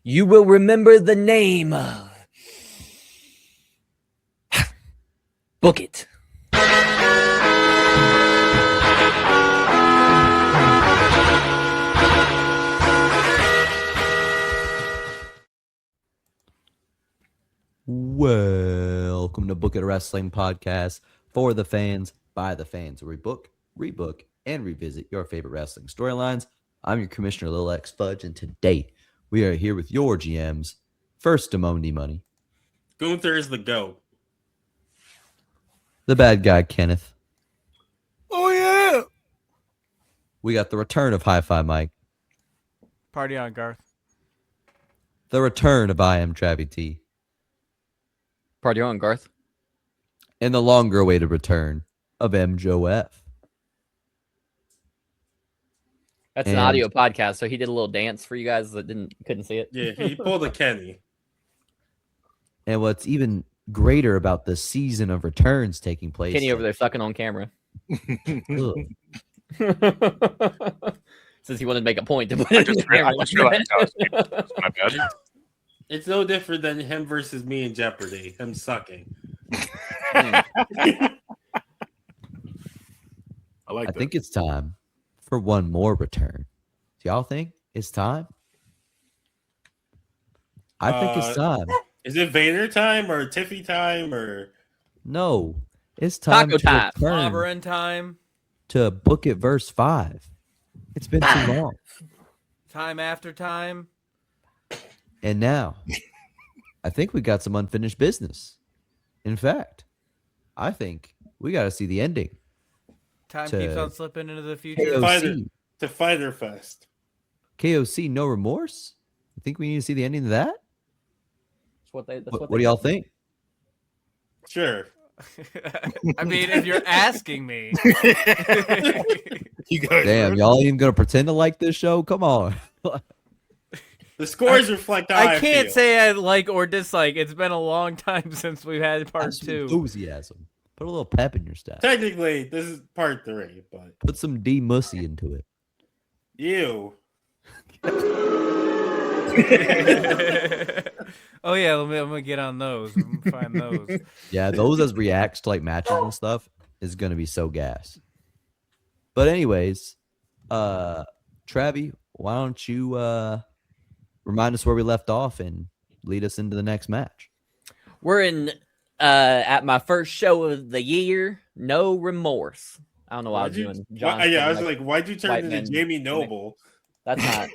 you will remember the name of BookIt. Welcome to BookIt Wrestling Podcast for the fans, by the fans, where we book, rebook, and revisit your favorite wrestling storylines. I'm your commissioner, Lil X Fudge, and today we are here with your GMs. First, Damone Money. Gunther is the GOAT. The bad guy, Kenneth. Oh, yeah. We got the return of Hi-Fi Mike. Party on, Garth. The return of I Am Travvy T. Party on, Garth. And the longer-awaited return of MJoF. That's an audio podcast, so he did a little dance for you guys that couldn't see it. Yeah, he pulled a Kenny. And what's even greater about the season of returns taking place. Kenny over there sucking on camera. Since he wanted to make a point to put it in the camera. I just realized that was my bad. It's no different than him versus me in Jeopardy. Him sucking. I like I that. think it's time for one more return. Do y'all think it's time? I think it's time. Is it Vader time or Tiffy time or No, it's time Taco to time. return Clobbering time. to Book It Verse 5. It's been too long. Time after time. And now, I think we got some unfinished business. In fact, I think we got to see the ending. Time To- keeps on slipping into the future. KOC, to Fighter Fest? KOC, No Remorse? I think we need to see the ending of that. That's What do y'all think? Sure. I mean, if you're asking me. You guys Damn, y'all ain't even going to pretend to like this show? Come on. The scores reflect how I can't feel. say I like or dislike. It's been a long time since we've had part Have some 2. enthusiasm. Put a little pep in your step. Technically, this is part 3, but Put some D-Mussy into it. you. Oh yeah, I'm gonna get on those. I'm gonna find those. Yeah, those as reacts to like matches and stuff is gonna be so gas. But anyways, Travvy, why don't you remind us where we left off and lead us into the next match? We're in at my first show of the year, No Remorse. I don't know why I was doing John. I was like, why'd you turn white into man Jamie Noble? That's not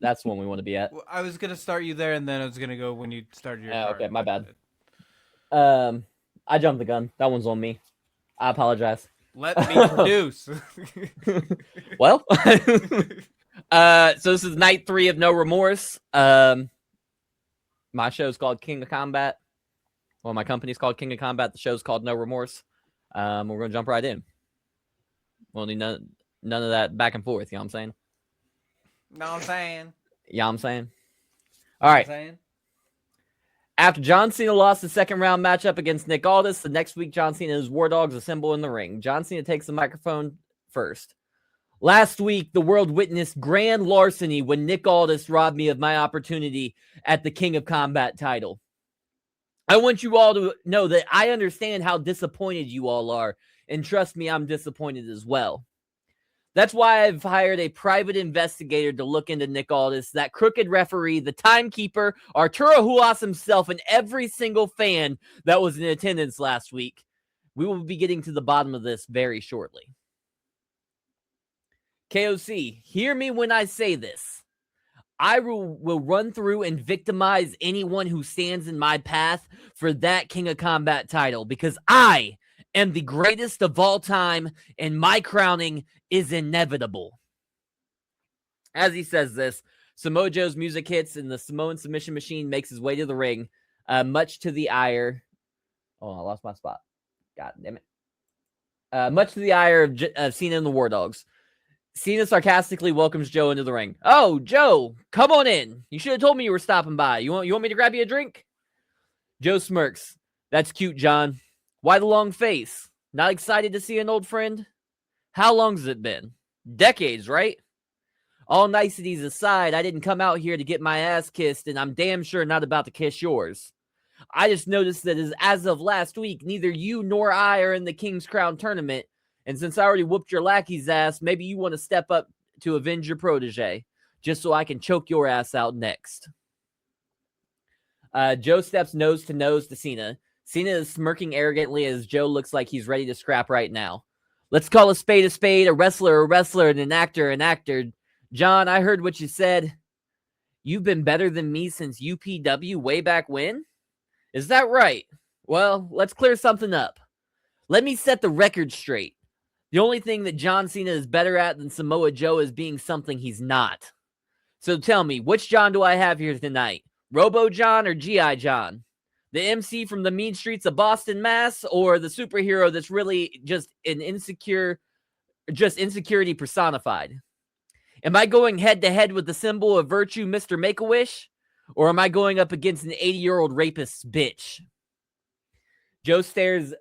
that's one we want to be at. Well, I was gonna start you there, and then I was gonna go when you started your. Okay, card. my bad. I jumped the gun. That one's on me. I apologize. Let me produce. Well, so this is night 3 of No Remorse. My show's called King of Combat. Well, my company's called King of Combat. The show's called No Remorse. We're gonna jump right in. We'll need none of that back and forth. You know what I'm saying? know what I'm saying? Yeah, I'm saying. All right. After John Cena lost the second round matchup against Nick Aldis, the next week John Cena and his War Dogs assemble in the ring. John Cena takes the microphone first. Last week, the world witnessed grand larceny when Nick Aldis robbed me of my opportunity at the King of Combat title. I want you all to know that I understand how disappointed you all are, and trust me, I'm disappointed as well. That's why I've hired a private investigator to look into Nick Aldis, that crooked referee, the timekeeper, Arturo Huas himself, and every single fan that was in attendance last week. We will be getting to the bottom of this very shortly. KOC, hear me when I say this. I will run through and victimize anyone who stands in my path for that King of Combat title, because I am the greatest of all time, and my crowning is inevitable. As he says this, Samoa Joe's music hits, and the Samoan submission machine makes his way to the ring, much to the ire. Oh, I lost my spot. God damn it. Much to the ire of Cena and the War Dogs. Cena sarcastically welcomes Joe into the ring. Oh, Joe, come on in. You should have told me you were stopping by. You want me to grab you a drink? Joe smirks. That's cute, John. Why the long face? Not excited to see an old friend? How long has it been? Decades, right? All niceties aside, I didn't come out here to get my ass kissed, and I'm damn sure not about to kiss yours. I just noticed that as of last week, neither you nor I are in the King's Crown tournament, and since I already whooped your lackey's ass, maybe you want to step up to avenge your protege, just so I can choke your ass out next. Joe steps nose to nose to Cena. Cena is smirking arrogantly as Joe looks like he's ready to scrap right now. Let's call a spade, a wrestler, and an actor. John, I heard what you said. You've been better than me since UPW way back when? Is that right? Well, let's clear something up. Let me set the record straight. The only thing that John Cena is better at than Samoa Joe is being something he's not. So tell me, which John do I have here tonight? Robo John or G.I. John? The MC from the mean streets of Boston, Mass, or the superhero that's really just insecurity personified? Am I going head-to-head with the symbol of virtue, Mr. Make-A-Wish? Or am I going up against an 80-year-old rapist's bitch? Joe stares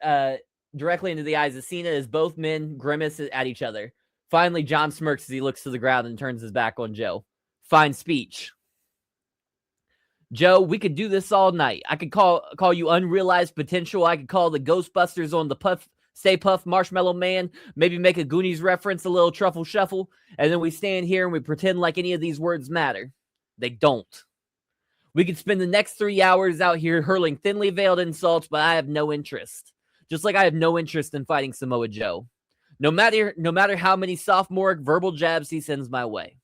directly into the eyes of Cena as both men grimace at each other. Finally, John smirks as he looks to the ground and turns his back on Joe. Fine speech. Joe, we could do this all night. I could call you unrealized potential. I could call the Ghostbusters on the Stay Puft Marshmallow Man. Maybe make a Goonies reference, a little truffle shuffle. And then we stand here and we pretend like any of these words matter. They don't. We could spend the next 3 hours out here hurling thinly veiled insults, but I have no interest. Just like I have no interest in fighting Samoa Joe. No matter how many sophomoric verbal jabs he sends my way.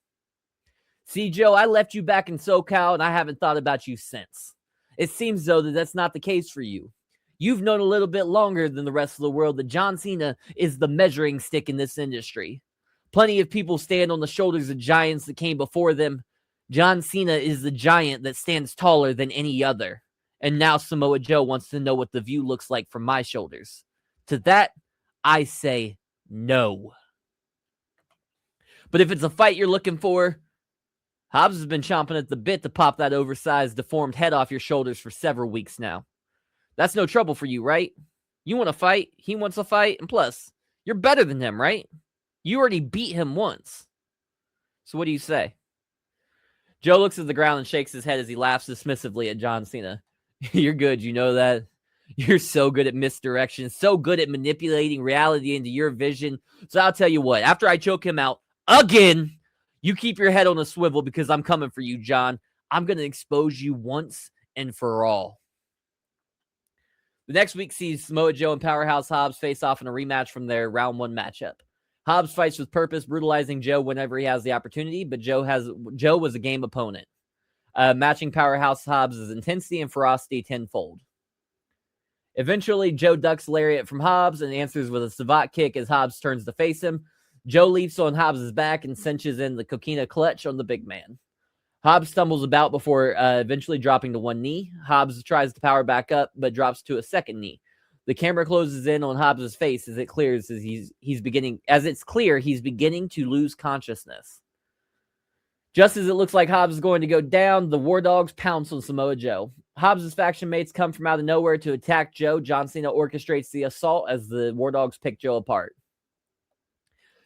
See, Joe, I left you back in SoCal, and I haven't thought about you since. It seems, though, that that's not the case for you. You've known a little bit longer than the rest of the world that John Cena is the measuring stick in this industry. Plenty of people stand on the shoulders of giants that came before them. John Cena is the giant that stands taller than any other. And now Samoa Joe wants to know what the view looks like from my shoulders. To that, I say no. But if it's a fight you're looking for, Hobbs has been chomping at the bit to pop that oversized, deformed head off your shoulders for several weeks now. That's no trouble for you, right? You want to fight, he wants to fight, and plus, you're better than him, right? You already beat him once. So what do you say? Joe looks at the ground and shakes his head as he laughs dismissively at John Cena. You're good, you know that? You're so good at misdirection, so good at manipulating reality into your vision. So I'll tell you what, after I choke him out again, you keep your head on a swivel because I'm coming for you, John. I'm going to expose you once and for all. The next week sees Samoa Joe and Powerhouse Hobbs face off in a rematch from their round 1 matchup. Hobbs fights with purpose, brutalizing Joe whenever he has the opportunity, but Joe was a game opponent, matching Powerhouse Hobbs' intensity and ferocity tenfold. Eventually, Joe ducks lariat from Hobbs and answers with a savate kick as Hobbs turns to face him. Joe leaps on Hobbs' back and cinches in the coquina clutch on the big man. Hobbs stumbles about before eventually dropping to one knee. Hobbs tries to power back up, but drops to a second knee. The camera closes in on Hobbs' face as it clears as he's beginning to lose consciousness. Just as it looks like Hobbs is going to go down, the War Dogs pounce on Samoa Joe. Hobbs' faction mates come from out of nowhere to attack Joe. John Cena orchestrates the assault as the War Dogs pick Joe apart.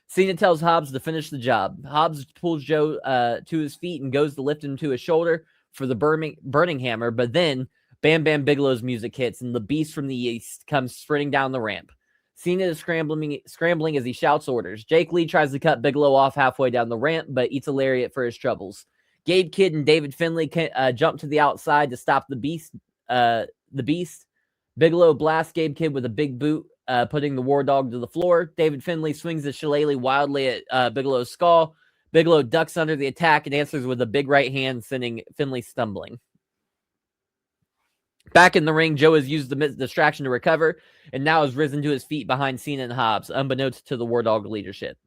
Cena tells Hobbs to finish the job. Hobbs pulls Joe to his feet and goes to lift him to his shoulder for the burning hammer, but then Bam Bam Bigelow's music hits and the beast from the east comes sprinting down the ramp. Cena is scrambling as he shouts orders. Jake Lee tries to cut Bigelow off halfway down the ramp, but eats a lariat for his troubles. Gabe Kidd and David Finlay jump to the outside to stop the beast. Bigelow blasts Gabe Kidd with a big boot, putting the War Dog to the floor. David Finlay swings the shillelagh wildly at Bigelow's skull. Bigelow ducks under the attack and answers with a big right hand, sending Finlay stumbling. Back in the ring, Joe has used the distraction to recover and now has risen to his feet behind Cena and Hobbs, unbeknownst to the War Dog leadership.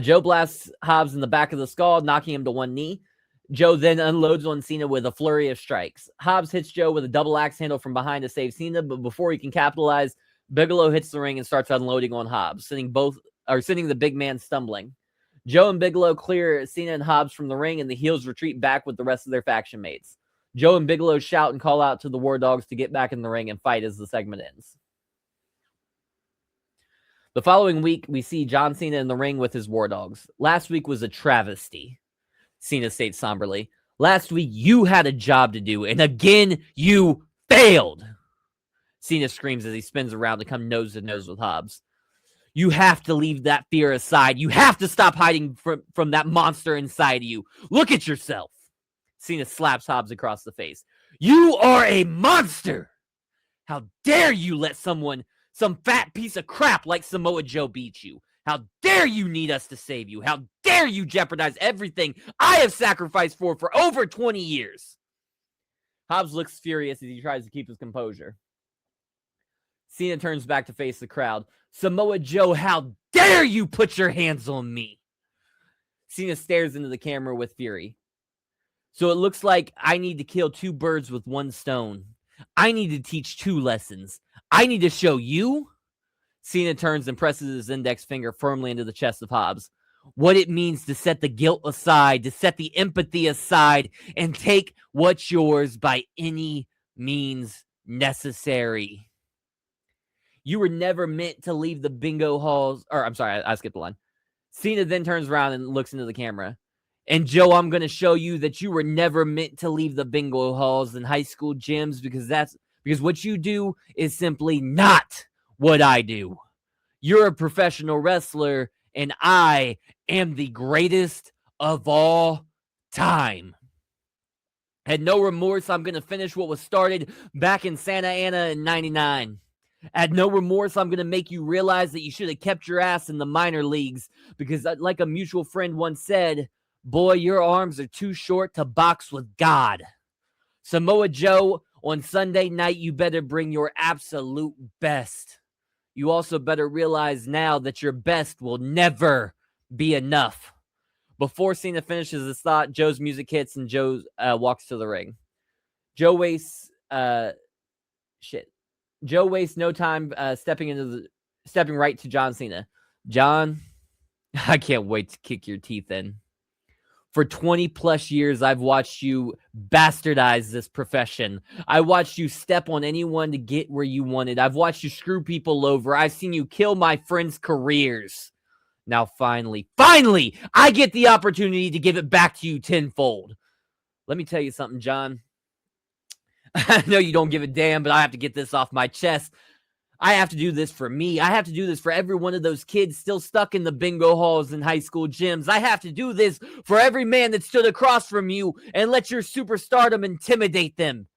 Joe blasts Hobbs in the back of the skull, knocking him to one knee. Joe then unloads on Cena with a flurry of strikes. Hobbs hits Joe with a double axe handle from behind to save Cena, but before he can capitalize, Bigelow hits the ring and starts unloading on Hobbs, sending the big man stumbling. Joe and Bigelow clear Cena and Hobbs from the ring, and the heels retreat back with the rest of their faction mates. Joe and Bigelow shout and call out to the War Dogs to get back in the ring and fight as the segment ends. The following week, we see John Cena in the ring with his War Dogs. Last week was a travesty, Cena states somberly. Last week, you had a job to do, and again, you failed. Cena screams as he spins around to come nose to nose with Hobbs. You have to leave that fear aside. You have to stop hiding from that monster inside of you. Look at yourself. Cena slaps Hobbs across the face. You are a monster. How dare you let some fat piece of crap like Samoa Joe beat you? How dare you need us to save you? How dare you jeopardize everything I have sacrificed for over 20 years? Hobbs looks furious as he tries to keep his composure. Cena turns back to face the crowd. Samoa Joe, how dare you put your hands on me? Cena stares into the camera with fury. So it looks like I need to kill 2 birds with 1 stone. I need to teach 2 lessons. I need to show you. Cena turns and presses his index finger firmly into the chest of Hobbs. What it means to set the guilt aside, to set the empathy aside, and take what's yours by any means necessary. You were never meant to leave the bingo halls. Or, I'm sorry, I skipped the line. Cena then turns around and looks into the camera. And Joe, I'm going to show you that you were never meant to leave the bingo halls and high school gyms because what you do is simply not what I do. You're a professional wrestler, and I am the greatest of all time. At No Remorse, I'm going to finish what was started back in Santa Ana in 99. At No Remorse, I'm going to make you realize that you should have kept your ass in the minor leagues because, like a mutual friend once said, boy, your arms are too short to box with God. Samoa Joe, on Sunday night, you better bring your absolute best. You also better realize now that your best will never be enough. Before Cena finishes his thought, Joe's music hits and Joe walks to the ring. Joe wastes no time stepping right to John Cena. John, I can't wait to kick your teeth in. For 20 plus years, I've watched you bastardize this profession. I watched you step on anyone to get where you wanted. I've watched you screw people over. I've seen you kill my friends' careers. Now, finally, I get the opportunity to give it back to you tenfold. Let me tell you something, John. I know you don't give a damn, but I have to get this off my chest. I have to do this for me. I have to do this for every one of those kids still stuck in the bingo halls and high school gyms. I have to do this for every man that stood across from you and let your superstardom intimidate them.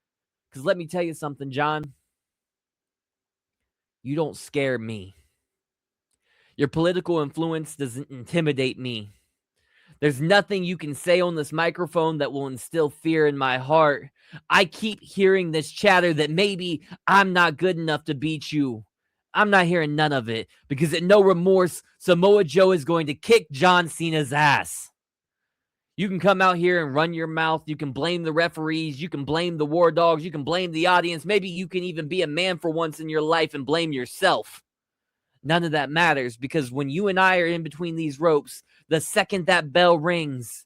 Because let me tell you something, John. You don't scare me. Your political influence doesn't intimidate me. There's nothing you can say on this microphone that will instill fear in my heart. I keep hearing this chatter that maybe I'm not good enough to beat you. I'm not hearing none of it because at No Remorse, Samoa Joe is going to kick John Cena's ass. You can come out here and run your mouth. You can blame the referees. You can blame the War Dogs. You can blame the audience. Maybe you can even be a man for once in your life and blame yourself. None of that matters because when you and I are in between these ropes, the second that bell rings,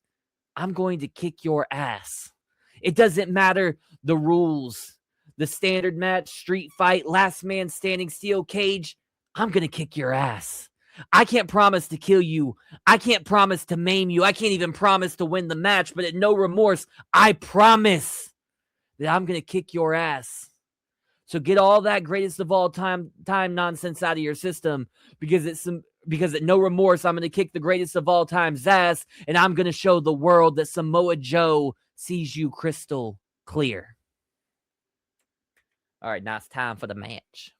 I'm going to kick your ass. It doesn't matter the rules. The standard match, street fight, last man standing, steel cage, I'm going to kick your ass. I can't promise to kill you. I can't promise to maim you. I can't even promise to win the match, but at No Remorse, I promise that I'm going to kick your ass. So get all that greatest of all time nonsense out of your system because at No Remorse, I'm going to kick the greatest of all time's ass, and I'm going to show the world that Samoa Joe sees you crystal clear. All right, now it's time for the match.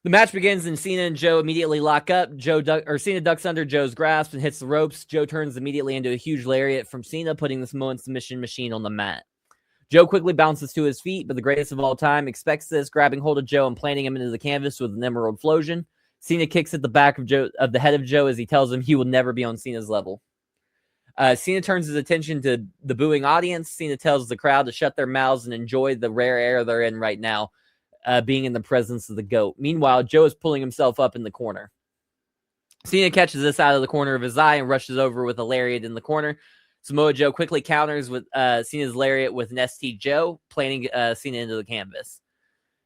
The match begins and Cena and Joe immediately lock up. Cena ducks under Joe's grasp and hits the ropes. Joe turns immediately into a huge lariat from Cena, putting the Samoan submission machine on the mat. Joe quickly bounces to his feet, but the greatest of all time expects this, grabbing hold of Joe and planting him into the canvas with an emerald flosion. Cena kicks at the back of the head of Joe as he tells him he will never be on Cena's level. Cena turns his attention to the booing audience. Cena tells the crowd to shut their mouths and enjoy the rare air they're in right now, being in the presence of the GOAT. Meanwhile, Joe is pulling himself up in the corner. Cena catches this out of the corner of his eye and rushes over with a lariat in the corner. Samoa Joe quickly counters with Cena's lariat with an ST Joe, planting Cena into the canvas.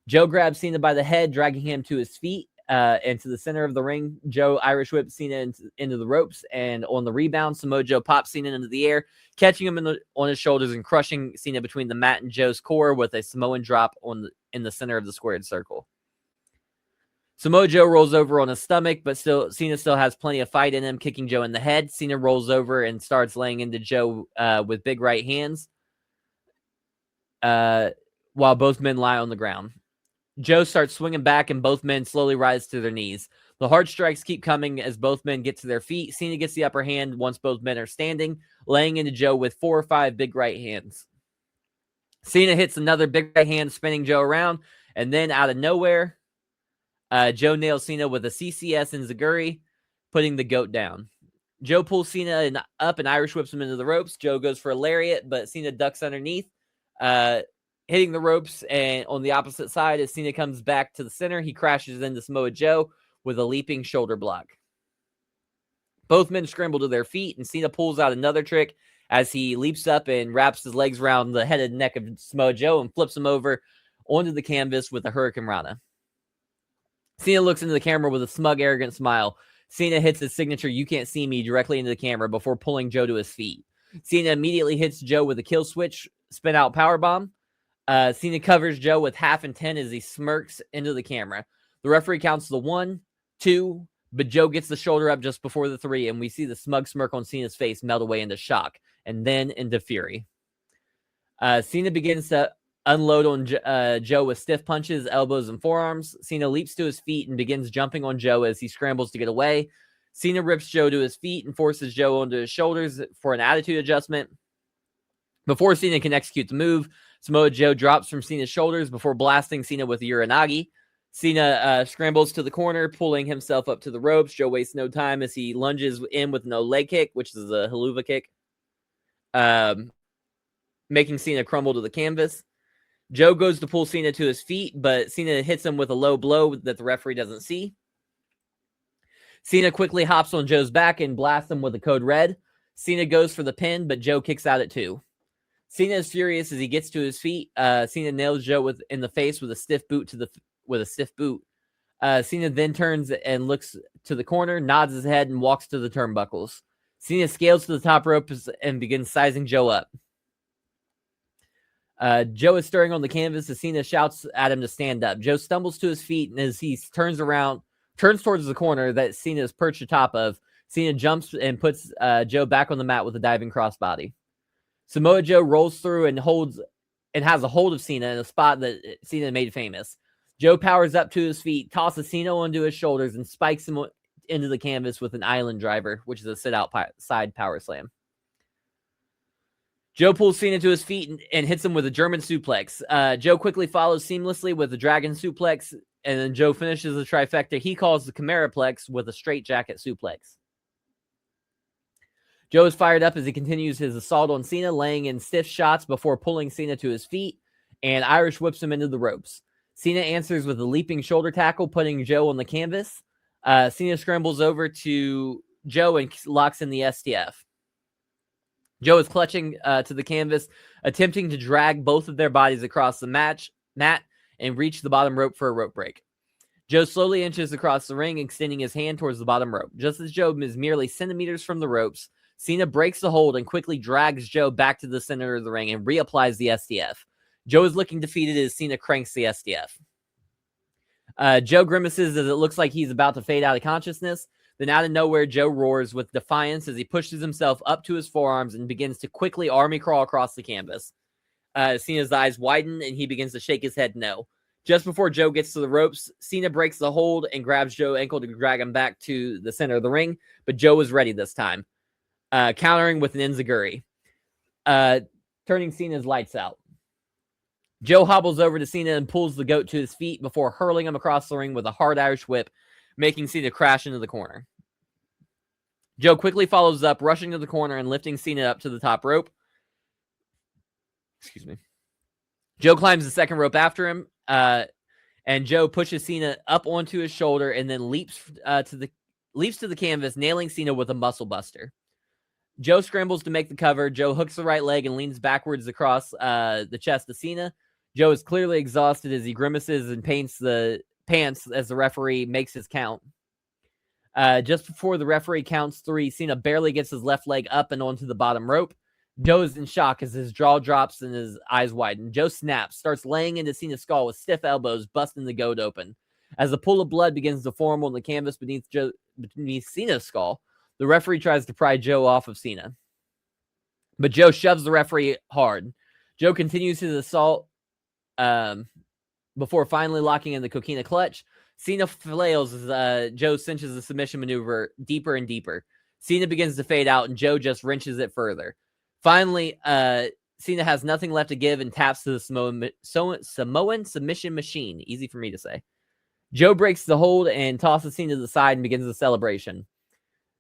Joe grabs Cena by the head, dragging him to his feet. into the center of the ring. Joe Irish whips Cena into the ropes, and on the rebound, Samoa Joe pops Cena into the air, catching him on his shoulders and crushing Cena between the mat and Joe's core with a Samoan drop in the center of the squared circle. Samoa Joe rolls over on his stomach, but Cena still has plenty of fight in him, kicking Joe in the head. Cena rolls over and starts laying into Joe with big right hands, while both men lie on the ground. Joe starts swinging back, and both men slowly rise to their knees. The hard strikes keep coming as both men get to their feet. Cena gets the upper hand once both men are standing, laying into Joe with 4 or 5 big right hands. Cena hits another big right hand, spinning Joe around, and then out of nowhere, Joe nails Cena with a CCS and Zaguri, putting the GOAT down. Joe pulls Cena up and Irish whips him into the ropes. Joe goes for a lariat, but Cena ducks underneath, hitting the ropes. And on the opposite side, as Cena comes back to the center, he crashes into Samoa Joe with a leaping shoulder block. Both men scramble to their feet, and Cena pulls out another trick as he leaps up and wraps his legs around the head and neck of Samoa Joe and flips him over onto the canvas with a Hurricane Rana. Cena looks into the camera with a smug, arrogant smile. Cena hits his signature "You Can't See Me" directly into the camera before pulling Joe to his feet. Cena immediately hits Joe with a kill switch, spin out powerbomb. Cena covers Joe with 1/2 and 10 as he smirks into the camera. The referee counts the 1, 2, but Joe gets the shoulder up just before the 3, and we see the smug smirk on Cena's face melt away into shock and then into fury. Cena begins to unload on Joe with stiff punches, elbows, and forearms. Cena leaps to his feet and begins jumping on Joe as he scrambles to get away. Cena rips Joe to his feet and forces Joe onto his shoulders for an attitude adjustment. Before Cena can execute the move, Samoa Joe drops from Cena's shoulders before blasting Cena with a Uranagi. Cena scrambles to the corner, pulling himself up to the ropes. Joe wastes no time as he lunges in with no leg kick, which is a haluva kick, making Cena crumble to the canvas. Joe goes to pull Cena to his feet, but Cena hits him with a low blow that the referee doesn't see. Cena quickly hops on Joe's back and blasts him with a code red. Cena goes for the pin, but Joe kicks out at 2. Cena is furious as he gets to his feet. Cena nails Joe in the face with a stiff boot Cena then turns and looks to the corner, nods his head, and walks to the turnbuckles. Cena scales to the top rope and begins sizing Joe up. Joe is stirring on the canvas as Cena shouts at him to stand up. Joe stumbles to his feet, and as he turns towards the corner that Cena is perched atop of, Cena jumps and puts Joe back on the mat with a diving crossbody. Samoa Joe rolls through and has a hold of Cena in a spot that Cena made famous. Joe powers up to his feet, tosses Cena onto his shoulders, and spikes him into the canvas with an island driver, which is a sit-out side power slam. Joe pulls Cena to his feet and hits him with a German suplex. Joe quickly follows seamlessly with a dragon suplex, and then Joe finishes the trifecta he calls the Chimeraplex with a straight jacket suplex. Joe is fired up as he continues his assault on Cena, laying in stiff shots before pulling Cena to his feet, and Irish whips him into the ropes. Cena answers with a leaping shoulder tackle, putting Joe on the canvas. Cena scrambles over to Joe and locks in the STF. Joe is clutching to the canvas, attempting to drag both of their bodies across the mat and reach the bottom rope for a rope break. Joe slowly inches across the ring, extending his hand towards the bottom rope. Just as Joe is merely centimeters from the ropes, Cena breaks the hold and quickly drags Joe back to the center of the ring and reapplies the STF. Joe is looking defeated as Cena cranks the STF. Joe grimaces as it looks like he's about to fade out of consciousness. Then out of nowhere, Joe roars with defiance as he pushes himself up to his forearms and begins to quickly army crawl across the canvas. Cena's eyes widen and he begins to shake his head no. Just before Joe gets to the ropes, Cena breaks the hold and grabs Joe's ankle to drag him back to the center of the ring, but Joe was ready this time, countering with an enziguri, turning Cena's lights out. Joe hobbles over to Cena and pulls the GOAT to his feet before hurling him across the ring with a hard Irish whip, making Cena crash into the corner. Joe quickly follows up, rushing to the corner and lifting Cena up to the top rope. Excuse me. Joe climbs the second rope after him, and Joe pushes Cena up onto his shoulder and then leaps to the canvas, nailing Cena with a muscle buster. Joe scrambles to make the cover. Joe hooks the right leg and leans backwards across the chest of Cena. Joe is clearly exhausted as he grimaces and paints the pants as the referee makes his count. Just before the referee counts 3, Cena barely gets his left leg up and onto the bottom rope. Joe is in shock as his jaw drops and his eyes widen. Joe snaps, starts laying into Cena's skull with stiff elbows, busting the goat open. As a pool of blood begins to form on the canvas beneath Cena's skull, the referee tries to pry Joe off of Cena. But Joe shoves the referee hard. Joe continues his assault before finally locking in the coquina clutch. Cena flails as Joe cinches the submission maneuver deeper and deeper. Cena begins to fade out, and Joe just wrenches it further. Finally, Cena has nothing left to give and taps to the Samoan submission machine. Easy for me to say. Joe breaks the hold and tosses Cena to the side and begins the celebration.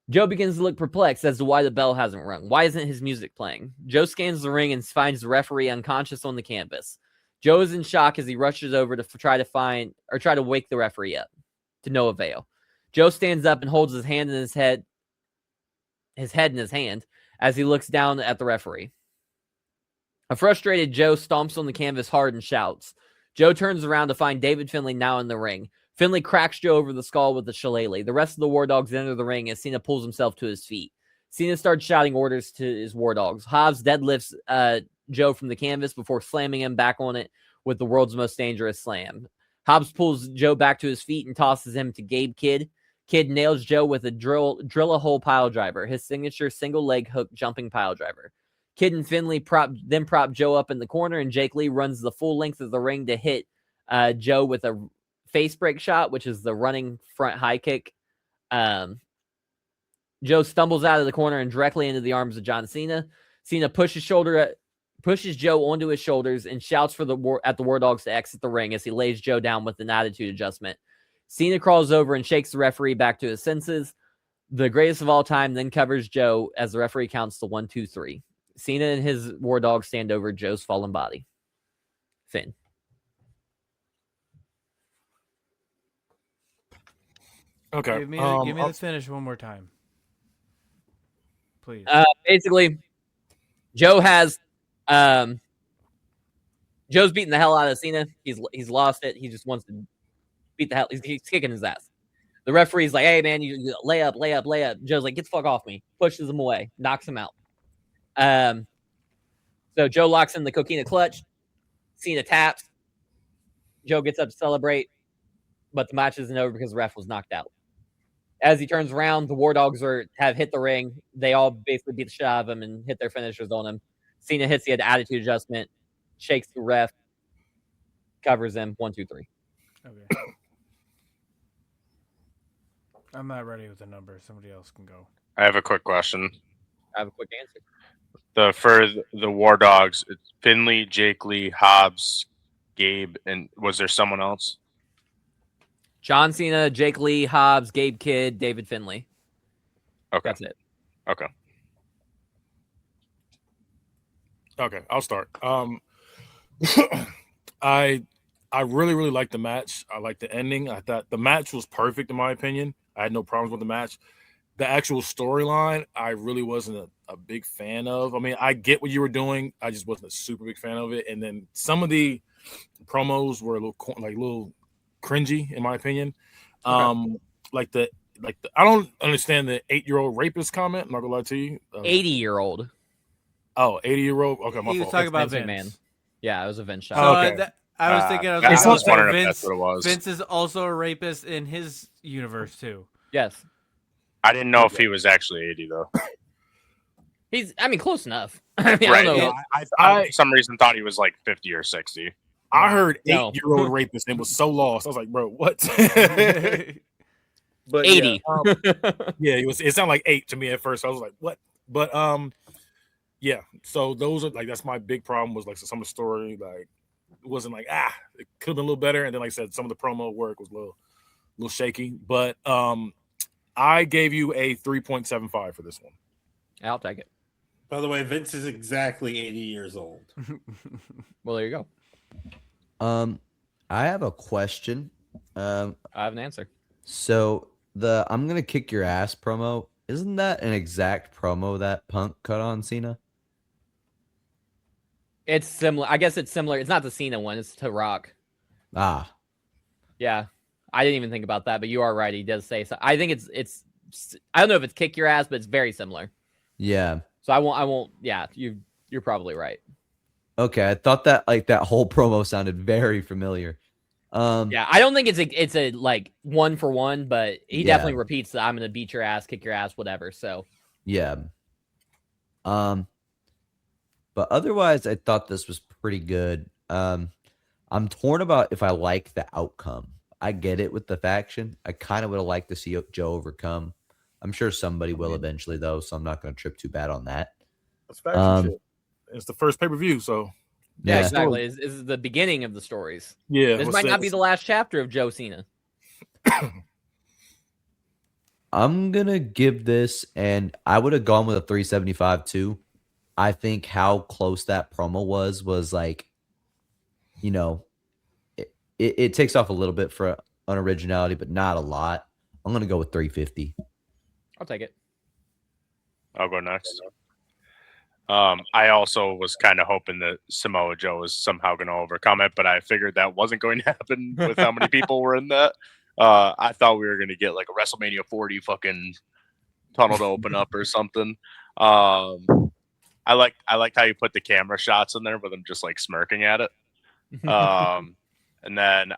Joe begins to look perplexed as to why the bell hasn't rung. Why isn't his music playing? Joe scans the ring and finds the referee unconscious on the canvas. Joe is in shock as he rushes over to try to wake the referee up, to no avail. Joe stands up and holds his head in his hand as he looks down at the referee. A frustrated Joe stomps on the canvas hard and shouts. Joe turns around to find David Finlay now in the ring. Finlay cracks Joe over the skull with a shillelagh. The rest of the War Dogs enter the ring as Cena pulls himself to his feet. Cena starts shouting orders to his War Dogs. Hobbs deadlifts Joe from the canvas before slamming him back on it with the world's most dangerous slam. Hobbs pulls Joe back to his feet and tosses him to Gabe Kidd. Kidd nails Joe with a drill a hole pile driver, his signature single leg hook jumping pile driver. Kidd and Finlay prop Joe up in the corner, and Jake Lee runs the full length of the ring to hit Joe with a face break shot, which is the running front high kick. Joe stumbles out of the corner and directly into the arms of John Cena. Cena pushes Joe onto his shoulders and shouts at the War Dogs to exit the ring as he lays Joe down with an attitude adjustment. Cena crawls over and shakes the referee back to his senses. The greatest of all time then covers Joe as the referee counts to 1, 2, 3. Cena and his War Dogs stand over Joe's fallen body. Finn. Okay. Give me the finish one more time, please. Basically, Joe has Joe's beating the hell out of Cena. He's lost it. He just wants to beat the hell. He's kicking his ass. The referee's like, "Hey man, you lay up." Joe's like, "Get the fuck off me!" Pushes him away, knocks him out. So Joe locks in the coquina clutch. Cena taps. Joe gets up to celebrate, but the match isn't over because the ref was knocked out. As he turns around, the War Dogs have hit the ring. They all basically beat the shit out of him and hit their finishers on him. Cena hits the attitude adjustment, shakes the ref, covers him. 1, 2, 3. Okay. I'm not ready with the number. Somebody else can go. I have a quick question. I have a quick answer. For the War Dogs, it's Finlay, Jake Lee, Hobbs, Gabe, and was there someone else? John Cena, Jake Lee, Hobbs, Gabe Kidd, David Finlay. Okay. That's it. Okay. Okay, I'll start. I really liked the match. I liked the ending. I thought the match was perfect in my opinion. I had no problems with the match. The actual storyline, I really wasn't a big fan of. I mean, I get what you were doing. I just wasn't a super big fan of it. And then some of the promos were a little cringy in my opinion. Okay. I don't understand the 8-year-old rapist comment. I'm not gonna lie to you. 80-year-old. Oh, 80-year-old. Okay, my He was fault. talking about Vince Vince. McMahon. Yeah, it was a Vince shot. Oh, okay. I was thinking. I was Vince, wondering if that's what it was. Vince is also a rapist in his universe too. Yes. I didn't know if he was actually 80 though. He's, close enough. I Right. don't know. I for some reason thought he was like 50 or 60. I heard No. 8-year-old rapist and was so lost. I was like, bro, what? But 80. Yeah, it sounded like 8 to me at first. I was like, what? But yeah. So those are that's my big problem was some of the story it wasn't it could have been a little better. And then like I said, some of the promo work was a little shaky. But I gave you a 3.75 for this one. I'll take it. By the way, Vince is exactly 80 years old. Well, there you go. I have a question. I have an answer. So the "I'm gonna kick your ass" promo, isn't that an exact promo that Punk cut on Cena? It's similar. I guess it's similar. It's not the Cena one. It's to Rock. Ah, Yeah. I didn't even think about that, but you are right. He does say so. I think it's. I don't know if it's kick your ass, but it's very similar. Yeah. So I won't. Yeah, you're probably right. Okay, I thought that like that whole promo sounded very familiar. Yeah, I don't think it's a like 1-for-1, but he Yeah. definitely repeats that I'm gonna beat your ass, kick your ass, whatever. So Yeah. But otherwise, I thought this was pretty good. I'm torn about if I like the outcome. I get it with the faction. I kind of would have liked to see Joe overcome. I'm sure somebody will eventually, though, so I'm not going to trip too bad on that. That's faction shit. It's the first pay-per-view, so yeah, exactly. This is the beginning of the stories. yeah. This might not be the last chapter of Joe Cena. I'm going to give this, and I would have gone with a 375 too. I think how close that promo was like, you know, it takes off a little bit for unoriginality, but not a lot. I'm going to go with 350. I'll take it. I'll go next. I also was kind of hoping that Samoa Joe was somehow going to overcome it, but I figured that wasn't going to happen with how many people were in that. I thought we were going to get like a WrestleMania 40 fucking tunnel to open up or something. I liked how you put the camera shots in there with him just like smirking at it. And then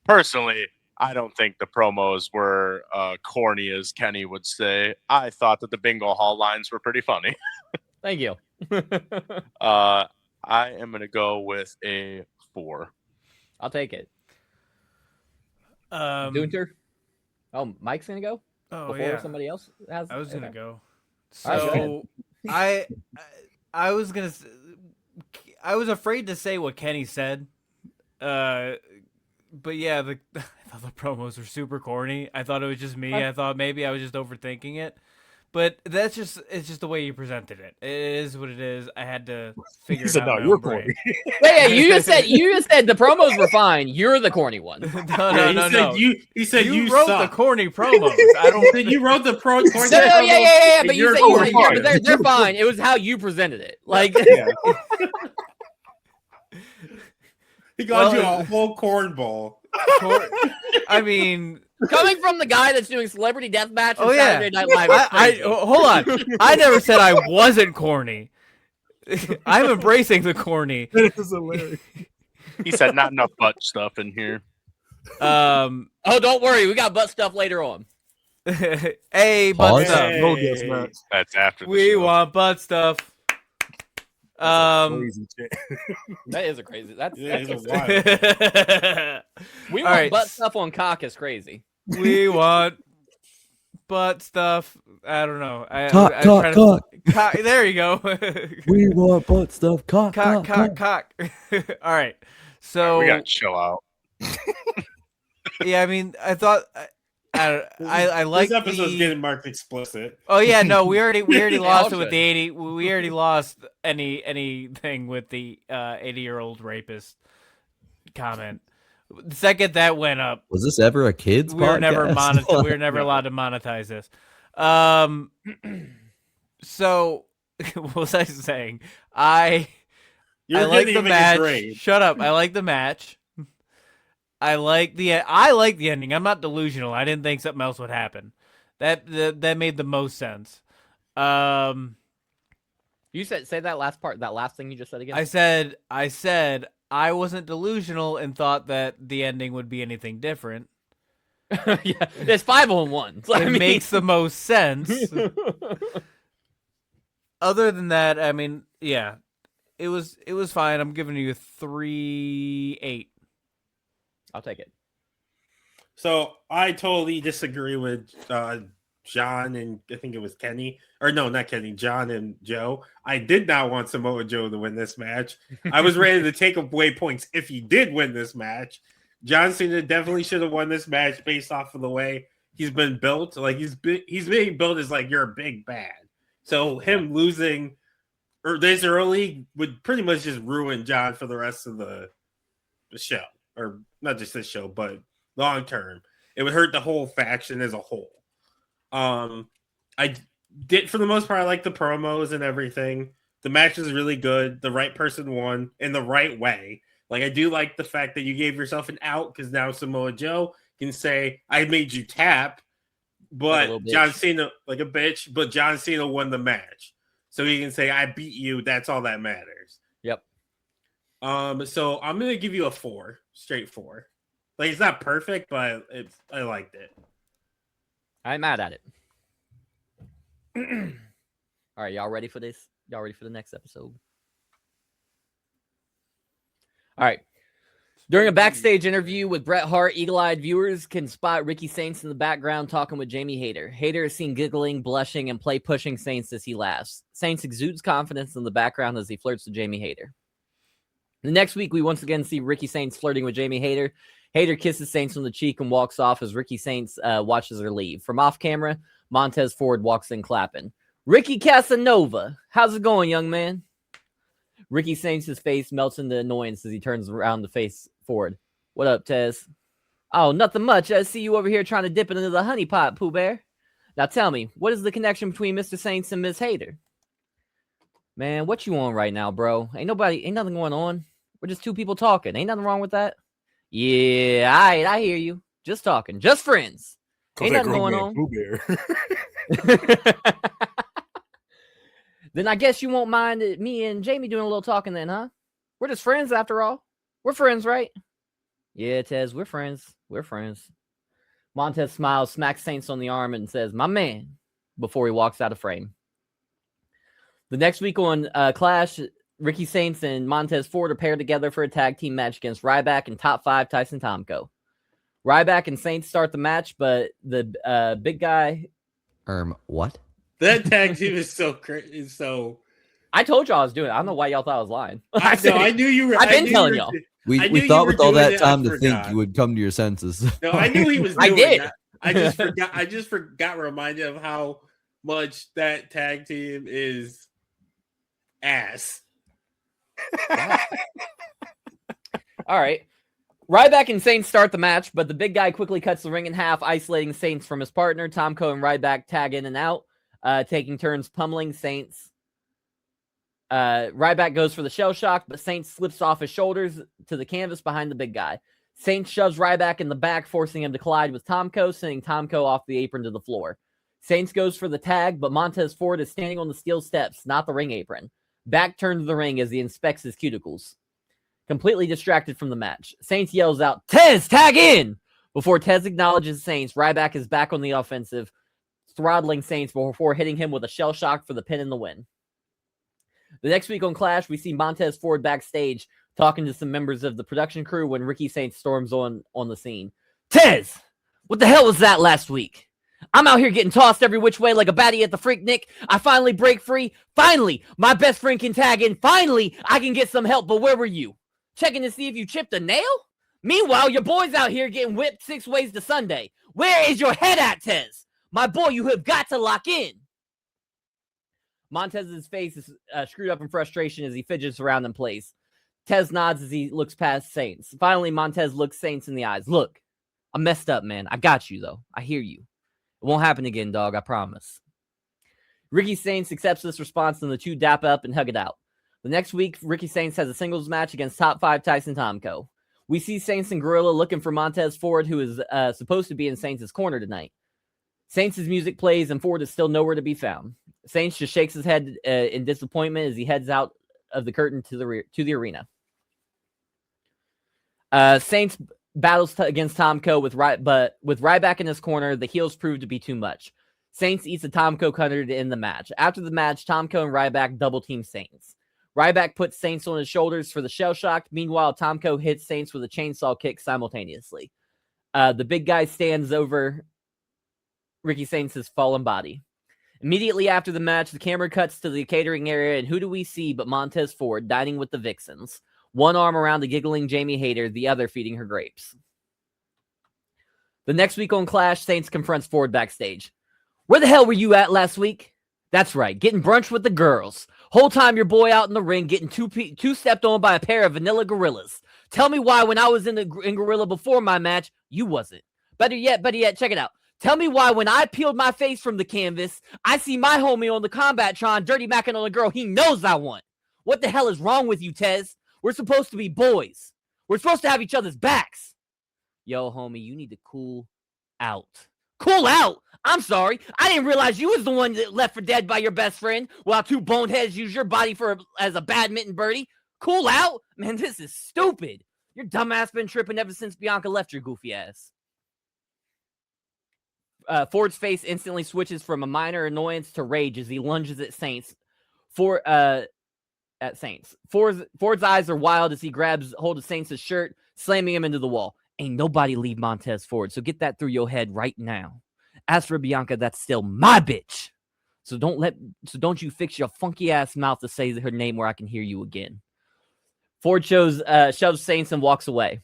personally, I don't think the promos were corny as Kenny would say. I thought that the bingo hall lines were pretty funny. Thank you. I am going to go with a 4. I'll take it. Doonter? Oh, Mike's gonna go before somebody else has. I was gonna go. All right, go So I was gonna. I was afraid to say what Kenny said. But yeah, I thought the promos were super corny. I thought it was just me. I thought maybe I was just overthinking it. But it's just the way you presented it. It is what it is. I had to figure it out. No, you're corny. Wait, you just said the promos were fine. You're the corny one. No. He said you wrote suck. the corny promos. I don't. Then you wrote the corny. Yeah. But you said corny. they're fine. It was how you presented it. Like he got you a whole cornball. I mean, coming from the guy that's doing Celebrity Deathmatch and oh yeah, Saturday Night Live. Hold on. I never said I wasn't corny. I'm embracing the corny. That is hilarious. He said not enough butt stuff in here. Oh, don't worry, we got butt stuff later on. Hey, butt stuff. Hey. That's after the We show. want butt stuff. Crazy shit. That is a crazy. That's wild. We All want right. butt stuff on cock is crazy. We want butt stuff. I don't know. Cock. There you go. We want butt stuff. Cock. Cock. All right. So We got to chill out. yeah, I mean, I thought I like This episode's getting marked explicit. Oh yeah, no, we already lost it all with the 80. We already lost anything with the 80-year-old rapist comment. The second that went up, Was this ever a kids? we were never podcast? we were never allowed to monetize this. So what was I saying? I like the match. Shut up. I like the match. I like the ending. I'm not delusional. I didn't think something else would happen. That made the most sense. You say that last part, that last thing you just said again. I said I wasn't delusional and thought that the ending would be anything different. Yeah, there's 5 on 1. So, It makes the most sense. Other than that, I mean, yeah, it was fine. I'm giving you a 3.8. I'll take it. So I totally disagree with John and I think it was Kenny. Or no, not Kenny, John and Joe. I did not want Samoa Joe to win this match. I was ready to take away points if he did win this match. John Cena definitely should have won this match based off of the way he's been built. Like he's being built as like you're a big bad. So him losing this early would pretty much just ruin John for the rest of the show. Or not just this show, but long term. It would hurt the whole faction as a whole. I did, for the most part, I like the promos and everything. The match is really good. The right person won in the right way. Like, I do like the fact that you gave yourself an out because now Samoa Joe can say, I made you tap, but John Cena, like a bitch, but John Cena won the match. So he can say, I beat you. That's all that matters. Yep. So I'm going to give you a 4, straight 4. Like, it's not perfect, but I liked it. I'm mad at it. All right, y'all ready for this? Y'all ready for the next episode? All right. During a backstage interview with Bret Hart, eagle-eyed viewers can spot Ricky Saints in the background talking with Jamie Hayter. Hayter is seen giggling, blushing, and pushing Saints as he laughs. Saints exudes confidence in the background as he flirts with Jamie Hayter. The next week, we once again see Ricky Saints flirting with Jamie Hayter. Hayter kisses Saints on the cheek and walks off as Ricky Saints watches her leave. From off camera, Montez Ford walks in clapping. Ricky Casanova, how's it going, young man? Ricky Saints' face melts into annoyance as he turns around to face Ford. What up, Tez? Oh, nothing much. I see you over here trying to dip it into the honey pot, Pooh Bear. Now tell me, what is the connection between Mr. Saints and Miss Hayter? Man, what you on right now, bro? Ain't nothing going on. We're just two people talking. Ain't nothing wrong with that. Yeah, all right, I hear you. Just talking. Just friends. Ain't nothing going on. Pooh Bear. Then I guess you won't mind me and Jamie doing a little talking then, huh? We're just friends after all. We're friends, right? Yeah, Tez, we're friends. We're friends. Montez smiles, smacks Saints on the arm, and says, my man, before he walks out of frame. The next week on Clash, Ricky Saints and Montez Ford are paired together for a tag team match against Ryback and Top 5 Tyson Tomko. Ryback and Saints start the match, but the big guy... What? That tag team is so crazy. So I told y'all I was doing it. I don't know why y'all thought I was lying. I knew you were. I've been telling y'all. We thought with all that time to think you would come to your senses. No, I knew he was. I did. That. I just forgot reminded of how much that tag team is ass. All right. Ryback and Saints start the match, but the big guy quickly cuts the ring in half, isolating Saints from his partner. Tomko and Ryback tag in and out, taking turns pummeling Saints. Ryback goes for the shell shock, but Saints slips off his shoulders to the canvas behind the big guy. Saints shoves Ryback in the back, forcing him to collide with Tomko, sending Tomko off the apron to the floor. Saints goes for the tag, but Montez Ford is standing on the steel steps, not the ring apron. Back turned to the ring as he inspects his cuticles. Completely distracted from the match. Saints yells out, Tez, tag in! Before Tez acknowledges Saints, Ryback is back on the offensive, throttling Saints before hitting him with a shell shock for the pin and the win. The next week on Clash, we see Montez Ford backstage talking to some members of the production crew when Ricky Saints storms on the scene. Tez, what the hell was that last week? I'm out here getting tossed every which way like a baddie at the Freaknik. I finally break free. Finally, my best friend can tag in. Finally, I can get some help, but where were you? Checking to see if you chipped a nail? Meanwhile, your boy's out here getting whipped 6 ways to Sunday. Where is your head at, Tez? My boy, you have got to lock in. Montez's face is screwed up in frustration as he fidgets around in place. Tez nods as he looks past Saints. Finally, Montez looks Saints in the eyes. Look, I messed up, man. I got you, though. I hear you. It won't happen again, dog. I promise. Ricky Saints accepts this response and the two dap up and hug it out. The next week, Ricky Saints has a singles match against Top 5 Tyson Tomko. We see Saints and Gorilla looking for Montez Ford, who is supposed to be in Saints' corner tonight. Saints' music plays and Ford is still nowhere to be found. Saints just shakes his head in disappointment as he heads out of the curtain to the arena. Saints battles against Tomko with Ryback in his corner. The heels prove to be too much. Saints eats a Tomko cutter to end the match. After the match, Tomko and Ryback double team Saints. Ryback puts Saints on his shoulders for the shell shock. Meanwhile, Tomko hits Saints with a chainsaw kick simultaneously. The big guy stands over Ricky Saints' fallen body. Immediately after the match, the camera cuts to the catering area, and who do we see but Montez Ford dining with the Vixens? One arm around the giggling Jamie Hayter, the other feeding her grapes. The next week on Clash, Saints confronts Ford backstage. Where the hell were you at last week? That's right, getting brunch with the girls. Whole time your boy out in the ring getting two-stepped on by a pair of vanilla gorillas. Tell me why when I was in Gorilla before my match, you wasn't. Better yet, check it out. Tell me why when I peeled my face from the canvas, I see my homie on the Combat-tron dirty macking on a girl he knows I want. What the hell is wrong with you, Tez? We're supposed to be boys. We're supposed to have each other's backs. Yo, homie, you need to cool out. Cool out? I'm sorry. I didn't realize you was the one that left for dead by your best friend while two boneheads use your body as a badminton birdie. Cool out? Man, this is stupid. Your dumbass been tripping ever since Bianca left your goofy ass. Ford's face instantly switches from a minor annoyance to rage as he lunges at Saints. Ford's eyes are wild as he grabs hold of Saints' shirt, slamming him into the wall. Ain't nobody leave Montez Ford, so get that through your head right now. As for Bianca, that's still my bitch. So don't you fix your funky ass mouth to say her name where I can hear you again. Ford shoves Saints and walks away.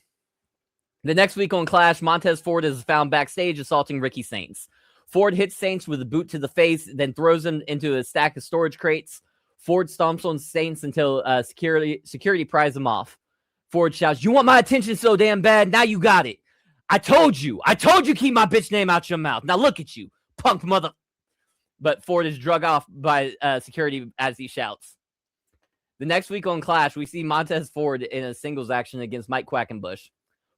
The next week on Clash, Montez Ford is found backstage assaulting Ricky Saints. Ford hits Saints with a boot to the face, then throws him into a stack of storage crates. Ford stomps on Saints until security pries him off. Ford shouts, "You want my attention so damn bad? Now you got it. I told you keep my bitch name out your mouth. Now look at you, punk mother." But Ford is drug off by security as he shouts. The next week on Clash, we see Montez Ford in a singles action against Mike Quackenbush.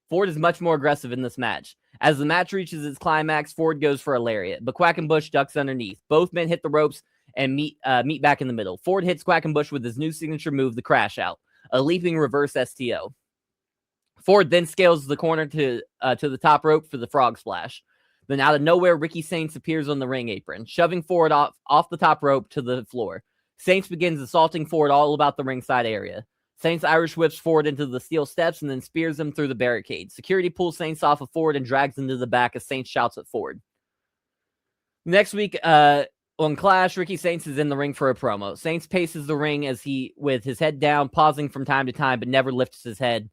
Ford is much more aggressive in this match. As the match reaches its climax, Ford goes for a lariat, but Quackenbush ducks underneath. Both men hit the ropes and meet back in the middle. Ford hits Quackenbush with his new signature move, the Crash Out, a leaping reverse STO. Ford then scales the corner to the top rope for the frog splash. Then out of nowhere, Ricky Saints appears on the ring apron, shoving Ford off the top rope to the floor. Saints begins assaulting Ford all about the ringside area. Saints Irish whips Ford into the steel steps and then spears him through the barricade. Security pulls Saints off of Ford and drags him to the back as Saints shouts at Ford. Next week on Clash, Ricky Saints is in the ring for a promo. Saints paces the ring with his head down, pausing from time to time, but never lifts his head,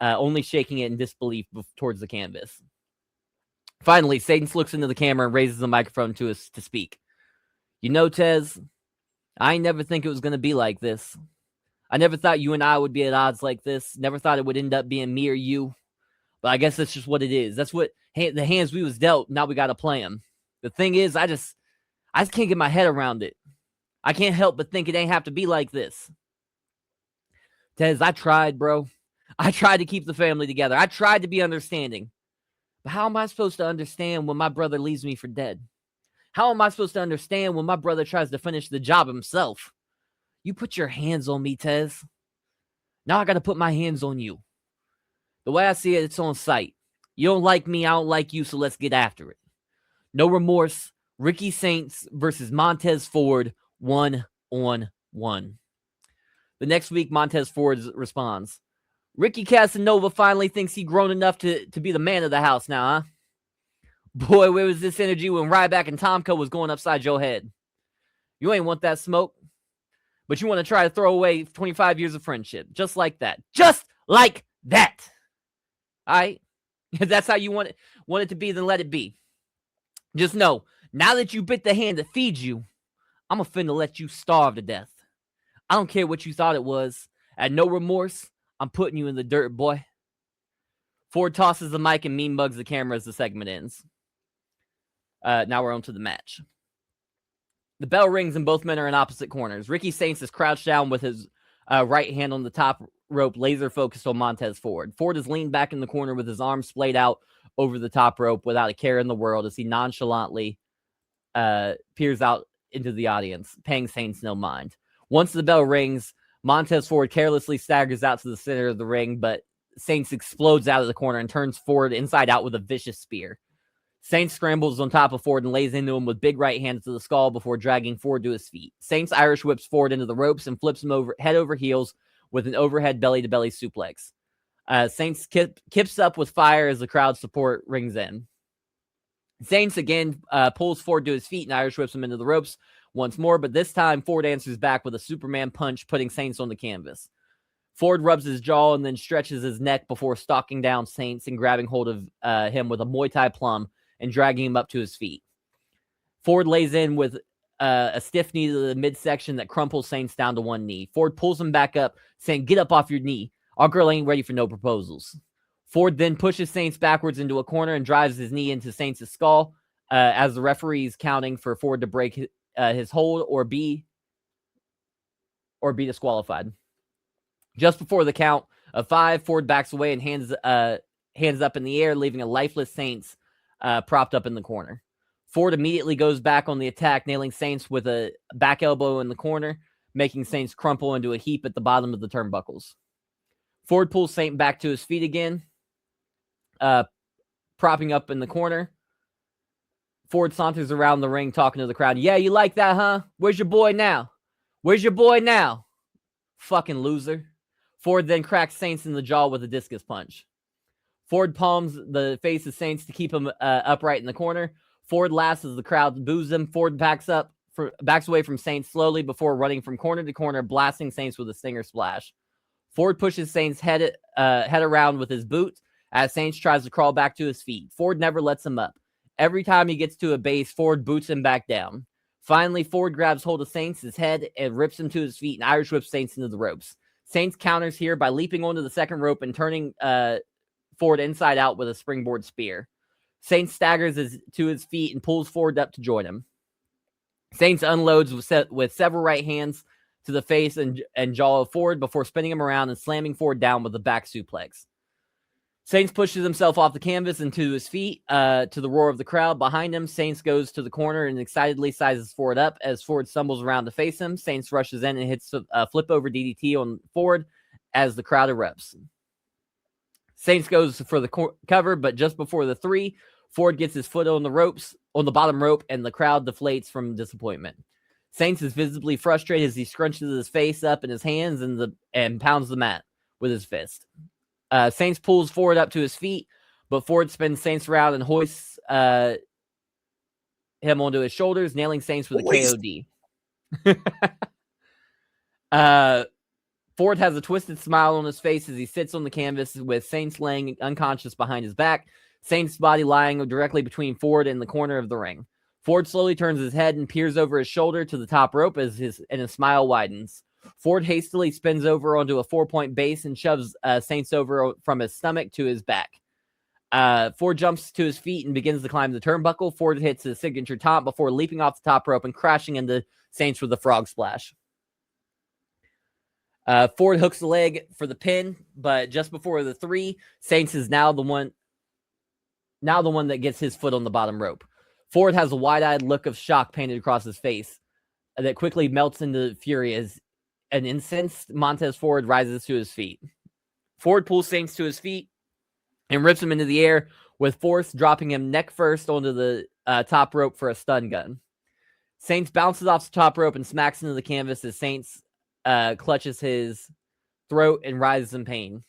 only shaking it in disbelief towards the canvas. Finally, Saints looks into the camera and raises the microphone to us to speak. "You know, Tez, I never think it was going to be like this. I never thought you and I would be at odds like this. Never thought it would end up being me or you. But I guess that's just what it is. That's what the hands we was dealt. Now we got to play them. The thing is, I just can't get my head around it. I can't help but think it ain't have to be like this. Tez, I tried, bro. I tried to keep the family together. I tried to be understanding. But how am I supposed to understand when my brother leaves me for dead? How am I supposed to understand when my brother tries to finish the job himself? You put your hands on me, Tez. Now I got to put my hands on you. The way I see it, it's on sight. You don't like me, I don't like you, so let's get after it. No Remorse, Ricky Saints versus Montez Ford, 1-on-1. The next week, Montez Ford responds, "Ricky Casanova finally thinks he's grown enough to be the man of the house now, huh? Boy, where was this energy when Ryback and Tomko was going upside your head? You ain't want that smoke. But you want to try to throw away 25 years of friendship. Just like that. Just like that. All right? If that's how you want it to be, then let it be. Just know, now that you bit the hand that feeds you, I'm finna let you starve to death. I don't care what you thought it was. At No Remorse, I'm putting you in the dirt, boy." Ford tosses the mic and mean bugs the camera as the segment ends. Now we're on to the match. The bell rings and both men are in opposite corners. Ricky Saints is crouched down with his right hand on the top rope, laser focused on Montez Ford. Ford is leaned back in the corner with his arms splayed out over the top rope without a care in the world as he nonchalantly peers out into the audience, paying Saints no mind. Once the bell rings, Montez Ford carelessly staggers out to the center of the ring, but Saints explodes out of the corner and turns Ford inside out with a vicious spear. Saints scrambles on top of Ford and lays into him with big right hands to the skull before dragging Ford to his feet. Saints Irish whips Ford into the ropes and flips him over head over heels with an overhead belly-to-belly suplex. Saints kips up with fire as the crowd support rings in. Saints again pulls Ford to his feet and Irish whips him into the ropes once more, but this time Ford answers back with a Superman punch, putting Saints on the canvas. Ford rubs his jaw and then stretches his neck before stalking down Saints and grabbing hold of him with a Muay Thai plum and dragging him up to his feet. Ford lays in with a stiff knee to the midsection that crumples Saints down to one knee. Ford pulls him back up, saying, "Get up off your knee. Our girl ain't ready for no proposals." Ford then pushes Saints backwards into a corner and drives his knee into Saints' skull as the referee is counting for Ford to break his hold or be disqualified. Just before the count of 5, Ford backs away and hands hands up in the air, leaving a lifeless Saints propped up in the corner. Ford immediately goes back on the attack, nailing Saints with a back elbow in the corner, making Saints crumple into a heap at the bottom of the turnbuckles. Ford pulls Saint back to his feet again, propping up in the corner. Ford saunters around the ring talking to the crowd. Yeah, you like that, huh? Where's your boy now? Where's your boy now? Fucking loser. Ford then cracks Saints in the jaw with a discus punch. Ford palms the face of Saints to keep him upright in the corner. Ford laughs as the crowd boos him. Ford backs away from Saints slowly before running from corner to corner, blasting Saints with a stinger splash. Ford pushes Saints' head around with his boot as Saints tries to crawl back to his feet. Ford never lets him up. Every time he gets to a base, Ford boots him back down. Finally, Ford grabs hold of Saints' head and rips him to his feet and Irish whips Saints into the ropes. Saints counters here by leaping onto the second rope and turning Ford inside out with a springboard spear. Saints staggers to his feet and pulls Ford up to join him. Saints unloads with several right hands to the face and jaw of Ford before spinning him around and slamming Ford down with a back suplex. Saints pushes himself off the canvas and to his feet to the roar of the crowd. Behind him, Saints goes to the corner and excitedly sizes Ford up. As Ford stumbles around to face him, Saints rushes in and hits a flip-over DDT on Ford as the crowd erupts. Saints goes for the cover, but just before the 3, Ford gets his foot on the bottom rope, and the crowd deflates from disappointment. Saints is visibly frustrated as he scrunches his face up in his hands and pounds the mat with his fist. Saints pulls Ford up to his feet, but Ford spins Saints around and hoists him onto his shoulders, nailing Saints with a KOD. Ford has a twisted smile on his face as he sits on the canvas with Saints laying unconscious behind his back, Saints' body lying directly between Ford and the corner of the ring. Ford slowly turns his head and peers over his shoulder to the top rope and his smile widens. Ford hastily spins over onto a 4-point base and shoves Saints over from his stomach to his back. Ford jumps to his feet and begins to climb the turnbuckle. Ford hits his signature top before leaping off the top rope and crashing into Saints with a frog splash. Ford hooks the leg for the pin, but just before the 3, Saints is now the one that gets his foot on the bottom rope. Ford has a wide-eyed look of shock painted across his face that quickly melts into fury as an incensed Montez Ford rises to his feet. Ford pulls Saints to his feet and rips him into the air with force, dropping him neck first onto the top rope for a stun gun. Saints bounces off the top rope and smacks into the canvas as Saints clutches his throat and writhes in pain.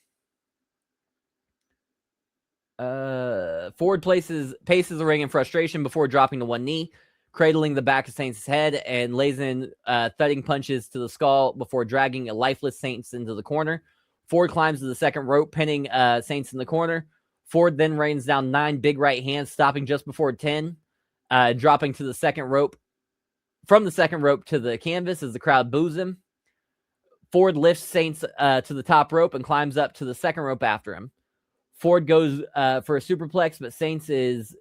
Ford paces the ring in frustration before dropping to one knee, cradling the back of Saints' head, and lays in thudding punches to the skull before dragging a lifeless Saints into the corner. Ford climbs to the second rope, pinning Saints in the corner. Ford then rains down 9 big right hands, stopping just before 10, dropping to the second rope. From the second rope to the canvas as the crowd boos him. Ford lifts Saints to the top rope and climbs up to the second rope after him. Ford goes for a superplex, but Saints is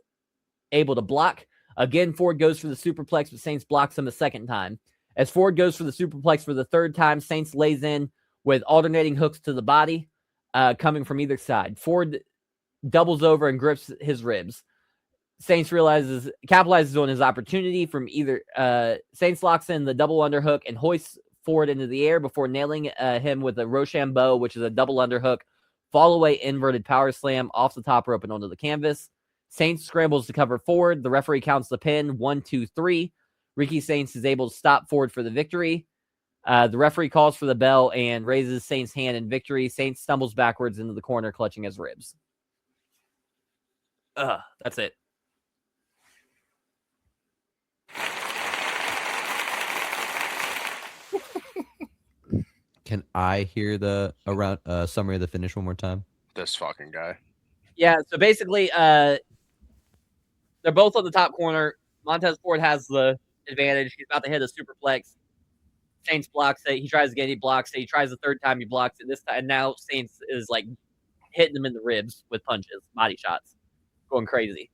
able to block. Again, Ford goes for the superplex, but Saints blocks him a second time. As Ford goes for the superplex for the third time, Saints lays in with alternating hooks to the body coming from either side. Ford doubles over and grips his ribs. Saints capitalizes on his opportunity from either. Saints locks in the double underhook and hoists Ford into the air before nailing him with a Rochambeau, which is a double underhook, fall away inverted power slam off the top rope and onto the canvas. Saints scrambles to cover Ford. The referee counts the pin 1, 2, 3. Ricky Saints is able to stop Ford for the victory. The referee calls for the bell and raises Saints' hand in victory. Saints stumbles backwards into the corner, clutching his ribs. That's it. Can I hear the summary of the finish one more time? This fucking guy. Yeah, so basically, they're both on the top corner. Montez Ford has the advantage. He's about to hit a superplex. Saints blocks it. He tries again. He blocks it. He tries the third time. He blocks it. This time, and now Saints is like hitting him in the ribs with punches, body shots, going crazy.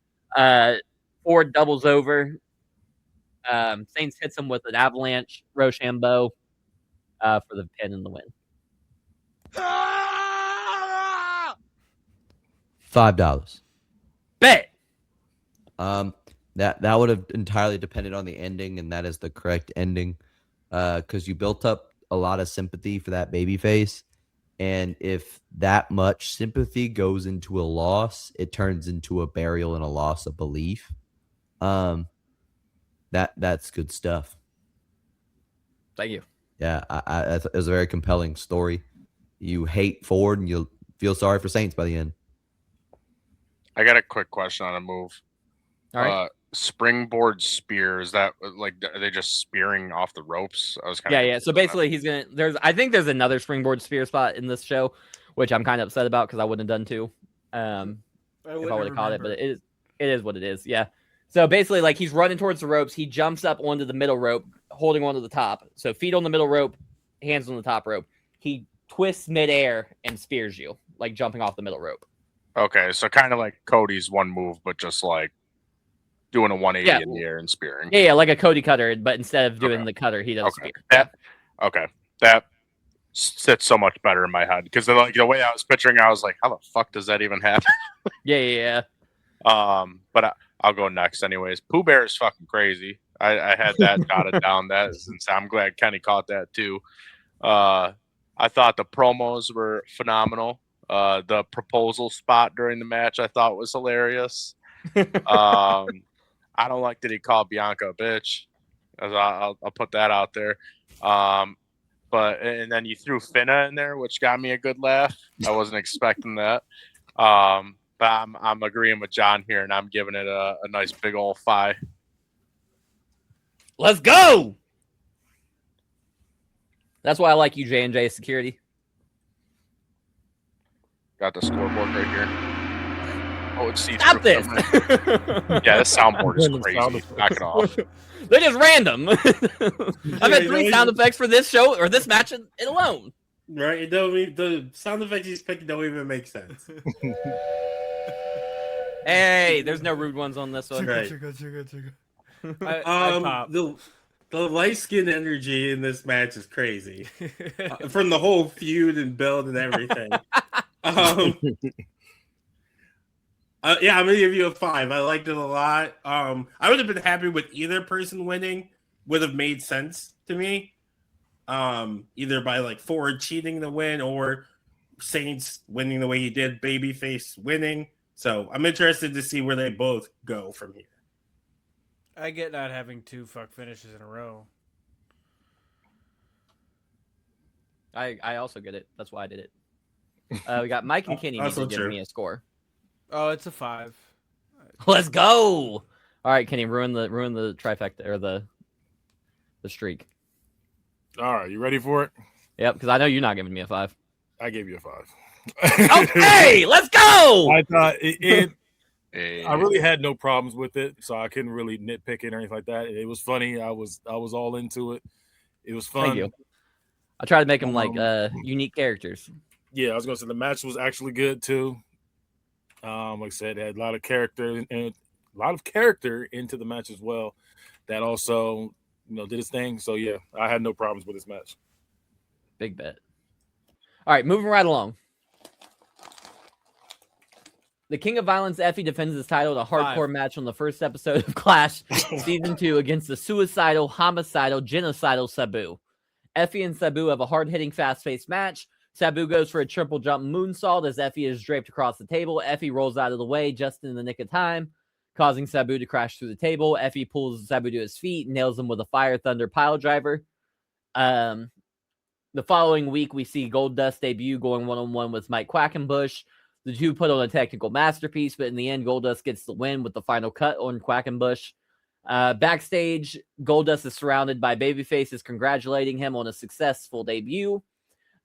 Ford doubles over. Saints hits him with an avalanche Rochambeau for the pin and the win. $5. Bet. That would have entirely depended on the ending, and that is the correct ending. Because you built up a lot of sympathy for that babyface, and if that much sympathy goes into a loss, it turns into a burial and a loss of belief. That's good stuff. Thank you. Yeah, it was a very compelling story. You hate Ford, and you'll feel sorry for Saints by the end. I got a quick question on a move. All right. Springboard spear, is that like, are they just spearing off the ropes? I was kind of Yeah. So basically, I think there's another springboard spear spot in this show, which I'm kind of upset about because I wouldn't have done too. If I would have caught it, but it is what it is. Yeah. So basically, like, he's running towards the ropes. He jumps up onto the middle rope, holding onto the top. So feet on the middle rope, hands on the top rope. He twists midair and spears you, like jumping off the middle rope. Okay, so kind of like Cody's one move, but just like doing a 180 in the air and spearing. Yeah, like a Cody cutter, but instead of doing the cutter, he does spear. That sits so much better in my head because like the way I was picturing, I was like, how the fuck does that even happen? Yeah. But I'll go next anyways. Pooh Bear is fucking crazy. I had that jotted down. Since I'm glad Kenny caught that too. I thought the promos were phenomenal. The proposal spot during the match I thought was hilarious. I don't like that he called Bianca a bitch. I'll put that out there. And then you threw Finna in there, which got me a good laugh. I wasn't expecting that. But I'm agreeing with John here, and I'm giving it a nice big old 5. Let's go. That's why I like you, J&J Security. Got the scoreboard right here. Oh, it's see-through. Stop this. Yeah, this soundboard is crazy. Knock it off. They're just random. I've had 3 sound effects for this show or this match alone. Right? The sound effects he's picking don't even make sense. Hey, there's no rude ones on this one. Right. The light skin energy in this match is crazy. From the whole feud and build and everything. Yeah, I'm gonna give you a 5. I liked it a lot. I would have been happy with either person winning. Would have made sense to me. Either by like Ford cheating the win or Saints winning the way he did, babyface winning. So I'm interested to see where they both go from here. I get not having 2 fuck finishes in a row. I also get it. That's why I did it. We got Mike and Kenny need to give me a score. Oh, it's a 5. Let's go. All right, Kenny, ruin the trifecta or the streak. All right, you ready for it? Yep, because I know you're not giving me a 5. I gave you a 5. Okay, let's go. I thought I really had no problems with it, so I couldn't really nitpick it or anything like that. It was funny. I was all into it. It was fun. Thank you. I try to make them like unique characters. Yeah, I was gonna say the match was actually good too. Like I said, it had a lot of character and a lot of character into the match as well. That also, did its thing. So yeah, I had no problems with this match. Big bet. All right, moving right along. The King of Violence, EFFY, defends his title in a hardcore match on the first episode of Clash Season 2 against the suicidal, homicidal, genocidal Sabu. EFFY and Sabu have a hard-hitting, fast-paced match. Sabu goes for a triple jump moonsault as EFFY is draped across the table. EFFY rolls out of the way just in the nick of time, causing Sabu to crash through the table. EFFY pulls Sabu to his feet and nails him with a Fire Thunder pile driver. The following week, we see Goldust debut going one-on-one with Mike Quackenbush. The two put on a technical masterpiece, but in the end, Goldust gets the win with the final cut on Quackenbush. Backstage, Goldust is surrounded by babyfaces congratulating him on a successful debut.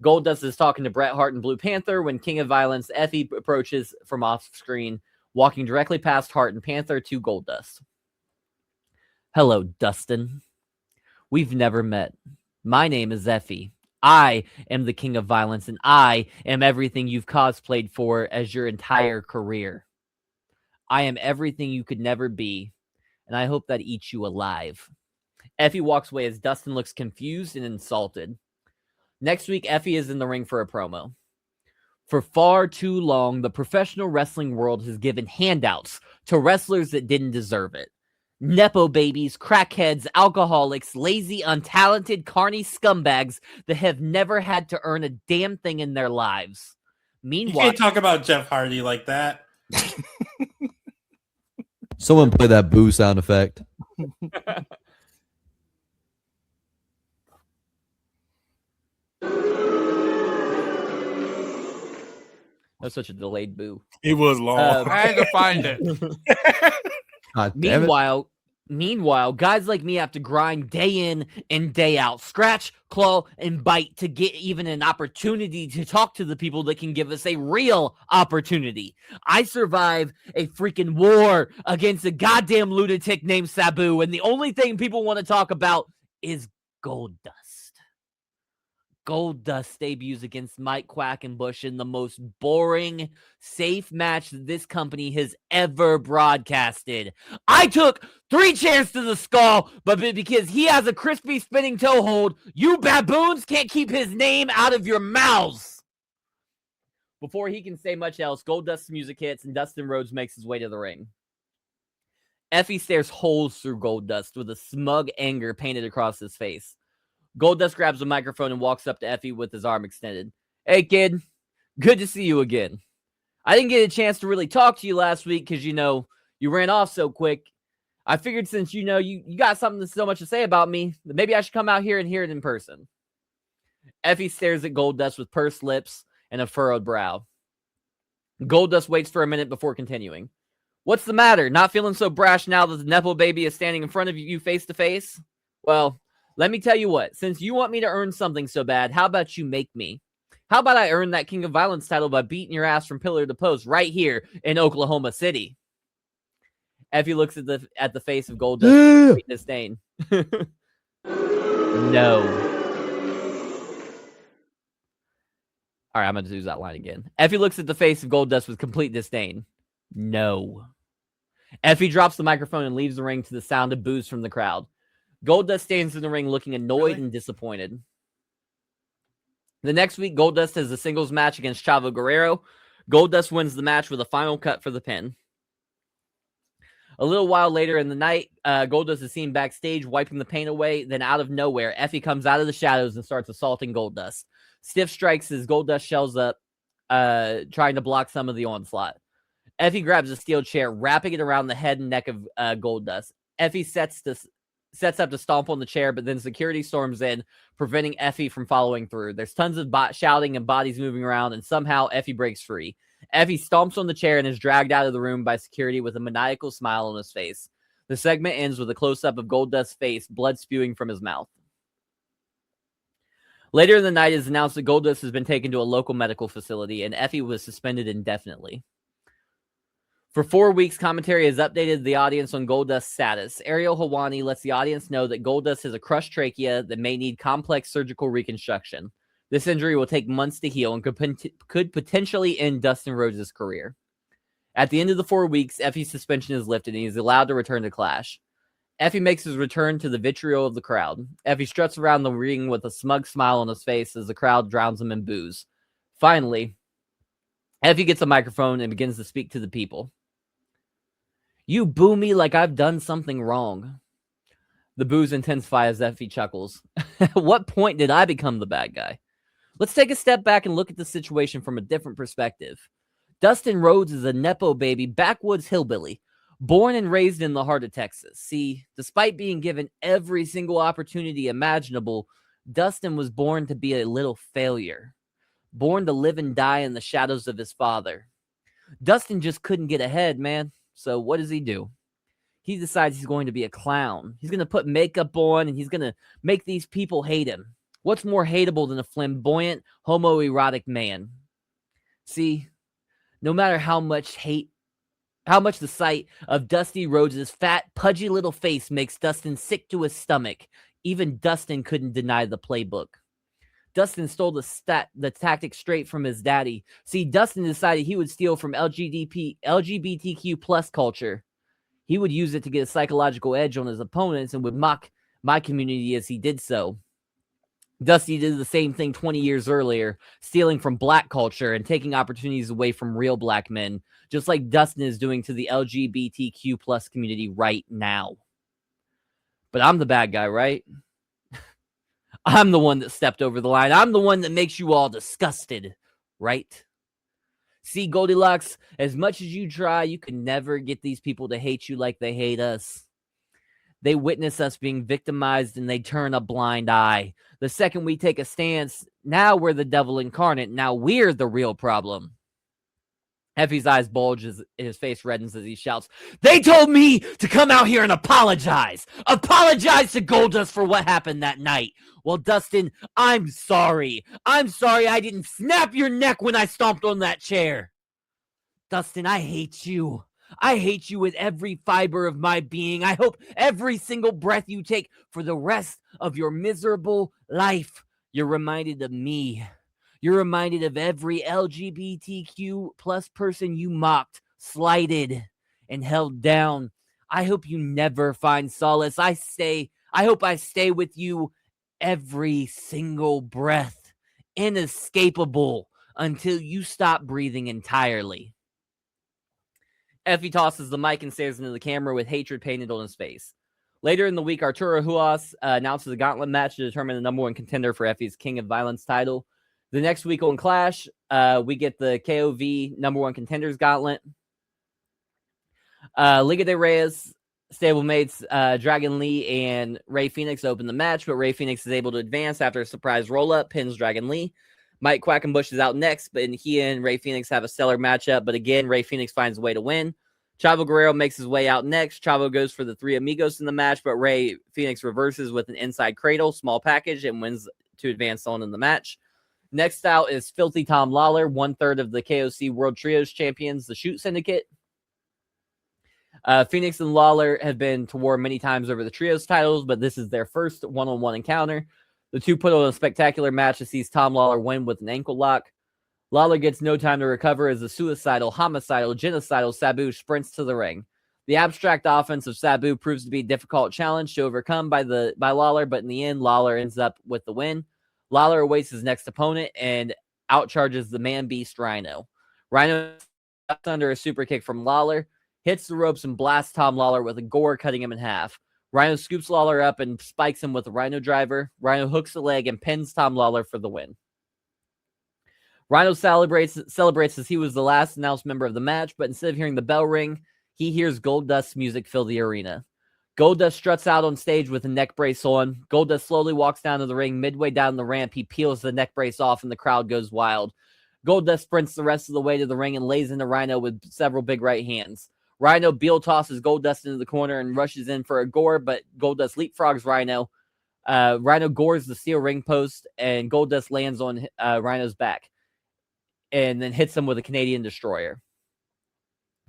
Goldust is talking to Bret Hart and Blue Panther when King of Violence, EFFY, approaches from off screen, walking directly past Hart and Panther to Goldust. Hello, Dustin. We've never met. My name is EFFY. I am the King of Violence, and I am everything you've cosplayed for as your entire career. I am everything you could never be, and I hope that eats you alive. EFFY walks away as Dustin looks confused and insulted. Next week, EFFY is in the ring for a promo. For far too long, the professional wrestling world has given handouts to wrestlers that didn't deserve it. Nepo babies, crackheads, alcoholics, lazy, untalented, carny scumbags that have never had to earn a damn thing in their lives. You Meanwhile, can't talk about Jeff Hardy like that. Someone play that boo sound effect. that's such a delayed boo. It was long. I had to find it. God damn it. Meanwhile, guys like me have to grind day in and day out, scratch, claw, and bite to get even an opportunity to talk to the people that can give us a real opportunity. I survive a freaking war against a goddamn lunatic named Sabu, and the only thing people want to talk about is Goldust. Goldust debuts against Mike Quackenbush in the most boring, safe match that this company has ever broadcasted. I took 3 chairs to the skull, but because he has a crispy spinning toe hold, you baboons can't keep his name out of your mouths. Before he can say much else, Goldust's music hits and Dustin Rhodes makes his way to the ring. Effie stares holes through Goldust with a smug anger painted across his face. Goldust grabs the microphone and walks up to Effie with his arm extended. Hey, kid. Good to see you again. I didn't get a chance to really talk to you last week because, you ran off so quick. I figured since, you got something so much to say about me, that maybe I should come out here and hear it in person. Effie stares at Goldust with pursed lips and a furrowed brow. Goldust waits for a minute before continuing. What's the matter? Not feeling so brash now that the Nepo baby is standing in front of you face to face? Well, let me tell you what, since you want me to earn something so bad, how about you make me? How about I earn that King of Violence title by beating your ass from pillar to post right here in Oklahoma City? Effie looks at the face of Goldust with disdain. No. All right, I'm going to use that line again. Effie looks at the face of Goldust with complete disdain. No. Effie drops the microphone and leaves the ring to the sound of boos from the crowd. Goldust stands in the ring looking annoyed and disappointed. The next week, Goldust has a singles match against Chavo Guerrero. Goldust wins the match with a final cut for the pin. A little while later in the night, Goldust is seen backstage wiping the paint away. Then out of nowhere, Effie comes out of the shadows and starts assaulting Goldust. Stiff strikes as Goldust shells up, trying to block some of the onslaught. Effie grabs a steel chair, wrapping it around the head and neck of Goldust. Effie sets up to stomp on the chair, but then security storms in, preventing Effie from following through. There's tons of shouting and bodies moving around, and somehow Effie breaks free. Effie stomps on the chair and is dragged out of the room by security with a maniacal smile on his face. The segment ends with a close-up of Goldust's face, blood spewing from his mouth. Later in the night, it is announced that Goldust has been taken to a local medical facility, and Effie was suspended indefinitely. For 4 weeks, commentary has updated the audience on Goldust's status. Ariel Helwani lets the audience know that Goldust has a crushed trachea that may need complex surgical reconstruction. This injury will take months to heal and could potentially end Dustin Rhodes' career. At the end of the 4 weeks, Effie's suspension is lifted and he's allowed to return to Clash. Effie makes his return to the vitriol of the crowd. Effie struts around the ring with a smug smile on his face as the crowd drowns him in boos. Finally, Effie gets a microphone and begins to speak to the people. You boo me like I've done something wrong. The boos intensify as Effie chuckles. At what point did I become the bad guy? Let's take a step back and look at the situation from a different perspective. Dustin Rhodes is a Nepo baby, backwoods hillbilly, born and raised in the heart of Texas. See, despite being given every single opportunity imaginable, Dustin was born to be a little failure. Born to live and die in the shadows of his father. Dustin just couldn't get ahead, man. So what does he do? He decides he's going to be a clown. He's going to put makeup on and he's going to make these people hate him. What's more hateable than a flamboyant, homoerotic man? See, no matter how much the sight of Dusty Rhodes' fat, pudgy little face makes Dustin sick to his stomach, even Dustin couldn't deny the playbook. Dustin stole the tactic straight from his daddy. See, Dustin decided he would steal from LGBTQ plus culture. He would use it to get a psychological edge on his opponents and would mock my community as he did so. Dusty did the same thing 20 years earlier, stealing from black culture and taking opportunities away from real black men, just like Dustin is doing to the LGBTQ plus community right now. But I'm the bad guy, right? I'm the one that stepped over the line. I'm the one that makes you all disgusted, right? See, Goldilocks, as much as you try, you can never get these people to hate you like they hate us. They witness us being victimized and they turn a blind eye. The second we take a stance, now we're the devil incarnate. Now we're the real problem. Effie's eyes bulge as his face reddens as he shouts, "They told me to come out here and apologize! Apologize to Goldust for what happened that night! Well, Dustin, I'm sorry. I'm sorry I didn't snap your neck when I stomped on that chair. Dustin, I hate you. I hate you with every fiber of my being. I hope every single breath you take for the rest of your miserable life, you're reminded of me. You're reminded of every LGBTQ plus person you mocked, slighted, and held down. I hope you never find solace. I hope I stay with you every single breath, inescapable, until you stop breathing entirely." Effie tosses the mic and stares into the camera with hatred painted on his face. Later in the week, Arturo Huas announces a gauntlet match to determine the number one contender for Effie's King of Violence title. The next week on Clash, we get the KOV number one contenders gauntlet. Liga de Reyes stablemates Dragon Lee and Rey Fenix open the match, but Rey Fenix is able to advance after a surprise roll-up, pins Dragon Lee. Mike Quackenbush is out next, but he and Rey Fenix have a stellar matchup, but again, Rey Fenix finds a way to win. Chavo Guerrero makes his way out next. Chavo goes for the Three Amigos in the match, but Rey Fenix reverses with an inside cradle, small package, and wins to advance on in the match. Next out is Filthy Tom Lawler, 1/3 of the KOC World Trios champions, the Shoot Syndicate. Phoenix and Lawler have been to war many times over the Trios titles, but this is their first one-on-one encounter. The two put on a spectacular match that sees Tom Lawler win with an ankle lock. Lawler gets no time to recover as the suicidal, homicidal, genocidal Sabu sprints to the ring. The abstract offense of Sabu proves to be a difficult challenge to overcome by Lawler, but in the end, Lawler ends up with the win. Lawler awaits his next opponent and outcharges the man-beast Rhino. Rhino steps under a super kick from Lawler, hits the ropes and blasts Tom Lawler with a gore, cutting him in half. Rhino scoops Lawler up and spikes him with a Rhino driver. Rhino hooks the leg and pins Tom Lawler for the win. Rhino celebrates as he was the last announced member of the match, but instead of hearing the bell ring, he hears Goldust's music fill the arena. Goldust struts out on stage with a neck brace on. Goldust slowly walks down to the ring. Midway down the ramp, he peels the neck brace off and the crowd goes wild. Goldust sprints the rest of the way to the ring and lays into Rhino with several big right hands. Rhino Beal tosses Goldust into the corner and rushes in for a gore, but Goldust leapfrogs Rhino. Rhino gores the steel ring post, and Goldust lands on Rhino's back and then hits him with a Canadian Destroyer.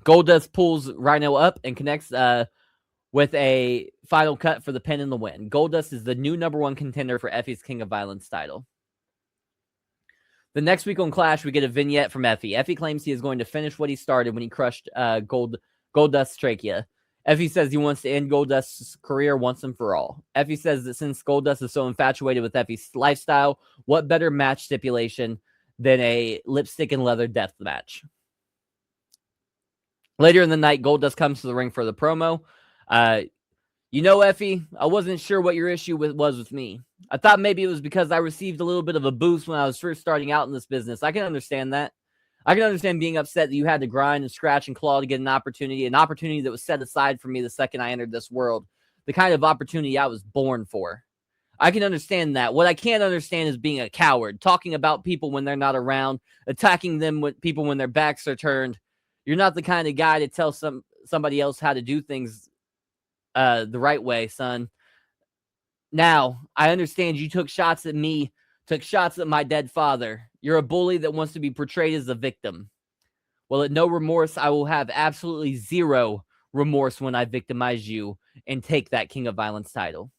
Goldust pulls Rhino up and connects with a final cut for the pin and the win. Goldust is the new number one contender for Effie's King of Violence title. The next week on Clash, we get a vignette from Effie. Effie claims he is going to finish what he started when he crushed Goldust's trachea. Effie says he wants to end Goldust's career once and for all. Effie says that since Goldust is so infatuated with Effie's lifestyle, what better match stipulation than a lipstick and leather death match? Later in the night, Goldust comes to the ring for the promo. Effie, I wasn't sure what your issue was with me. I thought maybe it was because I received a little bit of a boost when I was first starting out in this business. I can understand that. I can understand being upset that you had to grind and scratch and claw to get an opportunity that was set aside for me the second I entered this world, the kind of opportunity I was born for. I can understand that. What I can't understand is being a coward, talking about people when they're not around, attacking them with people when their backs are turned. You're not the kind of guy to tell somebody else how to do things the right way, son. Now, I understand you took shots at me, took shots at my dead father. You're a bully that wants to be portrayed as a victim. Well, at No Remorse, I will have absolutely zero remorse when I victimize you and take that King of Violence title.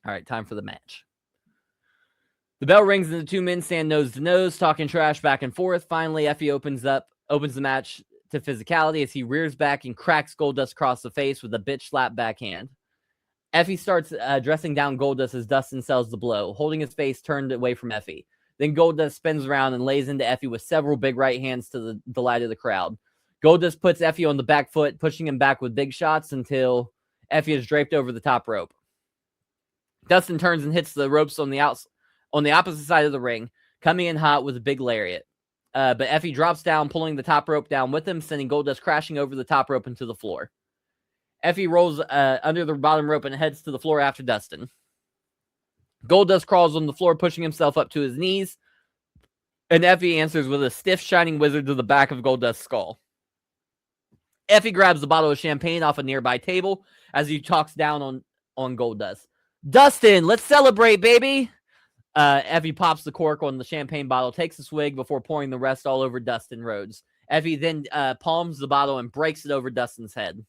All right, time for the match. The bell rings and the two men stand nose to nose, talking trash back and forth. Finally, Effie opens the match to physicality as he rears back and cracks Goldust across the face with a bitch slap backhand. Effie starts dressing down Goldust as Dustin sells the blow, holding his face turned away from Effie. Then Goldust spins around and lays into Effie with several big right hands to the delight of the crowd. Goldust puts Effie on the back foot, pushing him back with big shots until Effie is draped over the top rope. Dustin turns and hits the ropes on the opposite side of the ring, coming in hot with a big lariat. But Effie drops down, pulling the top rope down with him, sending Goldust crashing over the top rope into the floor. Effie rolls under the bottom rope and heads to the floor after Dustin. Goldust crawls on the floor, pushing himself up to his knees, and Effie answers with a stiff, shining wizard to the back of Goldust's skull. Effie grabs the bottle of champagne off a nearby table as he talks down on Goldust. Dustin, let's celebrate, baby! Effie pops the cork on the champagne bottle, takes a swig before pouring the rest all over Dustin Rhodes. Effie then palms the bottle and breaks it over Dustin's head.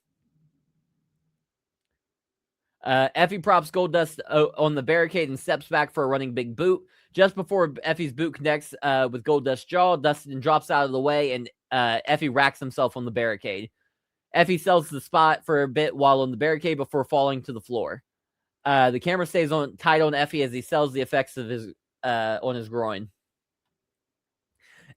Effie props Goldust on the barricade and steps back for a running big boot. Just before Effie's boot connects with Goldust's jaw, Dustin drops out of the way and Effie racks himself on the barricade. Effie sells the spot for a bit while on the barricade before falling to the floor. The camera stays tight on Effie as he sells the effects of his on his groin.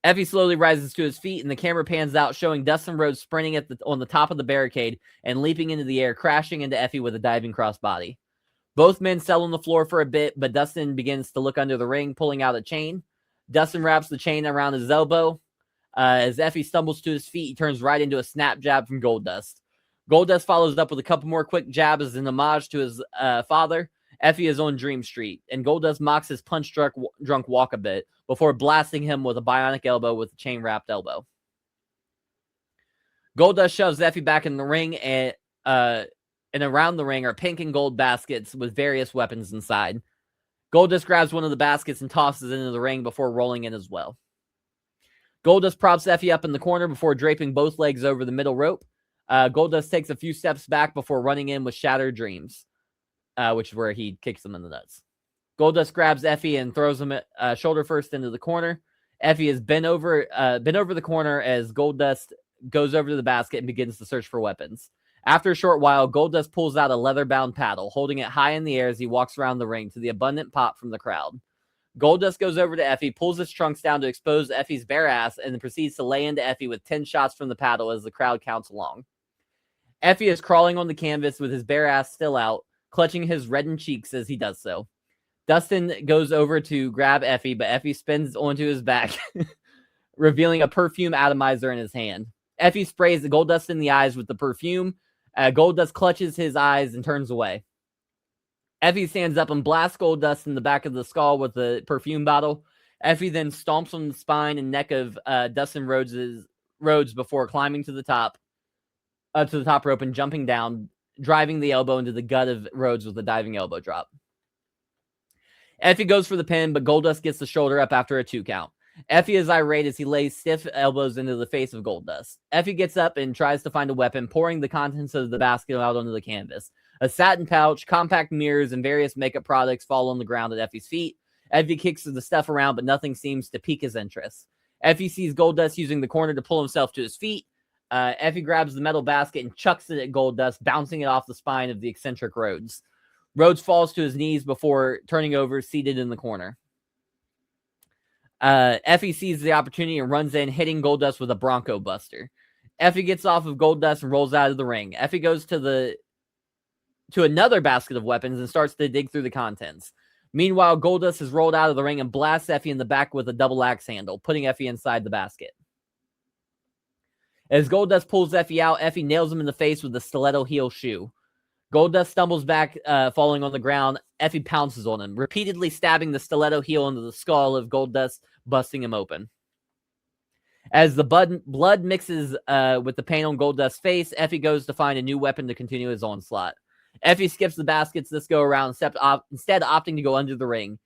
Effie slowly rises to his feet, and the camera pans out, showing Dustin Rhodes sprinting on the top of the barricade and leaping into the air, crashing into Effie with a diving crossbody. Both men sell on the floor for a bit, but Dustin begins to look under the ring, pulling out a chain. Dustin wraps the chain around his elbow. As Effie stumbles to his feet, he turns right into a snap jab from Goldust. Goldust follows up with a couple more quick jabs as an homage to his father. Effie is on Dream Street, and Goldust mocks his punch-drunk walk a bit before blasting him with a bionic elbow with a chain-wrapped elbow. Goldust shoves Effie back in the ring, and around the ring are pink and gold baskets with various weapons inside. Goldust grabs one of the baskets and tosses it into the ring before rolling in as well. Goldust props Effie up in the corner before draping both legs over the middle rope. Goldust takes a few steps back before running in with Shattered Dreams, which is where he kicks him in the nuts. Goldust grabs Effie and throws him shoulder first into the corner. Effie is bent over the corner as Goldust goes over to the basket and begins to search for weapons. After a short while, Goldust pulls out a leather-bound paddle, holding it high in the air as he walks around the ring to the abundant pop from the crowd. Goldust goes over to Effie, pulls his trunks down to expose Effie's bare ass, and then proceeds to lay into Effie with 10 shots from the paddle as the crowd counts along. Effie is crawling on the canvas with his bare ass still out, clutching his reddened cheeks as he does so. Dustin goes over to grab Effie, but Effie spins onto his back, revealing a perfume atomizer in his hand. Effie sprays the Goldust in the eyes with the perfume. Goldust clutches his eyes and turns away. Effie stands up and blasts Goldust in the back of the skull with the perfume bottle. Effie then stomps on the spine and neck of Dustin Rhodes before climbing to the top rope and jumping down, driving the elbow into the gut of Rhodes with a diving elbow drop. Effie goes for the pin, but Goldust gets the shoulder up after a 2 count. Effie is irate as he lays stiff elbows into the face of Goldust. Effie gets up and tries to find a weapon, pouring the contents of the basket out onto the canvas. A satin pouch, compact mirrors, and various makeup products fall on the ground at Effie's feet. Effie kicks the stuff around, but nothing seems to pique his interest. Effie sees Goldust using the corner to pull himself to his feet. Effie grabs the metal basket and chucks it at Goldust, bouncing it off the spine of the eccentric Rhodes. Rhodes falls to his knees before turning over, seated in the corner. Effie sees the opportunity and runs in, hitting Goldust with a Bronco Buster. Effie gets off of Goldust and rolls out of the ring. Effie goes to another basket of weapons and starts to dig through the contents. Meanwhile, Goldust has rolled out of the ring and blasts Effie in the back with a double axe handle, putting Effie inside the basket. As Goldust pulls Effie out, Effie nails him in the face with a stiletto heel shoe. Goldust stumbles back, falling on the ground. Effie pounces on him, repeatedly stabbing the stiletto heel into the skull of Goldust, busting him open. As the blood mixes with the paint on Goldust's face, Effie goes to find a new weapon to continue his onslaught. Effie skips the baskets this go around, instead opting to go under the ring.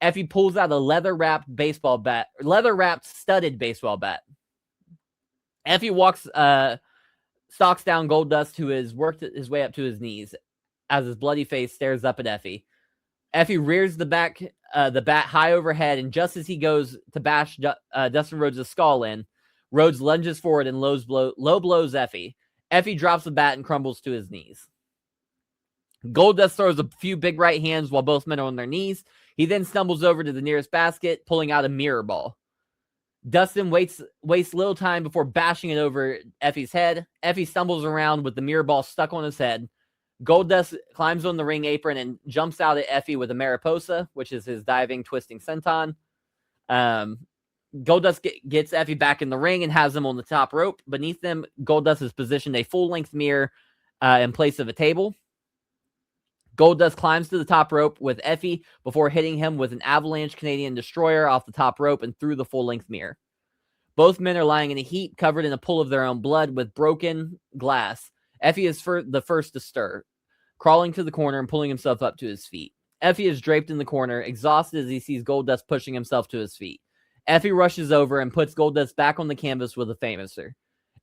Effie pulls out a leather-wrapped studded baseball bat. Effie stalks down Goldust, who has worked his way up to his knees, as his bloody face stares up at Effie. Effie rears the bat high overhead, and just as he goes to bash Dustin Rhodes' skull in, Rhodes lunges forward and low blows Effie. Effie drops the bat and crumbles to his knees. Goldust throws a few big right hands while both men are on their knees. He then stumbles over to the nearest basket, pulling out a mirror ball. Dustin wastes little time before bashing it over Effie's head. Effie stumbles around with the mirror ball stuck on his head. Goldust climbs on the ring apron and jumps out at Effie with a Mariposa, which is his diving, twisting senton. Goldust gets Effie back in the ring and has him on the top rope. Beneath them, Goldust has positioned a full-length mirror in place of a table. Goldust climbs to the top rope with Effie before hitting him with an avalanche Canadian destroyer off the top rope and through the full-length mirror. Both men are lying in a heap, covered in a pool of their own blood with broken glass. Effie is the first to stir, crawling to the corner and pulling himself up to his feet. Effie is draped in the corner, exhausted as he sees Goldust pushing himself to his feet. Effie rushes over and puts Goldust back on the canvas with a famouser.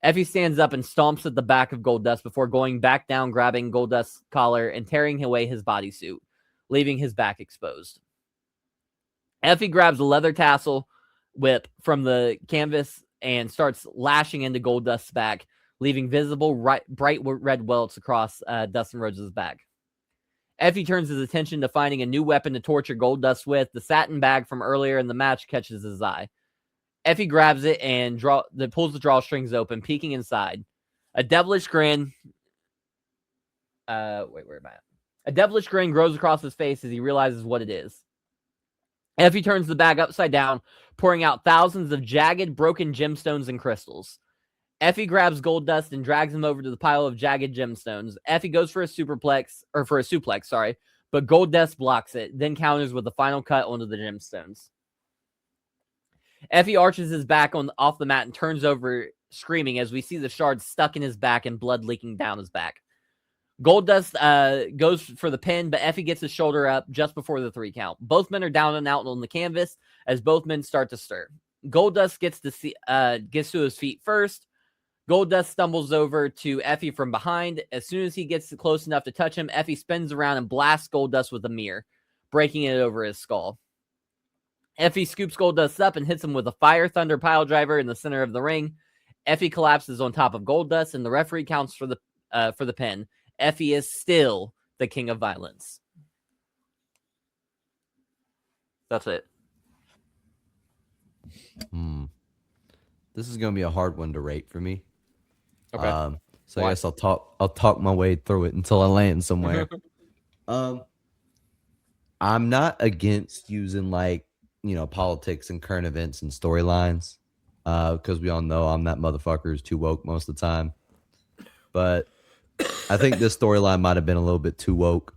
Effie stands up and stomps at the back of Goldust before going back down, grabbing Goldust's collar and tearing away his bodysuit, leaving his back exposed. Effie grabs a leather tassel whip from the canvas and starts lashing into Goldust's back, leaving visible bright red welts across Dustin Rhodes' back. Effie turns his attention to finding a new weapon to torture Goldust with. The satin bag from earlier in the match catches his eye. Effie grabs it and pulls the drawstrings open, peeking inside. A devilish grin. Where am I at? A devilish grin grows across his face as he realizes what it is. Effie turns the bag upside down, pouring out thousands of jagged, broken gemstones and crystals. Effie grabs Goldust and drags him over to the pile of jagged gemstones. Effie goes for a suplex, but Goldust blocks it, then counters with a final cut onto the gemstones. Effie arches his back off the mat and turns over, screaming, as we see the shards stuck in his back and blood leaking down his back. Goldust goes for the pin, but Effie gets his shoulder up just before the 3 count. Both men are down and out on the canvas as both men start to stir. Goldust gets to his feet first. Goldust stumbles over to Effie from behind. As soon as he gets close enough to touch him, Effie spins around and blasts Goldust with a mirror, breaking it over his skull. Effie scoops Goldust up and hits him with a Fire Thunder piledriver in the center of the ring. Effie collapses on top of Goldust, and the referee counts for the pin. Effie is still the king of violence. That's it. This is gonna be a hard one to rate for me. Okay. So Why? I guess I'll talk my way through it until I land somewhere. I'm not against using politics and current events and storylines, because we all know I'm that motherfucker who's too woke most of the time. But I think this storyline might have been a little bit too woke.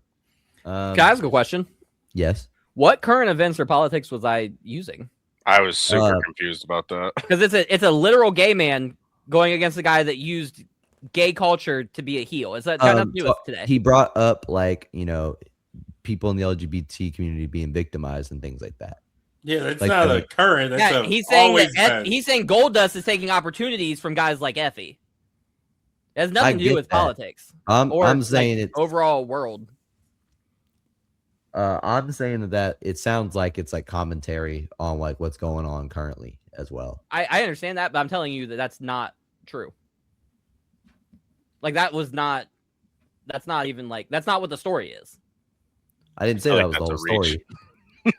Can I ask a question? Yes. What current events or politics was I using? I was super confused about that. Because it's a literal gay man going against a guy that used gay culture to be a heel. Is that got nothing to do with today? He brought up people in the LGBT community being victimized and things like that. Yeah, that's Like not the- a current. That's Yeah, a he's saying always that been. he's saying Goldust is taking opportunities from guys like Effie. It has nothing to do get with that. politics. I'm saying it's overall world. I'm saying that it sounds like it's like commentary on what's going on currently as well. I understand that, but I'm telling you that that's not true. That's not even that's not what the story is. I didn't say I that think was the that's whole a reach. story.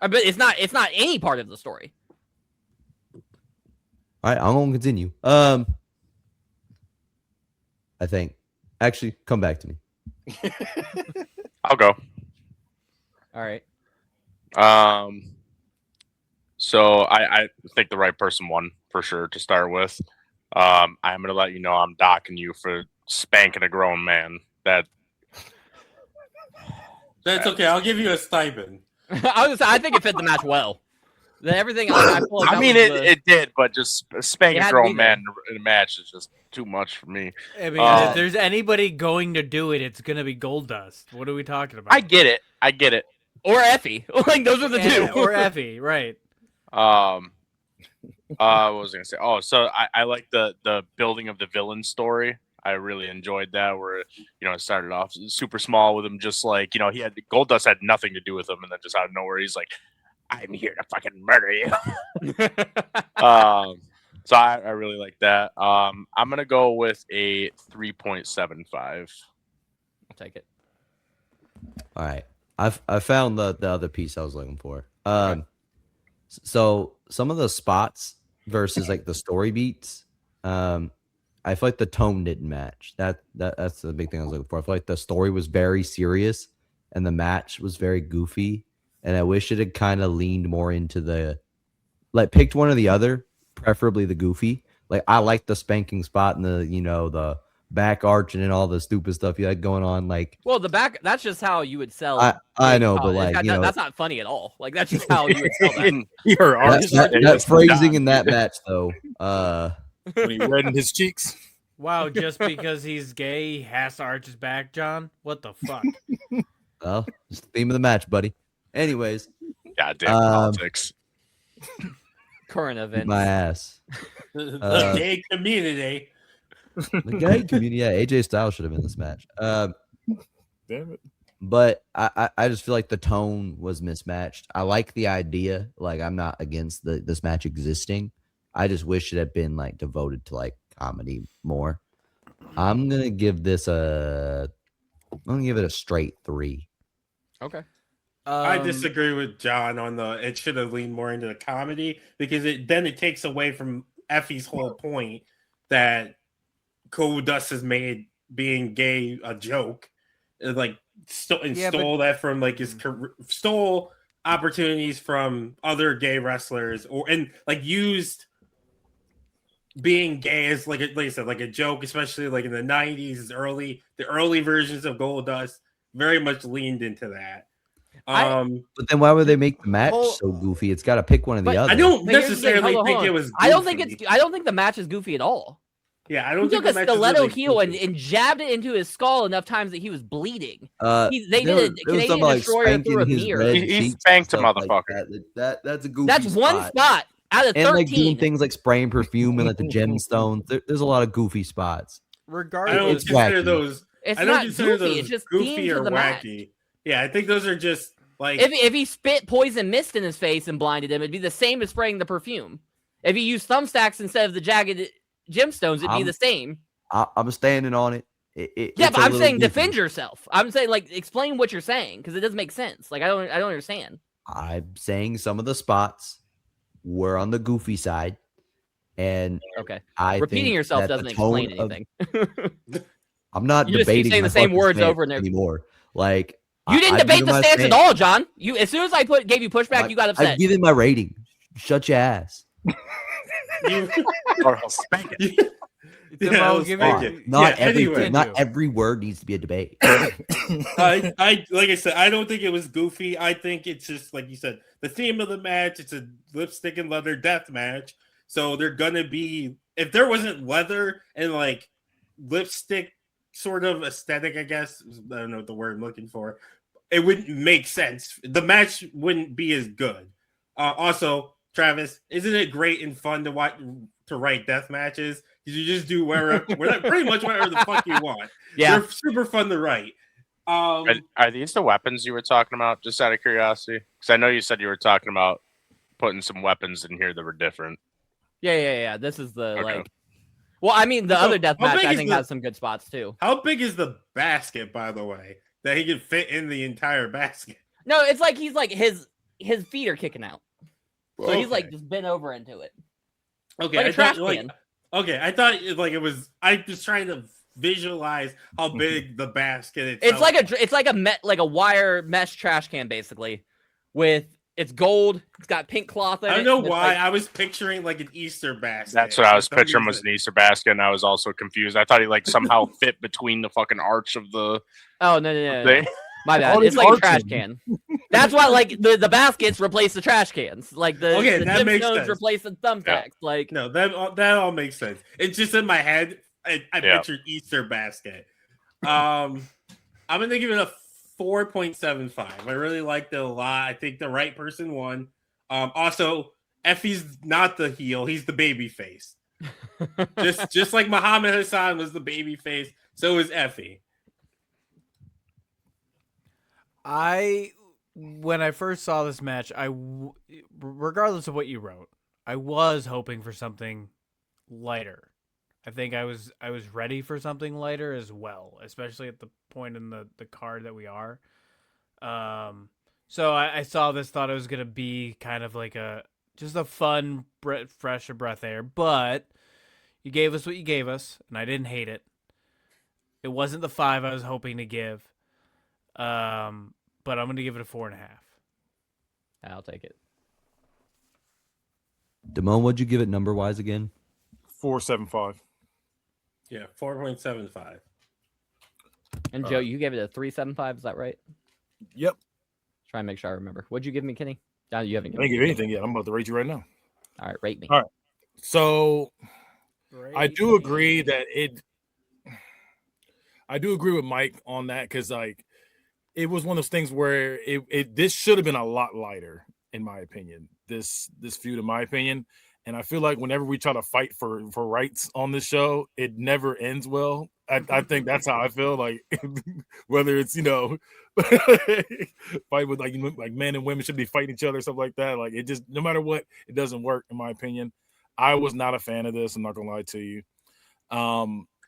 But it's not any part of the story. All right, I'm gonna continue. I think. Actually, come back to me. I'll go. All right. So I think the right person won for sure to start with. I'm gonna let you know I'm docking you for spanking a grown man. That's okay. I'll give you a stipend. I think it fit the match well. Everything I feel like I that mean, was it did, but just spanking It a had to be grown man in a match is just too much for me. I mean, Oh. if there's anybody going to do it, it's gonna be Goldust. What are we talking about? I get it. or Effie. Those are the two. Or Effie, right? What was I gonna say? Oh, so I like the building of the villain story. I really enjoyed that. Where it started off super small with him, just he had Goldust had nothing to do with him, and then just out of nowhere he's like, "I'm here to fucking murder you." So I really like that. I'm gonna go with a 3.75. I'll take it. All right. I found the other piece I was looking for. So some of the spots versus like the story beats, I feel like the tone didn't match. That's the big thing I was looking for. I feel like the story was very serious and the match was very goofy. And I wish it had kind of leaned more into the like picked one or the other, preferably the goofy. Like I like the spanking spot and the back arching and all the stupid stuff you had going on. Like Well, the back, that's just how you would sell. I know, but like that's not funny at all. Like, that's just how you would sell that. You're that phrasing in that match though. when he reddened his cheeks. Wow, just because he's gay, he has to arch his back, John? What the fuck? Well, it's the theme of the match, buddy. Anyways, Goddamn politics. beat Current events. my ass. The gay community. The gay community, yeah, AJ Styles should have been in this match. Damn it. But I just feel like the tone was mismatched. I like the idea. Like I'm not against this match existing. I just wish it had been like devoted to like comedy more. I'm gonna give it a straight 3. Okay. I disagree with John on it should have leaned more into the comedy because it takes away from Effie's whole point that Goldust has made being gay a joke. Like stole that from like his stole opportunities from other gay wrestlers and like used being gay as like I said, like a joke, especially like in the 90s, the early versions of Goldust very much leaned into that. But then why would they make the match so goofy? It's got to pick one or the other. I don't necessarily think it was goofy. I don't think the match is goofy at all. Yeah, I don't he think took the a match is stiletto really heel goofy. and jabbed it into his skull enough times that he was bleeding. They There did was a Canadian something like Destroyer spanking through a his mirror. red He cheeks spanked a and stuff like motherfucker. That's a goofy That's one spot out of 13. And like doing things like spraying perfume and like the gemstones. There's a lot of goofy spots. I Regardless, don't It's consider wacky. those. It's I don't not consider goofy. those It's just goofy themes or of the match. wacky. Yeah, I think those are just like If he spit poison mist in his face and blinded him, it'd be the same as spraying the perfume. If he used thumbstacks instead of the jagged gemstones, it'd be the same. I'm standing on it. Yeah, but I'm saying defend yourself. I'm saying like explain what you're saying because it doesn't make sense. Like I don't understand. I'm saying some of the spots were on the goofy side, and Okay, I repeating think yourself that the doesn't explain tone of- anything. I'm not You just keep debating saying my the same fucking words stance over and over. anymore. Like You didn't I've debate given the my stance at all, John. You as soon as I gave you pushback, you got upset. I've given my rating. Shut your ass. you. Or he'll spank it. Yeah, give thank it- you. Not Yeah, every anyway. not every word needs to be a debate. I like I said, I don't think it was goofy. I think it's just like you said, the theme of the match. It's a lipstick and leather death match, so they're gonna be. If there wasn't leather and like lipstick sort of aesthetic, I guess I don't know what the word I'm looking for. It wouldn't make sense. The match wouldn't be as good. Also, Travis, isn't it great and fun to watch to write death matches? You just do pretty much whatever the fuck you want. Yeah. They're super fun to write. Are these the weapons you were talking about? Just out of curiosity, because I know you said you were talking about putting some weapons in here that were different. Yeah. This is the Okay. like. Well, I mean, the So, other death how match big I is think the- has some good spots too. How big is the basket, by the way, that he can fit in the entire basket? No, it's like he's like his feet are kicking out, so he's like Okay. just bent over into it, Okay, like a I trash thought, can. I thought it was. I was trying to visualize how big the basket. It's like a wire mesh trash can basically, with it's gold. It's got pink cloth in it. I don't know and it's why like- I was picturing like an Easter basket. That's what I was For some picturing was reason. an Easter basket, and I was also confused. I thought he like somehow fit between the fucking arch of the Oh no. thing. My bad. All It's these like a trash arches. can. That's why like the baskets replace the trash cans. Like the That makes gemstones sense. replace the thumbtacks. Like No, that all makes sense. It's just in my head. I Yeah. pictured Easter basket. I'm gonna give it a 4.75. I really liked it a lot. I think the right person won. Also, Effie's not the heel; he's the baby face. just like Muhammad Hassan was the baby face, so is Effie. When I first saw this match, regardless of what you wrote, I was hoping for something lighter. I think I was ready for something lighter as well, especially at the point in the card that we are. So I saw this, thought it was gonna be kind of like just a fun, fresh breath air. But you gave us what you gave us, and I didn't hate it. It wasn't the 5 I was hoping to give. But I'm gonna give it a 4.5. I'll take it. Damone, what'd you give it number wise again? 4.75. Yeah, 4.75. And Joe, you gave it a 3.75. Is that right? Yep. Try and make sure I remember. What'd you give me, Kenny? No, you haven't I didn't give anything yet. I'm about to rate you right now. All right, rate me. All right. So I do agree that I do agree with Mike on that, because like it was one of those things where this should have been a lot lighter, in my opinion. This feud, in my opinion. And I feel like whenever we try to fight for rights on this show, it never ends well. I think that's how I feel. Like whether it's fight with like men and women should be fighting each other, stuff like that. Like it just, no matter what, it doesn't work, in my opinion. I was not a fan of this. I'm not gonna lie to you.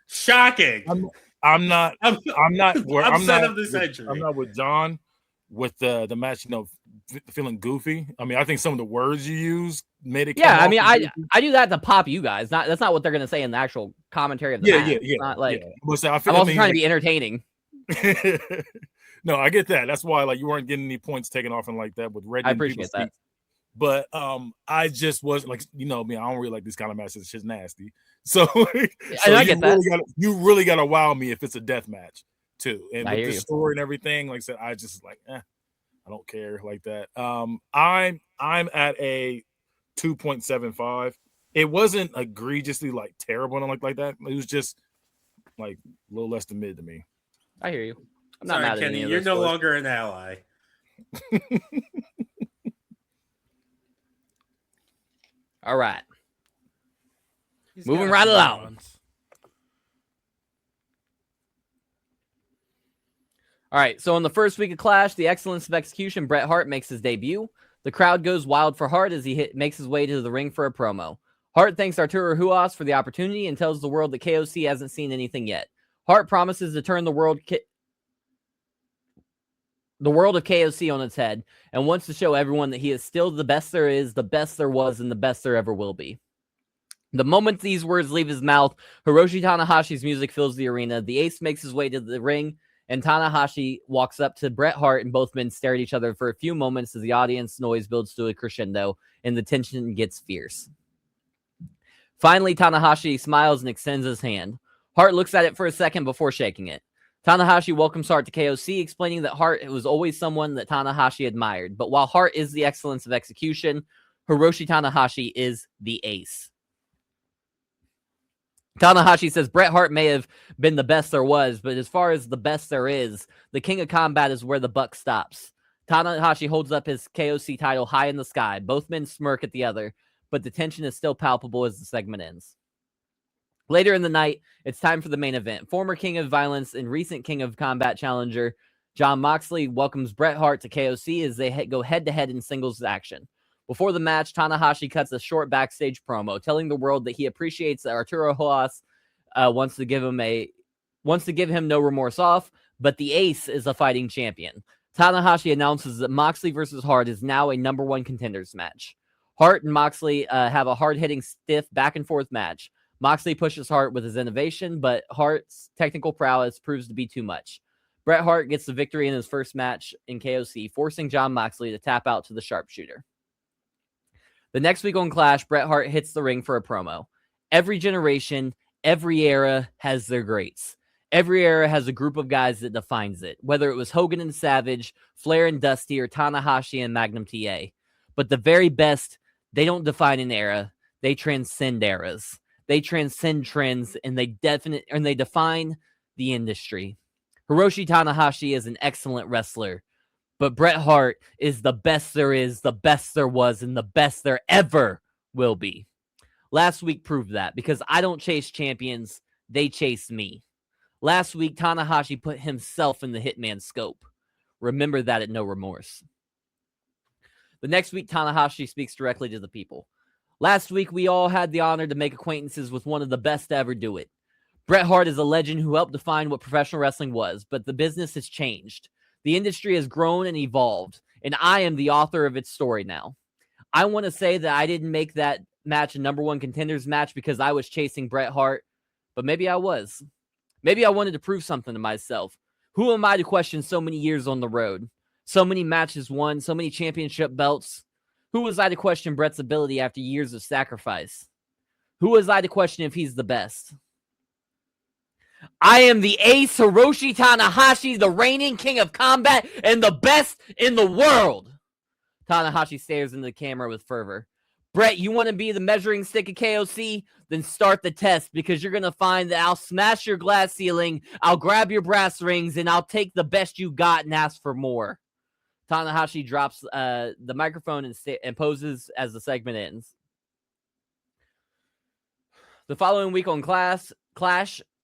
Shocking. I'm not of the century. I'm not with John with the match, feeling goofy. I mean, I think some of the words you use made it. Yeah, I mean, I do that to pop you guys. That's not what they're gonna say in the actual commentary of the match. It's not like I'm also trying to be entertaining. No, I get that. That's why you weren't getting any points taken off and like that with red. I appreciate that. But I just was like, I don't really like these kind of matches. It's just nasty. So, I get that. You really gotta wow me if it's a death match too. And with the story and everything, like I said, I just I don't care like that. I'm at a 2.75. It wasn't egregiously terrible and like that. It was just a little less than mid to me. I hear you. I'm not mad at Kenny. any of You're this no sport. longer an ally. All right. Moving right along. All right, so in the first week of Clash, the Excellence of Execution, Bret Hart makes his debut. The crowd goes wild for Hart as he makes his way to the ring for a promo. Hart thanks Arturo Ruas for the opportunity and tells the world that KOC hasn't seen anything yet. Hart promises to turn the world of KOC on its head and wants to show everyone that he is still the best there is, the best there was, and the best there ever will be. The moment these words leave his mouth, Hiroshi Tanahashi's music fills the arena. The Ace makes his way to the ring, and Tanahashi walks up to Bret Hart, and both men stare at each other for a few moments as the audience noise builds to a crescendo, and the tension gets fierce. Finally, Tanahashi smiles and extends his hand. Hart looks at it for a second before shaking it. Tanahashi welcomes Hart to KOC, explaining that Hart was always someone that Tanahashi admired. But while Hart is the excellence of execution, Hiroshi Tanahashi is the ace. Tanahashi says Bret Hart may have been the best there was, but as far as the best there is, the King of Combat is where the buck stops. Tanahashi holds up his KOC title high in the sky. Both men smirk at the other, but the tension is still palpable as the segment ends. Later in the night, it's time for the main event. Former King of Violence and recent King of Combat challenger Jon Moxley welcomes Bret Hart to KOC as they go head-to-head in singles action. Before the match, Tanahashi cuts a short backstage promo, telling the world that he appreciates that Arturo Ruas wants to give him No Remorse off, but the Ace is a fighting champion. Tanahashi announces that Moxley versus Hart is now a number one contenders match. Hart and Moxley have a hard-hitting, stiff, back-and-forth match. Moxley pushes Hart with his innovation, but Hart's technical prowess proves to be too much. Bret Hart gets the victory in his first match in KOC, forcing Jon Moxley to tap out to the sharpshooter. The next week on Clash, Bret Hart hits the ring for a promo. Every generation, every era has their greats. Every era has a group of guys that defines it, whether it was Hogan and Savage, Flair and Dusty, or Tanahashi and Magnum TA. But the very best, they don't define an era, they transcend eras. They transcend trends, and they define the industry. Hiroshi Tanahashi is an excellent wrestler, but Bret Hart is the best there is, the best there was, and the best there ever will be. Last week proved that, because I don't chase champions, they chase me. Last week, Tanahashi put himself in the Hitman scope. Remember that at No Remorse. The next week, Tanahashi speaks directly to the people. Last week, we all had the honor to make acquaintances with one of the best to ever do it. Bret Hart is a legend who helped define what professional wrestling was, but the business has changed. The industry has grown and evolved, and I am the author of its story now. I want to say that I didn't make that match a number one contenders match because I was chasing Bret Hart, but maybe I was. Maybe I wanted to prove something to myself. Who am I to question so many years on the road? So many matches won, so many championship belts. Who was I to question Bret's ability after years of sacrifice? Who was I to question if he's the best? I am the ace, Hiroshi Tanahashi, the reigning king of combat and the best in the world. Tanahashi stares into the camera with fervor. Bret, you want to be the measuring stick of KOC? Then start the test, because you're going to find that I'll smash your glass ceiling, I'll grab your brass rings, and I'll take the best you got and ask for more. Tanahashi drops the microphone and poses as the segment ends. The following week on Clash,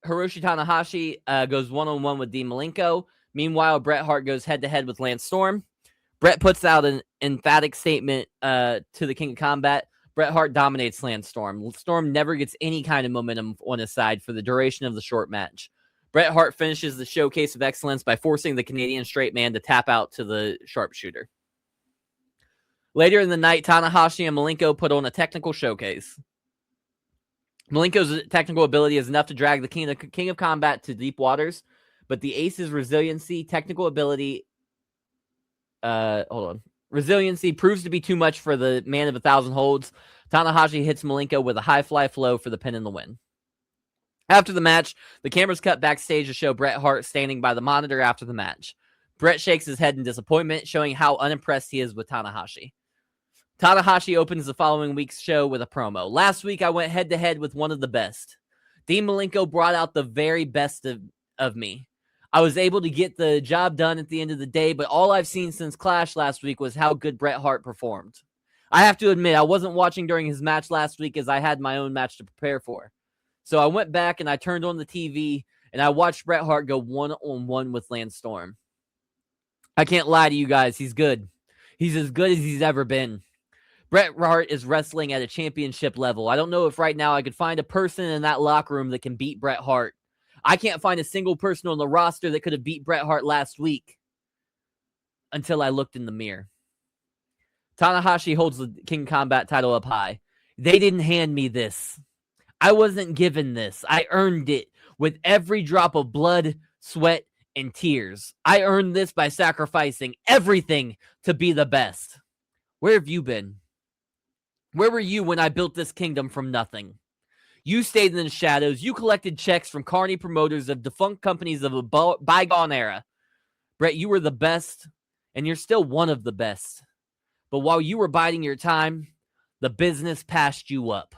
Hiroshi Tanahashi goes one-on-one with Dean Malenko. Meanwhile, Bret Hart goes head-to-head with Lance Storm. Bret puts out an emphatic statement to the King of Combat. Bret Hart dominates Lance Storm. Storm never gets any kind of momentum on his side for the duration of the short match. Bret Hart finishes the showcase of excellence by forcing the Canadian straight man to tap out to the sharpshooter. Later in the night, Tanahashi and Malenko put on a technical showcase. Malenko's technical ability is enough to drag the King of Combat to deep waters, but the Ace's resiliency, technical ability, resiliency proves to be too much for the man of 1,000 holds. Tanahashi hits Malenko with a high fly flow for the pin and the win. After the match, the cameras cut backstage to show Bret Hart standing by the monitor after the match. Bret shakes his head in disappointment, showing how unimpressed he is with Tanahashi. Tanahashi opens the following week's show with a promo. Last week, I went head-to-head with one of the best. Dean Malenko brought out the very best of me. I was able to get the job done at the end of the day, but all I've seen since Clash last week was how good Bret Hart performed. I have to admit, I wasn't watching during his match last week as I had my own match to prepare for. So I went back and I turned on the TV and I watched Bret Hart go one-on-one with Lance Storm. I can't lie to you guys, he's good. He's as good as he's ever been. Bret Hart is wrestling at a championship level. I don't know if right now I could find a person in that locker room that can beat Bret Hart. I can't find a single person on the roster that could have beat Bret Hart last week until I looked in the mirror. Tanahashi holds the King of Combat title up high. They didn't hand me this. I wasn't given this. I earned it with every drop of blood, sweat, and tears. I earned this by sacrificing everything to be the best. Where have you been? Where were you when I built this kingdom from nothing? You stayed in the shadows. You collected checks from carny promoters of defunct companies of a bygone era. Bret, you were the best, and you're still one of the best. But while you were biding your time, the business passed you up.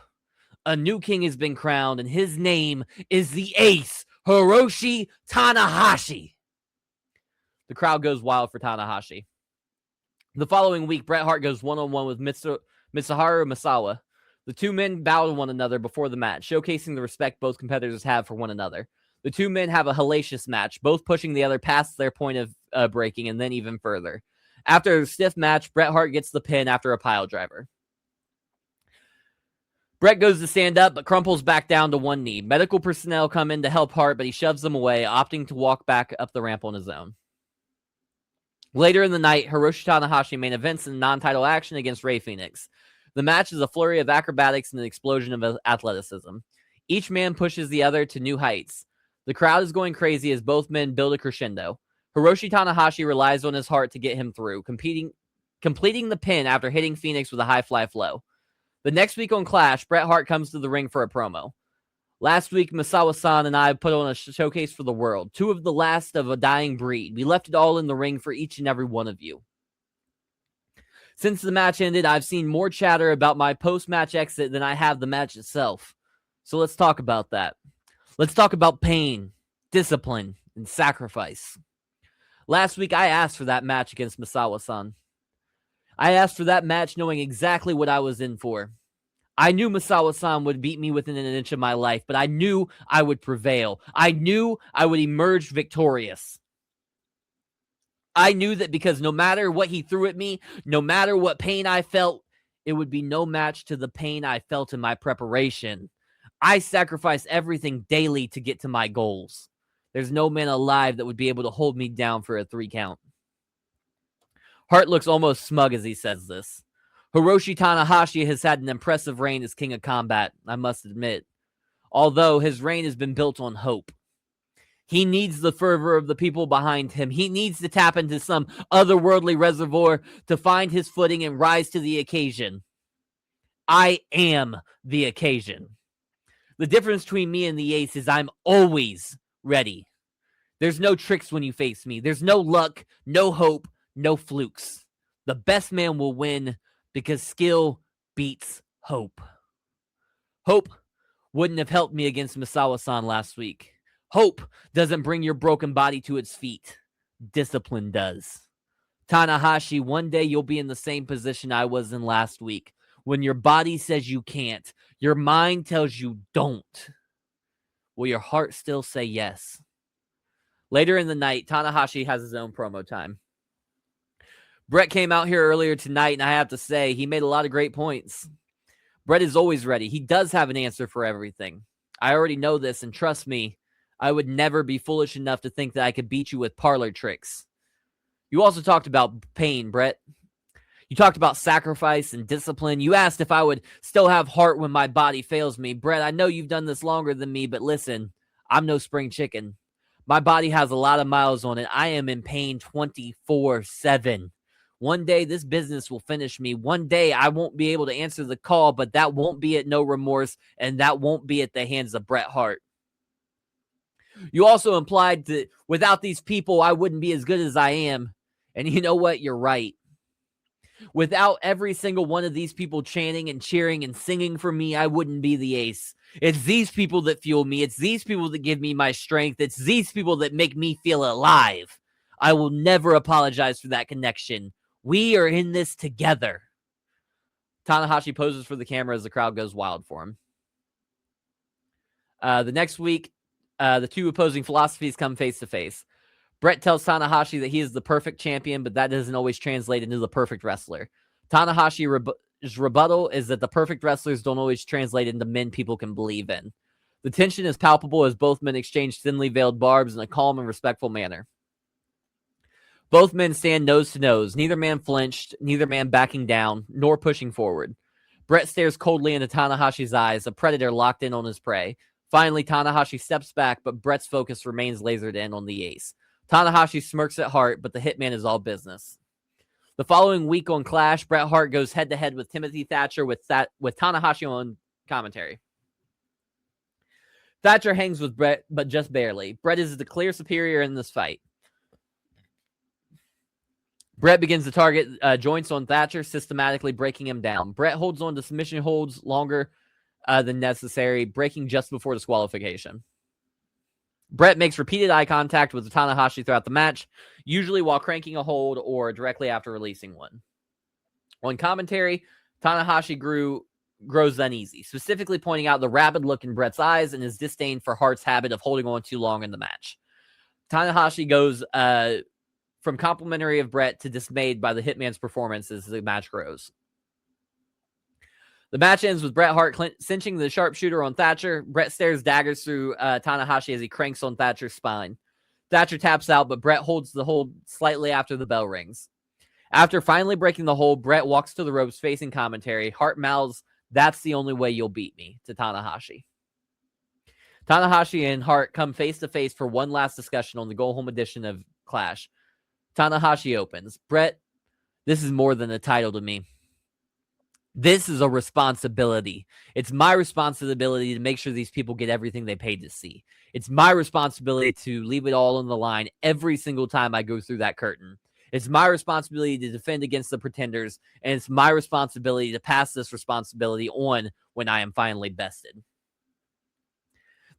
A new king has been crowned, and his name is the Ace, Hiroshi Tanahashi. The crowd goes wild for Tanahashi. The following week, Bret Hart goes one-on-one with Mitsuharu Misawa. The two men bow to one another before the match, showcasing the respect both competitors have for one another. The two men have a hellacious match, both pushing the other past their point of breaking and then even further. After a stiff match, Bret Hart gets the pin after a pile driver. Bret goes to stand up, but crumples back down to one knee. Medical personnel come in to help Hart, but he shoves them away, opting to walk back up the ramp on his own. Later in the night, Hiroshi Tanahashi main events in non-title action against Rey Fenix. The match is a flurry of acrobatics and an explosion of athleticism. Each man pushes the other to new heights. The crowd is going crazy as both men build a crescendo. Hiroshi Tanahashi relies on his heart to get him through, completing the pin after hitting Fenix with a high fly flow. The next week on Clash, Bret Hart comes to the ring for a promo. Last week, Misawa-san and I put on a showcase for the world, two of the last of a dying breed. We left it all in the ring for each and every one of you. Since the match ended, I've seen more chatter about my post-match exit than I have the match itself. So let's talk about that. Let's talk about pain, discipline, and sacrifice. Last week, I asked for that match against Misawa-san. I asked for that match knowing exactly what I was in for. I knew Misawa-san would beat me within an inch of my life, but I knew I would prevail. I knew I would emerge victorious. I knew that because no matter what he threw at me, no matter what pain I felt, it would be no match to the pain I felt in my preparation. I sacrifice everything daily to get to my goals. There's no man alive that would be able to hold me down for a 3 count. Hart looks almost smug as he says this. Hiroshi Tanahashi has had an impressive reign as King of Combat, I must admit. Although his reign has been built on hope. He needs the fervor of the people behind him. He needs to tap into some otherworldly reservoir to find his footing and rise to the occasion. I am the occasion. The difference between me and the Ace is I'm always ready. There's no tricks when you face me. There's no luck, no hope, no flukes. The best man will win because skill beats hope. Hope wouldn't have helped me against Misawa-san last week. Hope doesn't bring your broken body to its feet. Discipline does. Tanahashi, one day you'll be in the same position I was in last week. When your body says you can't, your mind tells you don't. Will your heart still say yes? Later in the night, Tanahashi has his own promo time. Brett came out here earlier tonight, and I have to say, he made a lot of great points. Brett is always ready. He does have an answer for everything. I already know this, and trust me, I would never be foolish enough to think that I could beat you with parlor tricks. You also talked about pain, Brett. You talked about sacrifice and discipline. You asked if I would still have heart when my body fails me. Brett, I know you've done this longer than me, but listen, I'm no spring chicken. My body has a lot of miles on it. I am in pain 24/7. One day, this business will finish me. One day, I won't be able to answer the call, but that won't be at No Remorse, and that won't be at the hands of Bret Hart. You also implied that without these people, I wouldn't be as good as I am. And you know what? You're right. Without every single one of these people chanting and cheering and singing for me, I wouldn't be the Ace. It's these people that fuel me. It's these people that give me my strength. It's these people that make me feel alive. I will never apologize for that connection. We are in this together. Tanahashi poses for the camera as the crowd goes wild for him. The next week, the two opposing philosophies come face to face. Brett tells Tanahashi that he is the perfect champion, but that doesn't always translate into the perfect wrestler. Tanahashi's rebuttal is that the perfect wrestlers don't always translate into men people can believe in. The tension is palpable as both men exchange thinly veiled barbs in a calm and respectful manner. Both men stand nose to nose. Neither man flinched, neither man backing down, nor pushing forward. Brett stares coldly into Tanahashi's eyes, a predator locked in on his prey. Finally, Tanahashi steps back, but Brett's focus remains lasered in on the Ace. Tanahashi smirks at Hart, but the Hitman is all business. The following week on Clash, Bret Hart goes head-to-head with Timothy Thatcher with Tanahashi on commentary. Thatcher hangs with Bret, but just barely. Bret is the clear superior in this fight. Bret begins to target joints on Thatcher, systematically breaking him down. Bret holds on to submission holds longer than necessary, breaking just before disqualification. Bret makes repeated eye contact with Tanahashi throughout the match, usually while cranking a hold or directly after releasing one. On commentary, Tanahashi grows uneasy, specifically pointing out the rabid look in Bret's eyes and his disdain for Hart's habit of holding on too long in the match. Tanahashi goes from complimentary of Bret to dismayed by the Hitman's performance as the match grows. The match ends with Bret Hart cinching the sharpshooter on Thatcher. Bret stares daggers through Tanahashi as he cranks on Thatcher's spine. Thatcher taps out, but Bret holds the hold slightly after the bell rings. After finally breaking the hold, Bret walks to the ropes facing commentary. Hart mouths, "That's the only way you'll beat me," to Tanahashi. Tanahashi and Hart come face to face for one last discussion on the go-home edition of Clash. Tanahashi opens. "Bret, this is more than a title to me. This is a responsibility. It's my responsibility to make sure these people get everything they paid to see. It's my responsibility to leave it all on the line every single time I go through that curtain. It's my responsibility to defend against the pretenders, and it's my responsibility to pass this responsibility on when I am finally bested.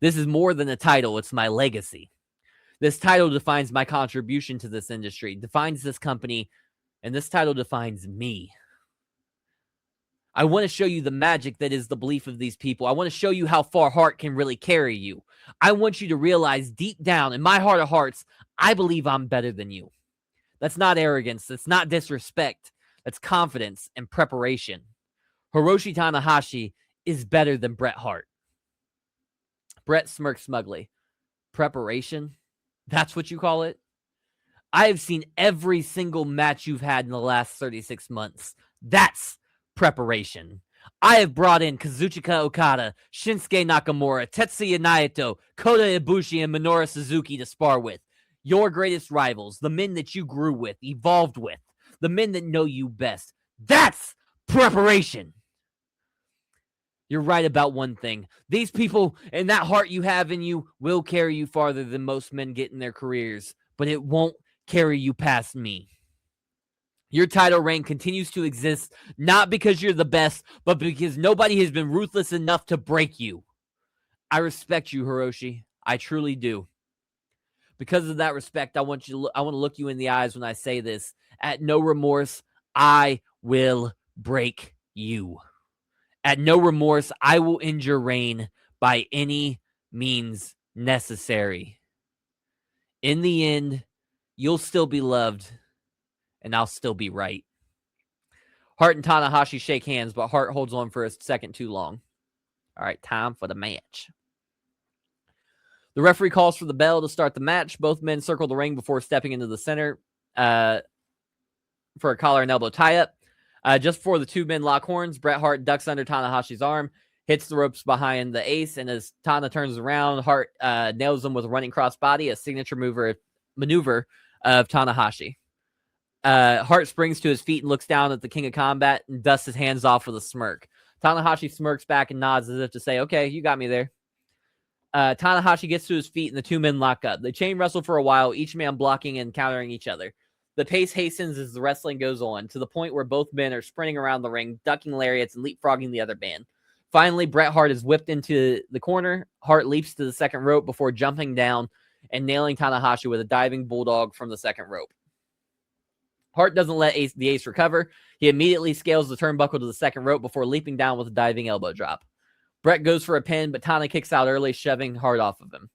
This is more than a title. It's my legacy. This title defines my contribution to this industry, defines this company, and this title defines me. I want to show you the magic that is the belief of these people. I want to show you how far Hart can really carry you. I want you to realize deep down in my heart of hearts, I believe I'm better than you. That's not arrogance. That's not disrespect. That's confidence and preparation. Hiroshi Tanahashi is better than Bret Hart." Bret smirks smugly. "Preparation? That's what you call it? I have seen every single match you've had in the last 36 months. That's preparation. I have brought in Kazuchika Okada, Shinsuke Nakamura, Tetsuya Naito, Kota Ibushi, and Minoru Suzuki to spar with. Your greatest rivals, the men that you grew with, evolved with, the men that know you best. That's preparation. You're right about one thing. These people and that heart you have in you will carry you farther than most men get in their careers, but it won't carry you past me. Your title reign continues to exist not because you're the best, but because nobody has been ruthless enough to break you. I respect you, Hiroshi. I truly do. Because of that respect, I want to look you in the eyes when I say this. At No Remorse, I will break you. At No Remorse, I will end your reign by any means necessary. In the end, you'll still be loved, and I'll still be right. Hart and Tanahashi shake hands, but Hart holds on for a second too long. All right, time for the match. The referee calls for the bell to start the match. Both men circle the ring before stepping into the center for a collar and elbow tie-up. Just before the two men lock horns, Bret Hart ducks under Tanahashi's arm, hits the ropes behind the ace, and as Tana turns around, Hart nails him with a running crossbody, a signature maneuver of Tanahashi. Hart springs to his feet and looks down at the King of Combat and dusts his hands off with a smirk. Tanahashi smirks back and nods as if to say, okay, you got me there. Tanahashi gets to his feet and the two men lock up. They chain wrestle for a while, each man blocking and countering each other. The pace hastens as the wrestling goes on, to the point where both men are sprinting around the ring, ducking lariats and leapfrogging the other man. Finally, Bret Hart is whipped into the corner. Hart leaps to the second rope before jumping down and nailing Tanahashi with a diving bulldog from the second rope. Hart doesn't let the ace recover. He immediately scales the turnbuckle to the second rope before leaping down with a diving elbow drop. Bret goes for a pin, but Tana kicks out early, shoving Hart off of him.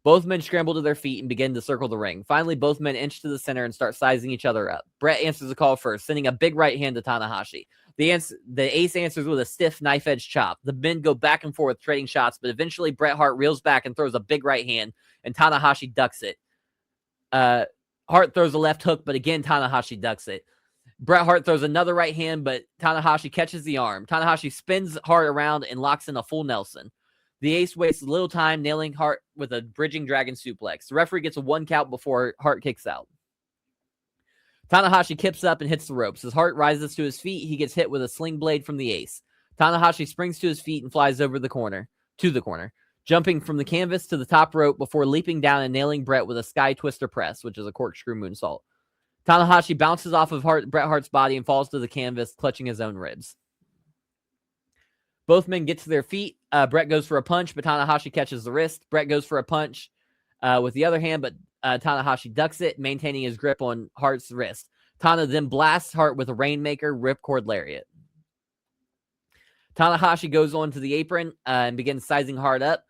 Both men scramble to their feet and begin to circle the ring. Finally, both men inch to the center and start sizing each other up. Bret answers the call first, sending a big right hand to Tanahashi. The ace answers with a stiff knife-edge chop. The men go back and forth, trading shots, but eventually Bret Hart reels back and throws a big right hand, and Tanahashi ducks it. Hart throws a left hook, but again, Tanahashi ducks it. Bret Hart throws another right hand, but Tanahashi catches the arm. Tanahashi spins Hart around and locks in a full Nelson. The ace wastes little time, nailing Hart with a bridging dragon suplex. The referee gets a 1 count before Hart kicks out. Tanahashi kips up and hits the ropes. As Hart rises to his feet, he gets hit with a sling blade from the ace. Tanahashi springs to his feet and flies over the corner, jumping from the canvas to the top rope before leaping down and nailing Bret with a sky twister press, which is a corkscrew moonsault. Tanahashi bounces off of Bret Hart's body and falls to the canvas, clutching his own ribs. Both men get to their feet. Bret goes for a punch, but Tanahashi catches the wrist. Bret goes for a punch with the other hand, but Tanahashi ducks it, maintaining his grip on Hart's wrist. Tana then blasts Hart with a Rainmaker ripcord lariat. Tanahashi goes onto the apron and begins sizing Hart up.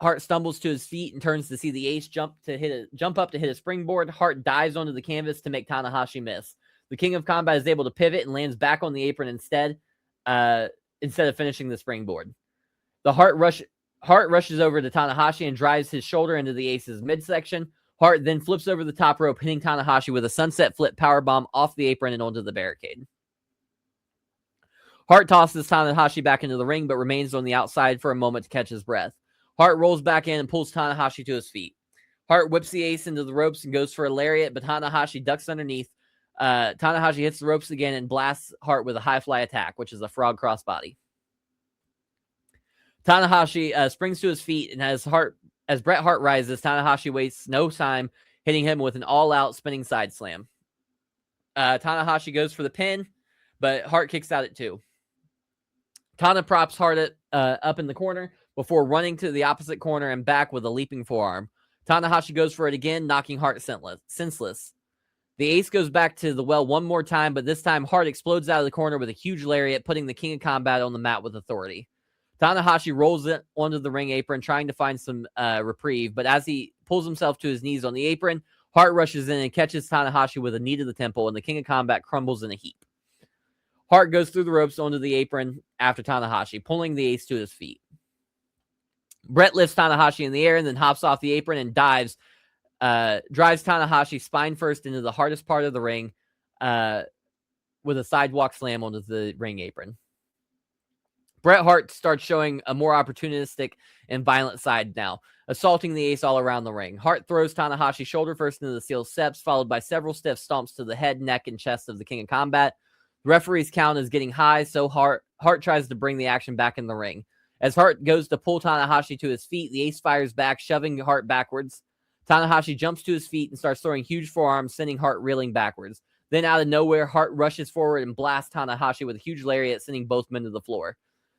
Hart stumbles to his feet and turns to see the ace jump up to hit a springboard. Hart dives onto the canvas to make Tanahashi miss. The King of Combat is able to pivot and lands back on the apron instead of finishing the springboard. The Hart rushes over to Tanahashi and drives his shoulder into the ace's midsection. Hart then flips over the top rope, hitting Tanahashi with a sunset flip powerbomb off the apron and onto the barricade. Hart tosses Tanahashi back into the ring, but remains on the outside for a moment to catch his breath. Hart rolls back in and pulls Tanahashi to his feet. Hart whips the ace into the ropes and goes for a lariat, but Tanahashi ducks underneath. Tanahashi hits the ropes again and blasts Hart with a high fly attack, which is a frog crossbody. Tanahashi springs to his feet, and as Bret Hart rises, Tanahashi wastes no time, hitting him with an all-out spinning side slam. Tanahashi goes for the pin, but Hart kicks out at 2. Tana props Hart up in the corner before running to the opposite corner and back with a leaping forearm. Tanahashi goes for it again, knocking Hart senseless. The ace goes back to the well one more time, but this time Hart explodes out of the corner with a huge lariat, putting the King of Combat on the mat with authority. Tanahashi rolls it onto the ring apron, trying to find some reprieve, but as he pulls himself to his knees on the apron, Hart rushes in and catches Tanahashi with a knee to the temple, and the King of Combat crumbles in a heap. Hart goes through the ropes onto the apron after Tanahashi, pulling the ace to his feet. Bret lifts Tanahashi in the air and then hops off the apron and dives drives Tanahashi spine first into the hardest part of the ring with a sidewalk slam onto the ring apron. Bret Hart starts showing a more opportunistic and violent side now, assaulting the Ace all around the ring. Hart throws Tanahashi shoulder first into the steel steps, followed by several stiff stomps to the head, neck, and chest of the King of Combat. The referee's count is getting high, so Hart tries to bring the action back in the ring. As Hart goes to pull Tanahashi to his feet, the Ace fires back, shoving Hart backwards. Tanahashi jumps to his feet and starts throwing huge forearms, sending Hart reeling backwards. Then out of nowhere, Hart rushes forward and blasts Tanahashi with a huge lariat, sending both men to the floor.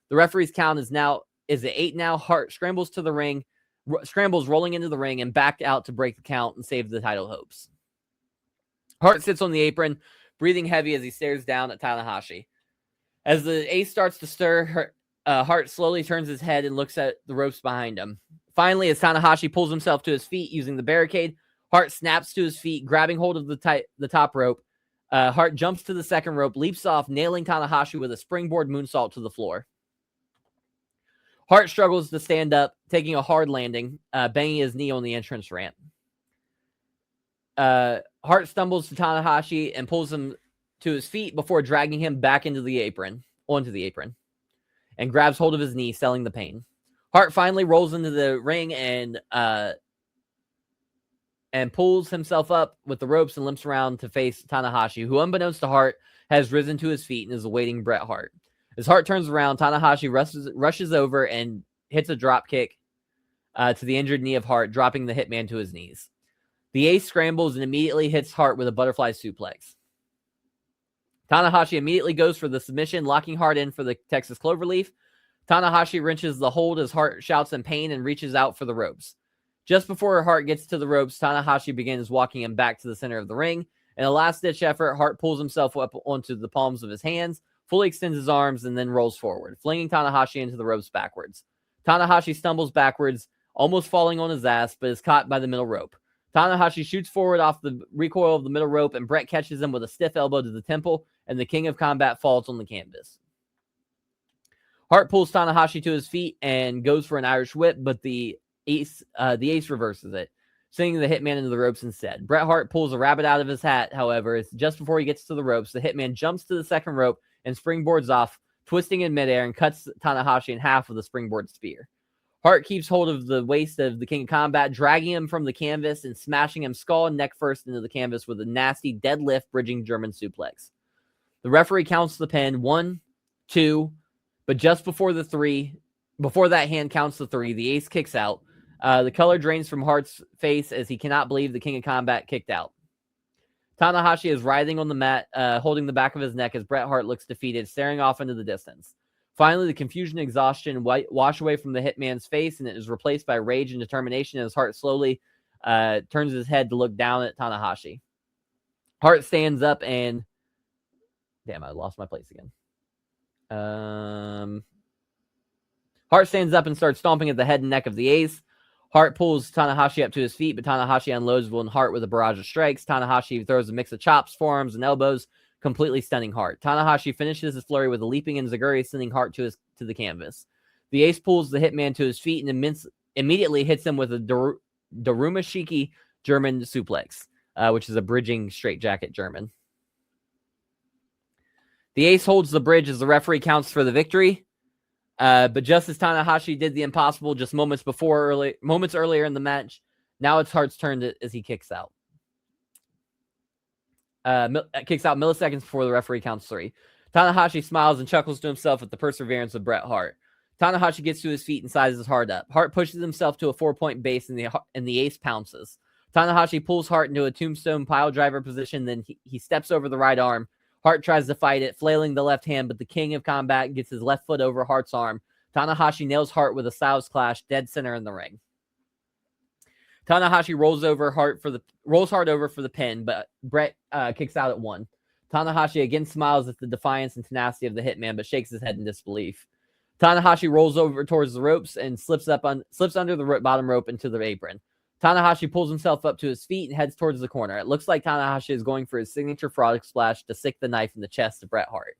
The referee's count is at 8 now. Hart scrambles to the ring, rolling into the ring and back out to break the count and save the title hopes. Hart sits on the apron, breathing heavy as he stares down at Tanahashi. As the Ace starts to stir, Hart slowly turns his head and looks at the ropes behind him. Finally, as Tanahashi pulls himself to his feet using the barricade, Hart snaps to his feet, grabbing hold of the top rope. Hart jumps to the second rope, leaps off, nailing Tanahashi with a springboard moonsault to the floor. Hart struggles to stand up, taking a hard landing, banging his knee on the entrance ramp. Hart stumbles to Tanahashi and pulls him to his feet before dragging him back onto the apron, and grabs hold of his knee, selling the pain. Hart finally rolls into the ring and pulls himself up with the ropes and limps around to face Tanahashi, who, unbeknownst to Hart, has risen to his feet and is awaiting Bret Hart. As Hart turns around, Tanahashi rushes over and hits a drop kick to the injured knee of Hart, dropping the Hitman to his knees. The Ace scrambles and immediately hits Hart with a butterfly suplex. Tanahashi immediately goes for the submission, locking Hart in for the Texas Cloverleaf. Tanahashi wrenches the hold as Hart shouts in pain and reaches out for the ropes. Just before Hart gets to the ropes, Tanahashi begins walking him back to the center of the ring. In a last-ditch effort, Hart pulls himself up onto the palms of his hands, fully extends his arms, and then rolls forward, flinging Tanahashi into the ropes backwards. Tanahashi stumbles backwards, almost falling on his ass, but is caught by the middle rope. Tanahashi shoots forward off the recoil of the middle rope, and Bret catches him with a stiff elbow to the temple, and the King of Combat falls on the canvas. Hart pulls Tanahashi to his feet and goes for an Irish whip, but the Ace reverses it, sending the Hitman into the ropes instead. Bret Hart pulls a rabbit out of his hat, however. Just before he gets to the ropes, the Hitman jumps to the second rope and springboards off, twisting in midair, and cuts Tanahashi in half with a springboard spear. Hart keeps hold of the waist of the King of Combat, dragging him from the canvas and smashing him skull and neck first into the canvas with a nasty deadlift bridging German suplex. The referee counts the pin, 1, 2, but just before that hand counts the 3, the Ace kicks out. The color drains from Hart's face as he cannot believe the King of Combat kicked out. Tanahashi is writhing on the mat, holding the back of his neck as Bret Hart looks defeated, staring off into the distance. Finally, the confusion and exhaustion wash away from the Hitman's face, and it is replaced by rage and determination as Hart slowly turns his head to look down at Tanahashi. Hart stands up and... Damn, I lost my place again. Hart stands up and starts stomping at the head and neck of the Ace. Hart pulls Tanahashi up to his feet, but Tanahashi unloads on Hart with a barrage of strikes. Tanahashi throws a mix of chops, forearms, and elbows, completely stunning Hart. Tanahashi finishes his flurry with a leaping enziguri, sending Hart to the canvas. The Ace pulls the Hitman to his feet and immediately hits him with a Darumashiki German suplex, which is a bridging straitjacket German. The Ace holds the bridge as the referee counts for the victory. But just as Tanahashi did the impossible just moments earlier in the match, now it's Hart's turn as he kicks out. Kicks out milliseconds before the referee counts 3. Tanahashi smiles and chuckles to himself at the perseverance of Bret Hart. Tanahashi gets to his feet and sizes Hart up. Hart pushes himself to a 4-point base and the Ace pounces. Tanahashi pulls Hart into a tombstone pile driver position, then he steps over the right arm. Hart tries to fight it, flailing the left hand, but the King of Combat gets his left foot over Hart's arm. Tanahashi nails Hart with a Styles Clash dead center in the ring. Tanahashi rolls Hart over for the pin, but Bret kicks out at 1. Tanahashi again smiles at the defiance and tenacity of the Hitman, but shakes his head in disbelief. Tanahashi rolls over towards the ropes and slips under the bottom rope into the apron. Tanahashi pulls himself up to his feet and heads towards the corner. It looks like Tanahashi is going for his signature frog splash to stick the knife in the chest of Bret Hart.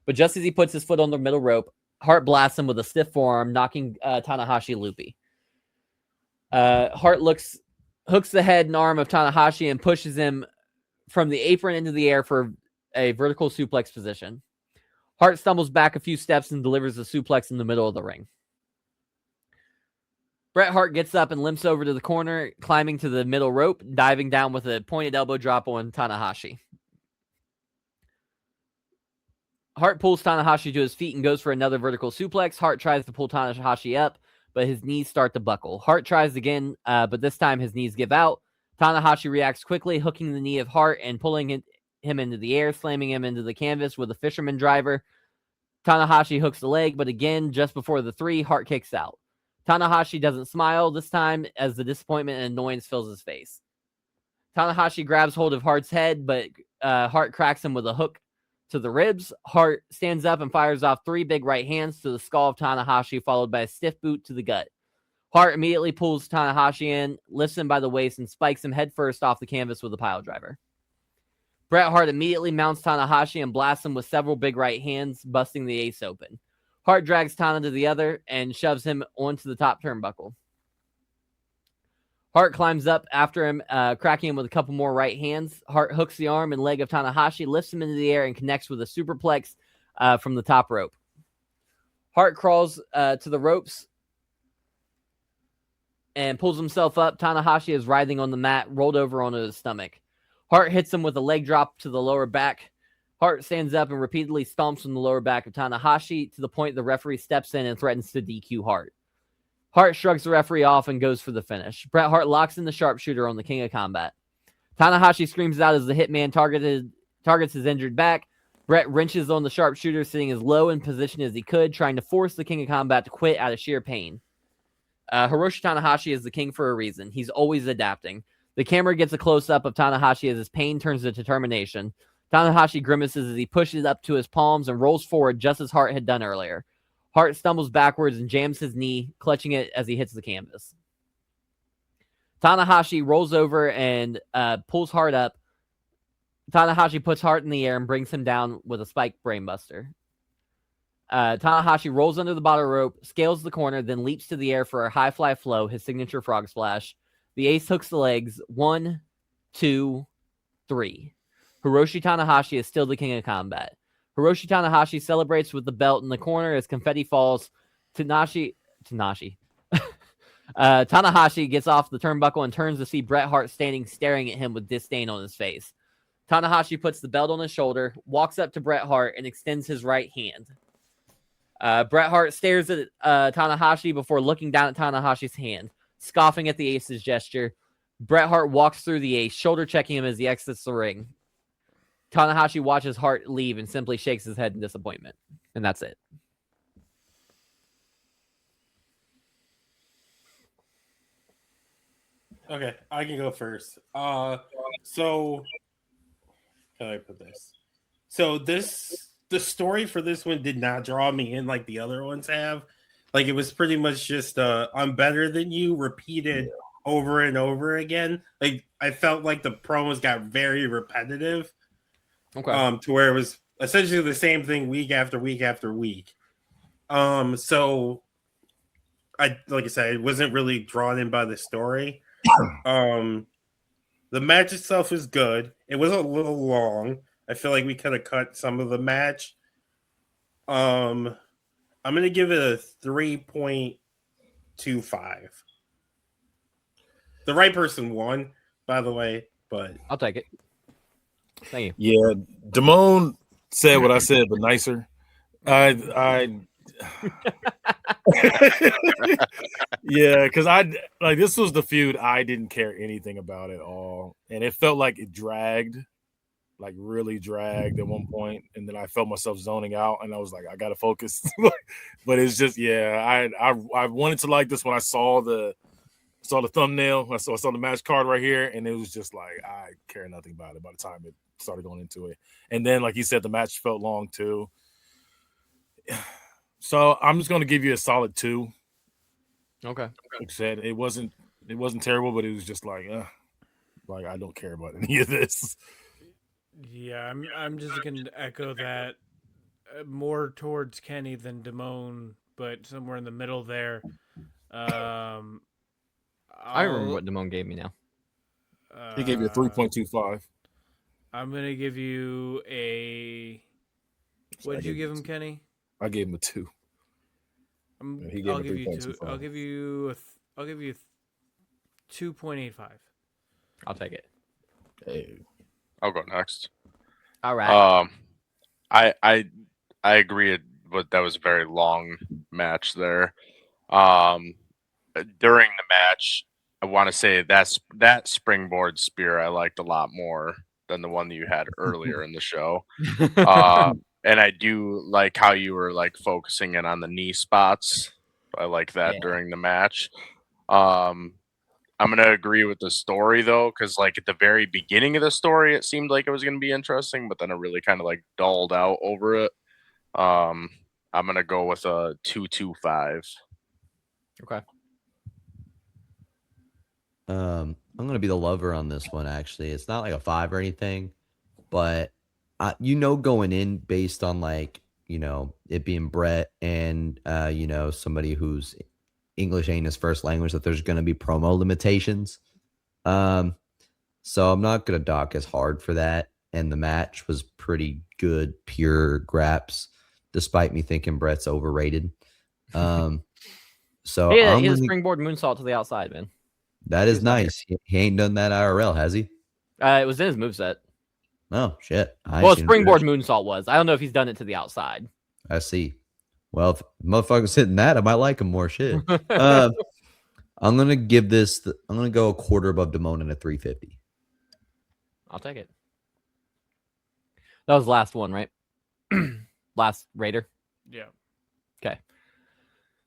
But just as he puts his foot on the middle rope, Hart blasts him with a stiff forearm, knocking Tanahashi loopy. Hart looks hooks the head and arm of Tanahashi and pushes him from the apron into the air for a vertical suplex position. Hart stumbles back a few steps and delivers a suplex in the middle of the ring. Bret Hart gets up and limps over to the corner, climbing to the middle rope, diving down with a pointed elbow drop on Tanahashi. Hart pulls Tanahashi to his feet and goes for another vertical suplex. Hart tries to pull Tanahashi up, but his knees start to buckle. Hart tries again, but this time his knees give out. Tanahashi reacts quickly, hooking the knee of Hart and pulling him into the air, slamming him into the canvas with a fisherman driver. Tanahashi hooks the leg, but again, just before the 3, Hart kicks out. Tanahashi doesn't smile this time as the disappointment and annoyance fills his face. Tanahashi grabs hold of Hart's head, but Hart cracks him with a hook to the ribs. Hart stands up and fires off 3 big right hands to the skull of Tanahashi, followed by a stiff boot to the gut. Hart immediately pulls Tanahashi in, lifts him by the waist, and spikes him headfirst off the canvas with a pile driver. Bret Hart immediately mounts Tanahashi and blasts him with several big right hands, busting the ace open. Hart drags Tana to the other and shoves him onto the top turnbuckle. Hart climbs up after him, cracking him with a couple more right hands. Hart hooks the arm and leg of Tanahashi, lifts him into the air, and connects with a superplex from the top rope. Hart crawls to the ropes and pulls himself up. Tanahashi is writhing on the mat, rolled over onto his stomach. Hart hits him with a leg drop to the lower back. Hart stands up and repeatedly stomps on the lower back of Tanahashi to the point the referee steps in and threatens to DQ Hart. Hart shrugs the referee off and goes for the finish. Bret Hart locks in the sharpshooter on the King of Combat. Tanahashi screams out as the Hitman targets his injured back. Bret wrenches on the sharpshooter, sitting as low in position as he could, trying to force the King of Combat to quit out of sheer pain. Hiroshi Tanahashi is the king for a reason. He's always adapting. The camera gets a close-up of Tanahashi as his pain turns to determination. Tanahashi grimaces as he pushes up to his palms and rolls forward just as Hart had done earlier. Hart stumbles backwards and jams his knee, clutching it as he hits the canvas. Tanahashi rolls over and pulls Hart up. Tanahashi puts Hart in the air and brings him down with a spike brainbuster. Tanahashi rolls under the bottom rope, scales the corner, then leaps to the air for a high fly flow, his signature frog splash. The ace hooks the legs. 1, 2, 3. Hiroshi Tanahashi is still the King of Combat. Hiroshi Tanahashi celebrates with the belt in the corner as confetti falls. Tanahashi gets off the turnbuckle and turns to see Bret Hart standing staring at him with disdain on his face. Tanahashi puts the belt on his shoulder, walks up to Bret Hart, and extends his right hand. Bret Hart stares at Tanahashi before looking down at Tanahashi's hand, scoffing at the ace's gesture. Bret Hart walks through the ace, shoulder checking him as he exits the ring. Tanahashi watches Hart leave and simply shakes his head in disappointment. And that's it. Okay, I can go first. So how do I put this? So the story for this one did not draw me in like the other ones have. Like, it was pretty much just I'm better than you repeated over and over again. Like, I felt like the promos got very repetitive. Okay. To where it was essentially the same thing week after week after week. So like I said, I wasn't really drawn in by the story. The match itself is good. It was a little long. I feel like we could have cut some of the match. I'm gonna give it a 3.25. The right person won, by the way, but I'll take it. Thank you. Yeah, Damone said what I said, but nicer. I yeah, because this was the feud I didn't care anything about at all, and it felt like it dragged, like really dragged at one point, and then I felt myself zoning out, and I was like, I gotta focus. But it's just, yeah, I wanted to like this when I saw the thumbnail, I saw the match card right here, and it was just like, I care nothing about it by the time it started going into it. And then, like you said, the match felt long too. So I'm just going to give you a solid 2. Okay. Like I said, it wasn't terrible, but it was just like I don't care about any of this. Yeah, I'm just gonna echo that, more towards Kenny than Damone, but somewhere in the middle there. I remember what Damone gave me now. He gave you a 3.25. I'm gonna give you a. What did you give him, Kenny? I gave him a 2. He gave I'll him give you 2. 3.25. I'll give you 2.85. I'll take it. Hey. I'll go next. All right. I agree with that was a very long match there. During the match, I want to say that springboard spear I liked a lot more than the one that you had earlier in the show. And I do like how you were like focusing in on the knee spots. I like that during the match. I'm gonna agree with the story though, because like at the very beginning of the story, it seemed like it was gonna be interesting, but then it really kind of like dulled out over it. I'm gonna go with a 2.25. Okay. I'm gonna be the lover on this one. Actually, it's not like a 5 or anything, but going in based on like it being Brett and somebody who's English ain't his first language, that there's gonna be promo limitations. So I'm not gonna dock as hard for that. And the match was pretty good, pure graps, despite me thinking Brett's overrated. So he I'm had a gonna, springboard moonsault to the outside, man. that is nice. He ain't done that IRL, has he? It was in his moveset. Oh shit! Well, springboard moonsault was. I don't know if he's done it to the outside. I see. Well, if motherfucker's hitting that, I might like him more. Shit. I'm gonna give this. I'm gonna go a quarter above Damone at 350. I'll take it. That was the last one, right? Last Raider. Yeah. Okay.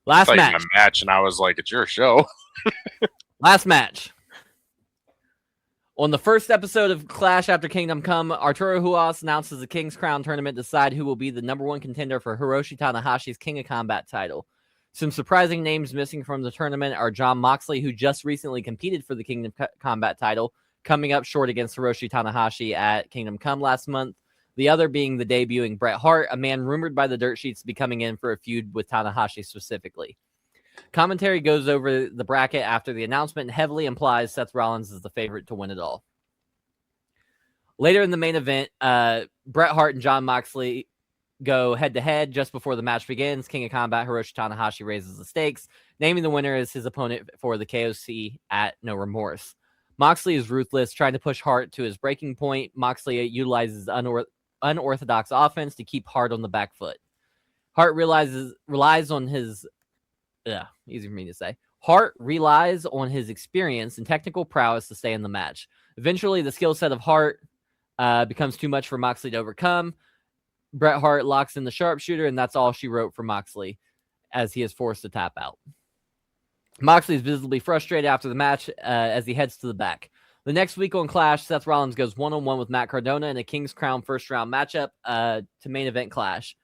Last Like match. in a match, and I was like, "It's your show." Last match. On the first episode of Clash After Kingdom Come, Arturo Huas announces the King's Crown tournament to decide who will be the #1 contender for Hiroshi Tanahashi's King of Combat title. Some surprising names missing from the tournament are Jon Moxley, who just recently competed for the Kingdom Combat title, coming up short against Hiroshi Tanahashi at Kingdom Come last month. The other being the debuting Bret Hart, a man rumored by the dirt sheets to be coming in for a feud with Tanahashi specifically. Commentary goes over the bracket after the announcement and heavily implies Seth Rollins is the favorite to win it all. Later in the main event, Bret Hart and Jon Moxley go head-to-head just before the match begins. King of Combat Hiroshi Tanahashi raises the stakes, naming the winner as his opponent for the KOC at No Remorse. Moxley is ruthless, trying to push Hart to his breaking point. Moxley utilizes unorthodox offense to keep Hart on the back foot. Hart relies on his easy for me to say. Hart relies on his experience and technical prowess to stay in the match. Eventually, the skill set of Hart becomes too much for Moxley to overcome. Bret Hart locks in the sharpshooter, and that's all she wrote for Moxley as he is forced to tap out. Moxley is visibly frustrated after the match as he heads to the back. The next week on Clash, Seth Rollins goes one-on-one with Matt Cardona in a King's Crown first-round matchup to main event Clash.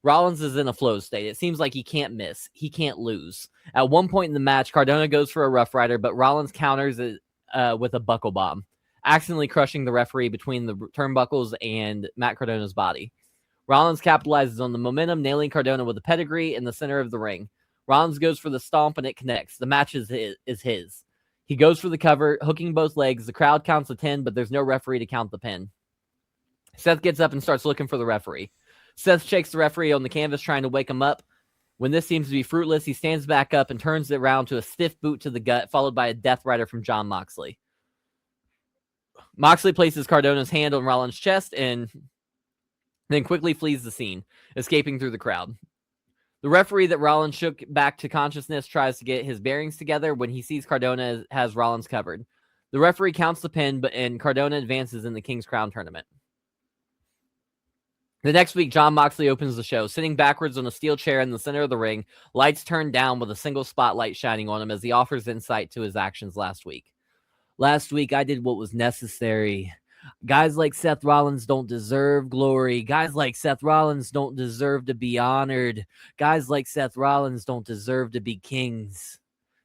Rollins is in a flow state. It seems like he can't miss. He can't lose. At one point in the match, Cardona goes for a Rough Rider, but Rollins counters it with a buckle bomb, accidentally crushing the referee between the turnbuckles and Matt Cardona's body. Rollins capitalizes on the momentum, nailing Cardona with a pedigree in the center of the ring. Rollins goes for the stomp, and it connects. The match is his. He goes for the cover, hooking both legs. The crowd counts the 10, but there's no referee to count the pin. Seth gets up and starts looking for the referee. Seth shakes the referee on the canvas, trying to wake him up. When this seems to be fruitless, he stands back up and turns it around to a stiff boot to the gut, followed by a Death Rider from Jon Moxley. Moxley places Cardona's hand on Rollins' chest and then quickly flees the scene, escaping through the crowd. The referee that Rollins shook back to consciousness tries to get his bearings together when he sees Cardona has Rollins covered. The referee counts the pin, and Cardona advances in the King's Crown tournament. The next week, Jon Moxley opens the show, sitting backwards on a steel chair in the center of the ring, lights turned down with a single spotlight shining on him as he offers insight to his actions last week. Last week, I did what was necessary. Guys like Seth Rollins don't deserve glory. Guys like Seth Rollins don't deserve to be honored. Guys like Seth Rollins don't deserve to be kings.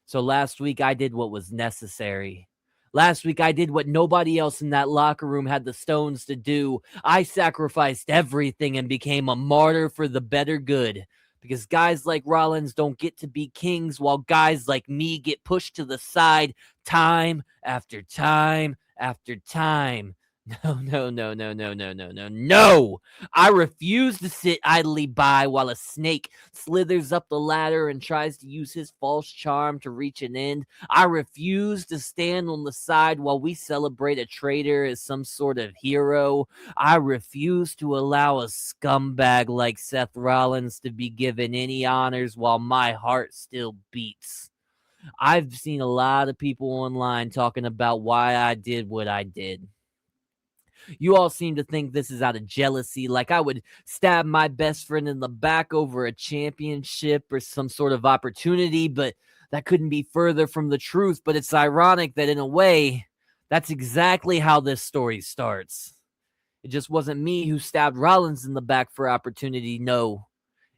So last week, I did what was necessary. Last week, I did what nobody else in that locker room had the stones to do. I sacrificed everything and became a martyr for the better good. Because guys like Rollins don't get to be kings, while guys like me get pushed to the side time after time after time. No. I refuse to sit idly by while a snake slithers up the ladder and tries to use his false charm to reach an end. I refuse to stand on the side while we celebrate a traitor as some sort of hero. I refuse to allow a scumbag like Seth Rollins to be given any honors while my heart still beats. I've seen a lot of people online talking about why I did what I did. You all seem to think this is out of jealousy, like I would stab my best friend in the back over a championship or some sort of opportunity, but that couldn't be further from the truth. But it's ironic that in a way, that's exactly how this story starts. It just wasn't me who stabbed Rollins in the back for opportunity, no.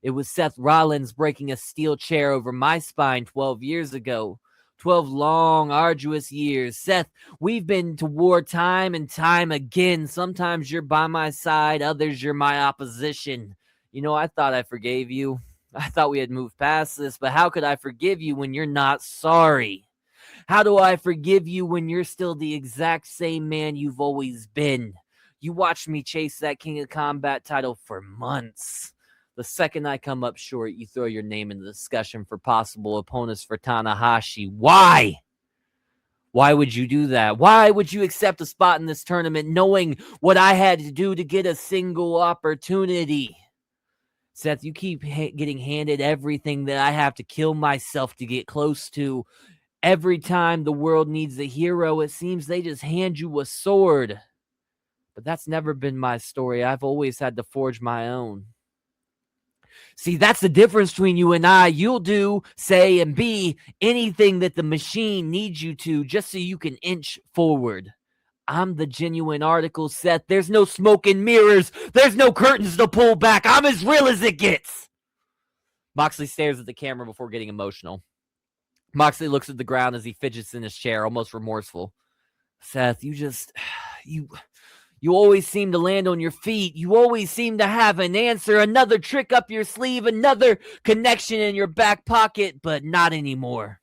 It was Seth Rollins breaking a steel chair over my spine 12 years ago. 12 long, arduous years. Seth, we've been to war time and time again. Sometimes you're by my side, others you're my opposition. You know, I thought I forgave you. I thought we had moved past this, but how could I forgive you when you're not sorry? How do I forgive you when you're still the exact same man you've always been? You watched me chase that King of Combat title for months. The second I come up short, you throw your name in the discussion for possible opponents for Tanahashi. Why? Why would you do that? Why would you accept a spot in this tournament knowing what I had to do to get a single opportunity? Seth, you keep getting handed everything that I have to kill myself to get close to. Every time the world needs a hero, it seems they just hand you a sword. But that's never been my story. I've always had to forge my own. See, that's the difference between you and I. You'll do, say, and be anything that the machine needs you to just so you can inch forward. I'm the genuine article, Seth. There's no smoke and mirrors. There's no curtains to pull back. I'm as real as it gets. Moxley stares at the camera before getting emotional. Moxley looks at the ground as he fidgets in his chair, almost remorseful. Seth, you always seem to land on your feet. You always seem to have an answer, another trick up your sleeve, another connection in your back pocket, but not anymore.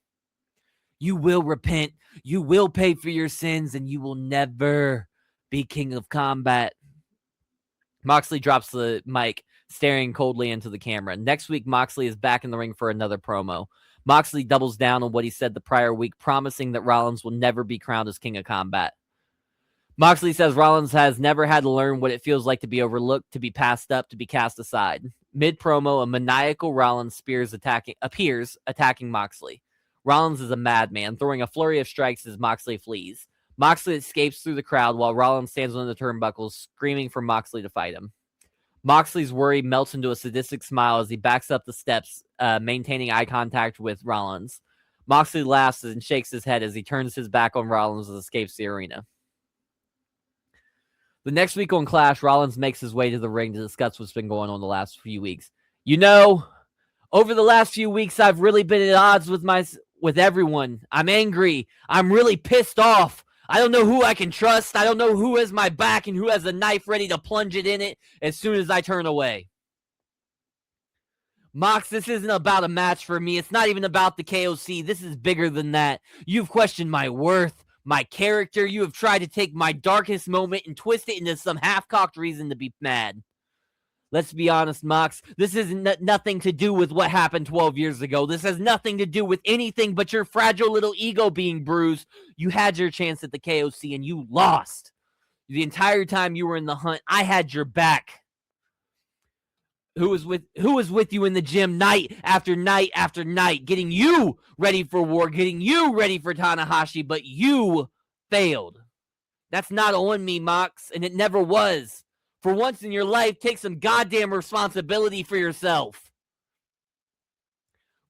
You will repent. You will pay for your sins, and you will never be King of Combat. Moxley drops the mic, staring coldly into the camera. Next week, Moxley is back in the ring for another promo. Moxley doubles down on what he said the prior week, promising that Rollins will never be crowned as King of Combat. Moxley says Rollins has never had to learn what it feels like to be overlooked, to be passed up, to be cast aside. Mid-promo, a maniacal Rollins appears attacking Moxley. Rollins is a madman, throwing a flurry of strikes as Moxley flees. Moxley escapes through the crowd while Rollins stands on the turnbuckles, screaming for Moxley to fight him. Moxley's worry melts into a sadistic smile as he backs up the steps, maintaining eye contact with Rollins. Moxley laughs and shakes his head as he turns his back on Rollins and escapes the arena. The next week on Clash, Rollins makes his way to the ring to discuss what's been going on the last few weeks. You know, over the last few weeks, I've really been at odds with everyone. I'm angry. I'm really pissed off. I don't know who I can trust. I don't know who has my back and who has a knife ready to plunge it in it as soon as I turn away. Mox, this isn't about a match for me. It's not even about the KOC. This is bigger than that. You've questioned my worth, my character. You have tried to take my darkest moment and twist it into some half-cocked reason to be mad. Let's be honest, Mox. This is nothing to do with what happened 12 years ago. This has nothing to do with anything but your fragile little ego being bruised. You had your chance at the KOC and you lost. The entire time you were in the hunt, I had your back. Who was with you in the gym night after night after night, getting you ready for war, getting you ready for Tanahashi, but you failed. That's not on me, Mox, and it never was. For once in your life, take some goddamn responsibility for yourself.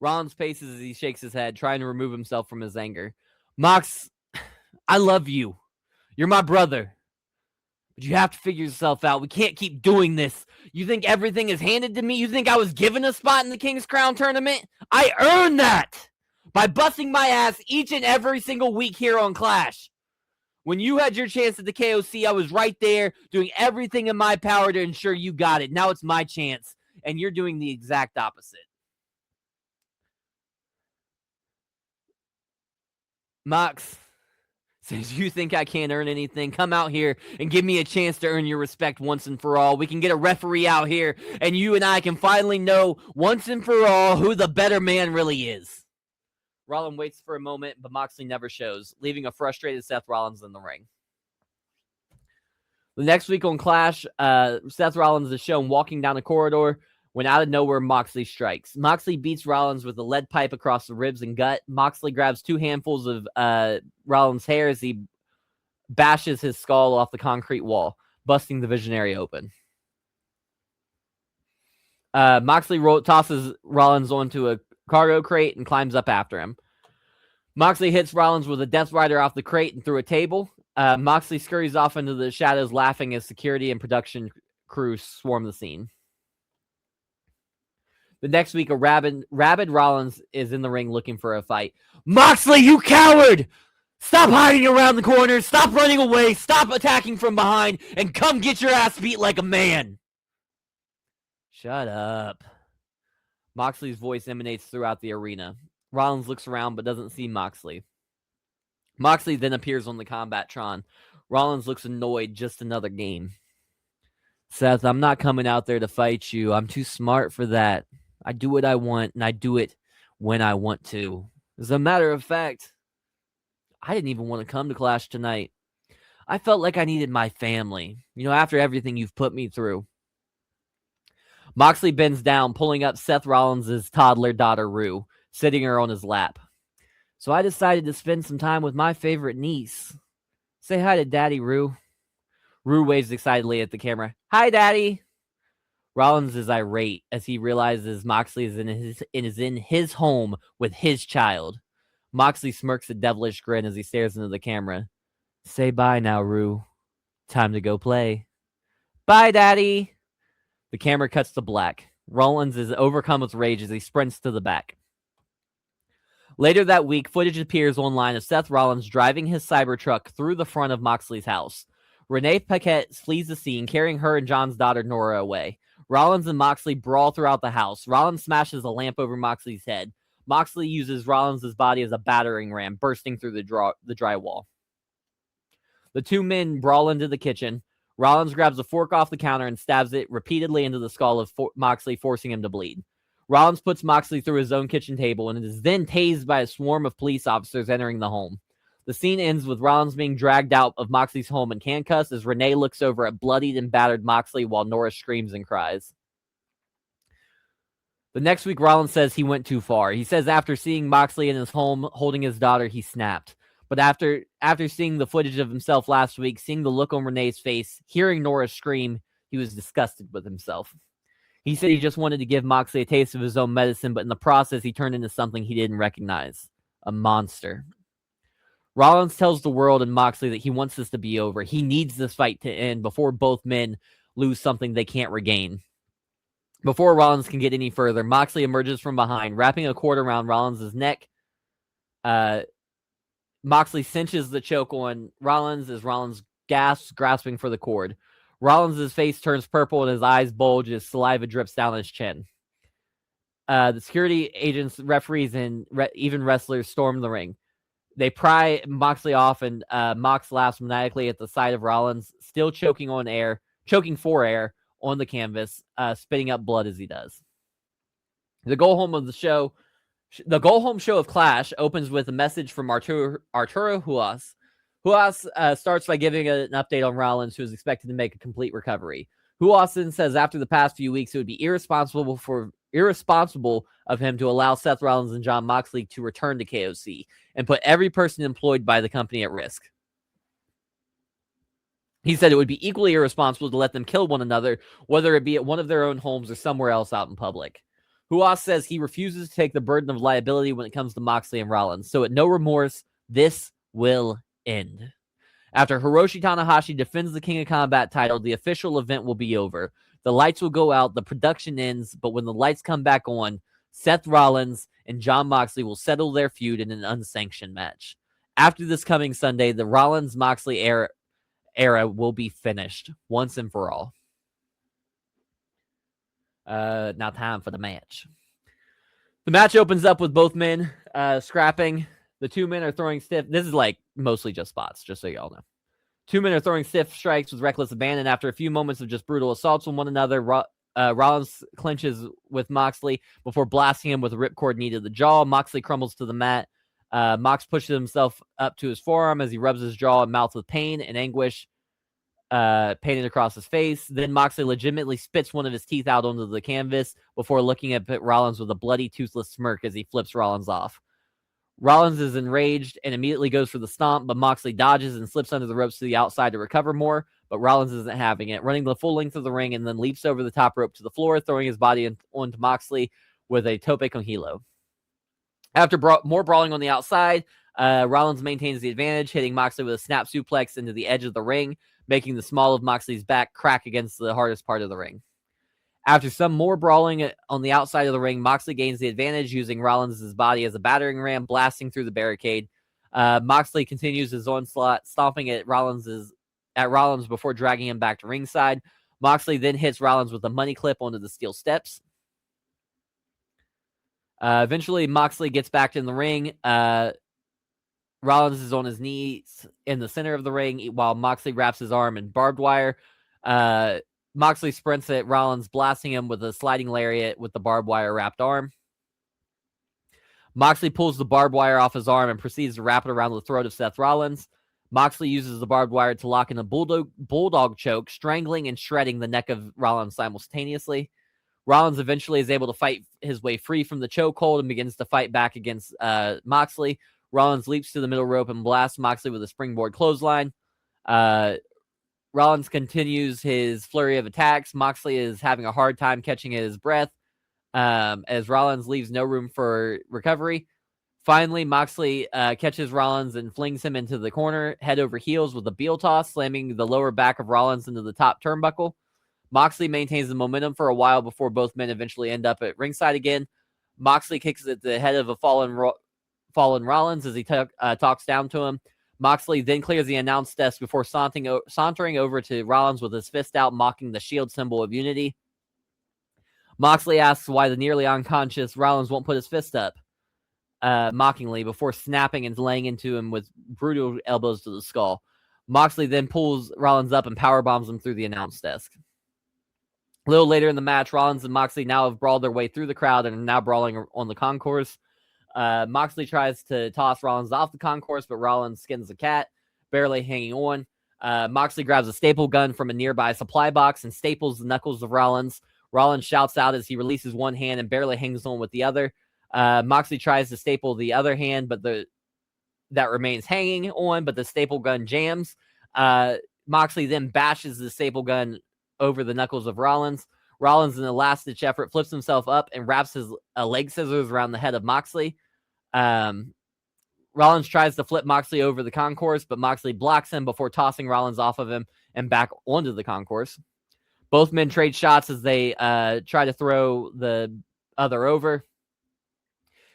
Rollins paces as he shakes his head, trying to remove himself from his anger. Mox, I love you. You're my brother. But you have to figure yourself out. We can't keep doing this. You think everything is handed to me? You think I was given a spot in the King's Crown tournament? I earned that by busting my ass each and every single week here on Clash. When you had your chance at the KOC, I was right there doing everything in my power to ensure you got it. Now it's my chance, and you're doing the exact opposite. Mox, Since you think I can't earn anything, come out here and give me a chance to earn your respect once and for all. We can get a referee out here, and you and I can finally know once and for all who the better man really is. Rollins waits for a moment, but Moxley never shows, leaving a frustrated Seth Rollins in the ring. The next week on Clash, Seth Rollins is shown walking down a corridor when out of nowhere Moxley strikes. Moxley beats Rollins with a lead pipe across the ribs and gut. Moxley grabs 2 handfuls of Rollins' hair as he bashes his skull off the concrete wall, busting the Visionary open. Moxley tosses Rollins onto a cargo crate and climbs up after him. Moxley hits Rollins with a Death Rider off the crate and through a table. Moxley scurries off into the shadows, laughing as security and production crew swarm the scene. The next week, a rabid Rollins is in the ring looking for a fight. Moxley, you coward! Stop hiding around the corners, stop running away, stop attacking from behind, and come get your ass beat like a man. Shut up. Moxley's voice emanates throughout the arena. Rollins looks around but doesn't see Moxley. Moxley then appears on the Combat-Tron. Rollins looks annoyed, just another game. Seth, I'm not coming out there to fight you. I'm too smart for that. I do what I want, and I do it when I want to. As a matter of fact, I didn't even want to come to Clash tonight. I felt like I needed my family, after everything you've put me through. Moxley bends down, pulling up Seth Rollins' toddler daughter, Rue, sitting her on his lap. So I decided to spend some time with my favorite niece. Say hi to Daddy, Rue. Rue waves excitedly at the camera. Hi, Daddy. Rollins is irate as he realizes Moxley is in his home with his child. Moxley smirks a devilish grin as he stares into the camera. Say bye now, Rue. Time to go play. Bye, Daddy. The camera cuts to black. Rollins is overcome with rage as he sprints to the back. Later that week, footage appears online of Seth Rollins driving his Cybertruck through the front of Moxley's house. Renee Paquette flees the scene, carrying her and John's daughter Nora away. Rollins and Moxley brawl throughout the house. Rollins smashes a lamp over Moxley's head. Moxley uses Rollins' body as a battering ram, bursting through the drywall. The two men brawl into the kitchen. Rollins grabs a fork off the counter and stabs it repeatedly into the skull of Moxley, forcing him to bleed. Rollins puts Moxley through his own kitchen table and is then tased by a swarm of police officers entering the home. The scene ends with Rollins being dragged out of Moxley's home in handcuffs as Renee looks over at bloodied and battered Moxley while Nora screams and cries. The next week, Rollins says he went too far. He says after seeing Moxley in his home holding his daughter, he snapped. But after seeing the footage of himself last week, seeing the look on Renee's face, hearing Nora scream, he was disgusted with himself. He said he just wanted to give Moxley a taste of his own medicine, but in the process, he turned into something he didn't recognize. A monster. Rollins tells the world and Moxley that he wants this to be over. He needs this fight to end before both men lose something they can't regain. Before Rollins can get any further, Moxley emerges from behind, wrapping a cord around Rollins' neck. Moxley cinches the choke on Rollins as Rollins gasps, grasping for the cord. Rollins' face turns purple and his eyes bulge as saliva drips down his chin. The security agents, referees, and even wrestlers storm the ring. They pry Moxley off, and Mox laughs maniacally at the sight of Rollins, still choking for air on the canvas, spitting up blood as he does. The go home show of Clash opens with a message from Arturo Huas. Huas starts by giving an update on Rollins, who is expected to make a complete recovery. Huas then says after the past few weeks, it would be irresponsible of him to allow Seth Rollins and Jon Moxley to return to KOC and put every person employed by the company at risk. He said it would be equally irresponsible to let them kill one another, whether it be at one of their own homes or somewhere else out in public. Huas says he refuses to take the burden of liability when it comes to Moxley and Rollins, so at No Remorse, this will end. After Hiroshi Tanahashi defends the King of Combat title, the official event will be over. The lights will go out, the production ends, but when the lights come back on, Seth Rollins and Jon Moxley will settle their feud in an unsanctioned match. After this coming Sunday, the Rollins-Moxley era will be finished once and for all. Now time for the match. The match opens up with both men scrapping. The two men are throwing stiff. This is like mostly just spots, just so y'all know. Two men are throwing stiff strikes with reckless abandon. After a few moments of just brutal assaults on one another, Rollins clinches with Moxley before blasting him with a ripcord knee to the jaw. Moxley crumbles to the mat. Mox pushes himself up to his forearm as he rubs his jaw and mouth with pain and anguish painted across his face. Then Moxley legitimately spits one of his teeth out onto the canvas before looking at Rollins with a bloody, toothless smirk as he flips Rollins off. Rollins is enraged and immediately goes for the stomp, but Moxley dodges and slips under the ropes to the outside to recover more, but Rollins isn't having it, running the full length of the ring and then leaps over the top rope to the floor, throwing his body onto Moxley with a tope con hilo. After more brawling on the outside, Rollins maintains the advantage, hitting Moxley with a snap suplex into the edge of the ring, making the small of Moxley's back crack against the hardest part of the ring. After some more brawling on the outside of the ring, Moxley gains the advantage, using Rollins' body as a battering ram, blasting through the barricade. Moxley continues his onslaught, stomping at Rollins before dragging him back to ringside. Moxley then hits Rollins with a money clip onto the steel steps. Eventually, Moxley gets back in the ring. Rollins is on his knees in the center of the ring while Moxley wraps his arm in barbed wire. Moxley sprints at Rollins, blasting him with a sliding lariat with the barbed wire wrapped arm. Moxley pulls the barbed wire off his arm and proceeds to wrap it around the throat of Seth Rollins. Moxley uses the barbed wire to lock in a bulldog choke, strangling and shredding the neck of Rollins simultaneously. Rollins eventually is able to fight his way free from the chokehold and begins to fight back against Moxley. Rollins leaps to the middle rope and blasts Moxley with a springboard clothesline. Rollins continues his flurry of attacks. Moxley is having a hard time catching his breath as Rollins leaves no room for recovery. Finally, Moxley catches Rollins and flings him into the corner, head over heels with a heel toss, slamming the lower back of Rollins into the top turnbuckle. Moxley maintains the momentum for a while before both men eventually end up at ringside again. Moxley kicks at the head of a fallen Rollins as he talks down to him. Moxley then clears the announce desk before sauntering over to Rollins with his fist out, mocking the Shield symbol of unity. Moxley asks why the nearly unconscious Rollins won't put his fist up, mockingly, before snapping and laying into him with brutal elbows to the skull. Moxley then pulls Rollins up and powerbombs him through the announce desk. A little later in the match, Rollins and Moxley now have brawled their way through the crowd and are now brawling on the concourse. Moxley tries to toss Rollins off the concourse, but Rollins skins the cat, barely hanging on. Moxley grabs a staple gun from a nearby supply box and staples the knuckles of Rollins. Rollins shouts out as he releases one hand and barely hangs on with the other. Moxley tries to staple the other hand, but that remains hanging on, but the staple gun jams. Moxley then bashes the staple gun over the knuckles of Rollins. Rollins, in a last-ditch effort, flips himself up and wraps his leg scissors around the head of Moxley. Rollins tries to flip Moxley over the concourse, but Moxley blocks him before tossing Rollins off of him and back onto the concourse. Both men trade shots as they try to throw the other over.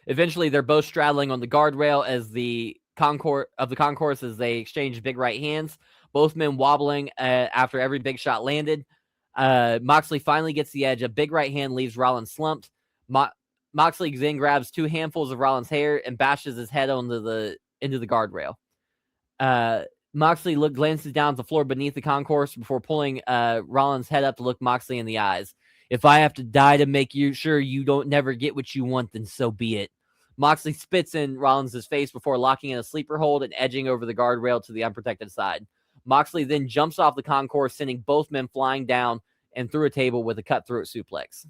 Eventually, they're both straddling on the guardrail as the concourse as they exchange big right hands. Both men wobbling after every big shot landed. Moxley finally gets the edge. A big right hand leaves Rollins slumped. Moxley then grabs two handfuls of Rollins' hair and bashes his head into the guardrail. Moxley glances down at the floor beneath the concourse before pulling Rollins' head up to look Moxley in the eyes. If I have to die to make sure you don't never get what you want, then so be it. Moxley spits in Rollins' face before locking in a sleeper hold and edging over the guardrail to the unprotected side. Moxley then jumps off the concourse, sending both men flying down and through a table with a cut-throat suplex.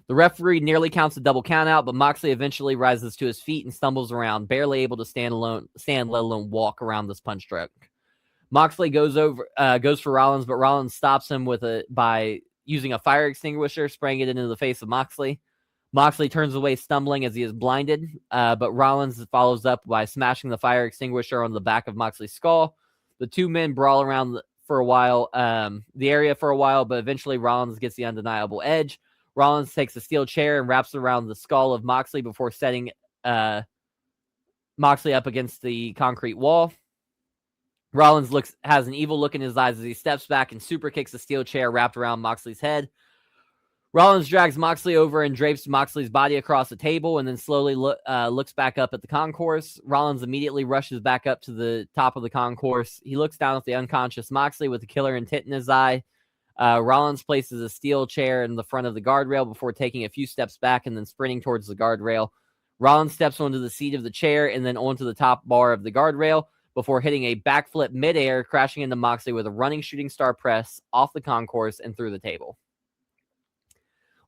The referee nearly counts a double countout, but Moxley eventually rises to his feet and stumbles around, barely able to stand, let alone walk around this punch drunk. Moxley goes for Rollins, but Rollins stops him by using a fire extinguisher, spraying it into the face of Moxley. Moxley turns away, stumbling as he is blinded, but Rollins follows up by smashing the fire extinguisher on the back of Moxley's skull. The two men brawl around the area for a while, but eventually Rollins gets the undeniable edge. Rollins takes a steel chair and wraps around the skull of Moxley before setting Moxley up against the concrete wall. Rollins has an evil look in his eyes as he steps back and super kicks the steel chair wrapped around Moxley's head. Rollins drags Moxley over and drapes Moxley's body across the table and then slowly looks back up at the concourse. Rollins immediately rushes back up to the top of the concourse. He looks down at the unconscious Moxley with the killer intent in his eye. Rollins places a steel chair in the front of the guardrail before taking a few steps back and then sprinting towards the guardrail. Rollins steps onto the seat of the chair and then onto the top bar of the guardrail before hitting a backflip midair, crashing into Moxley with a running shooting star press off the concourse and through the table.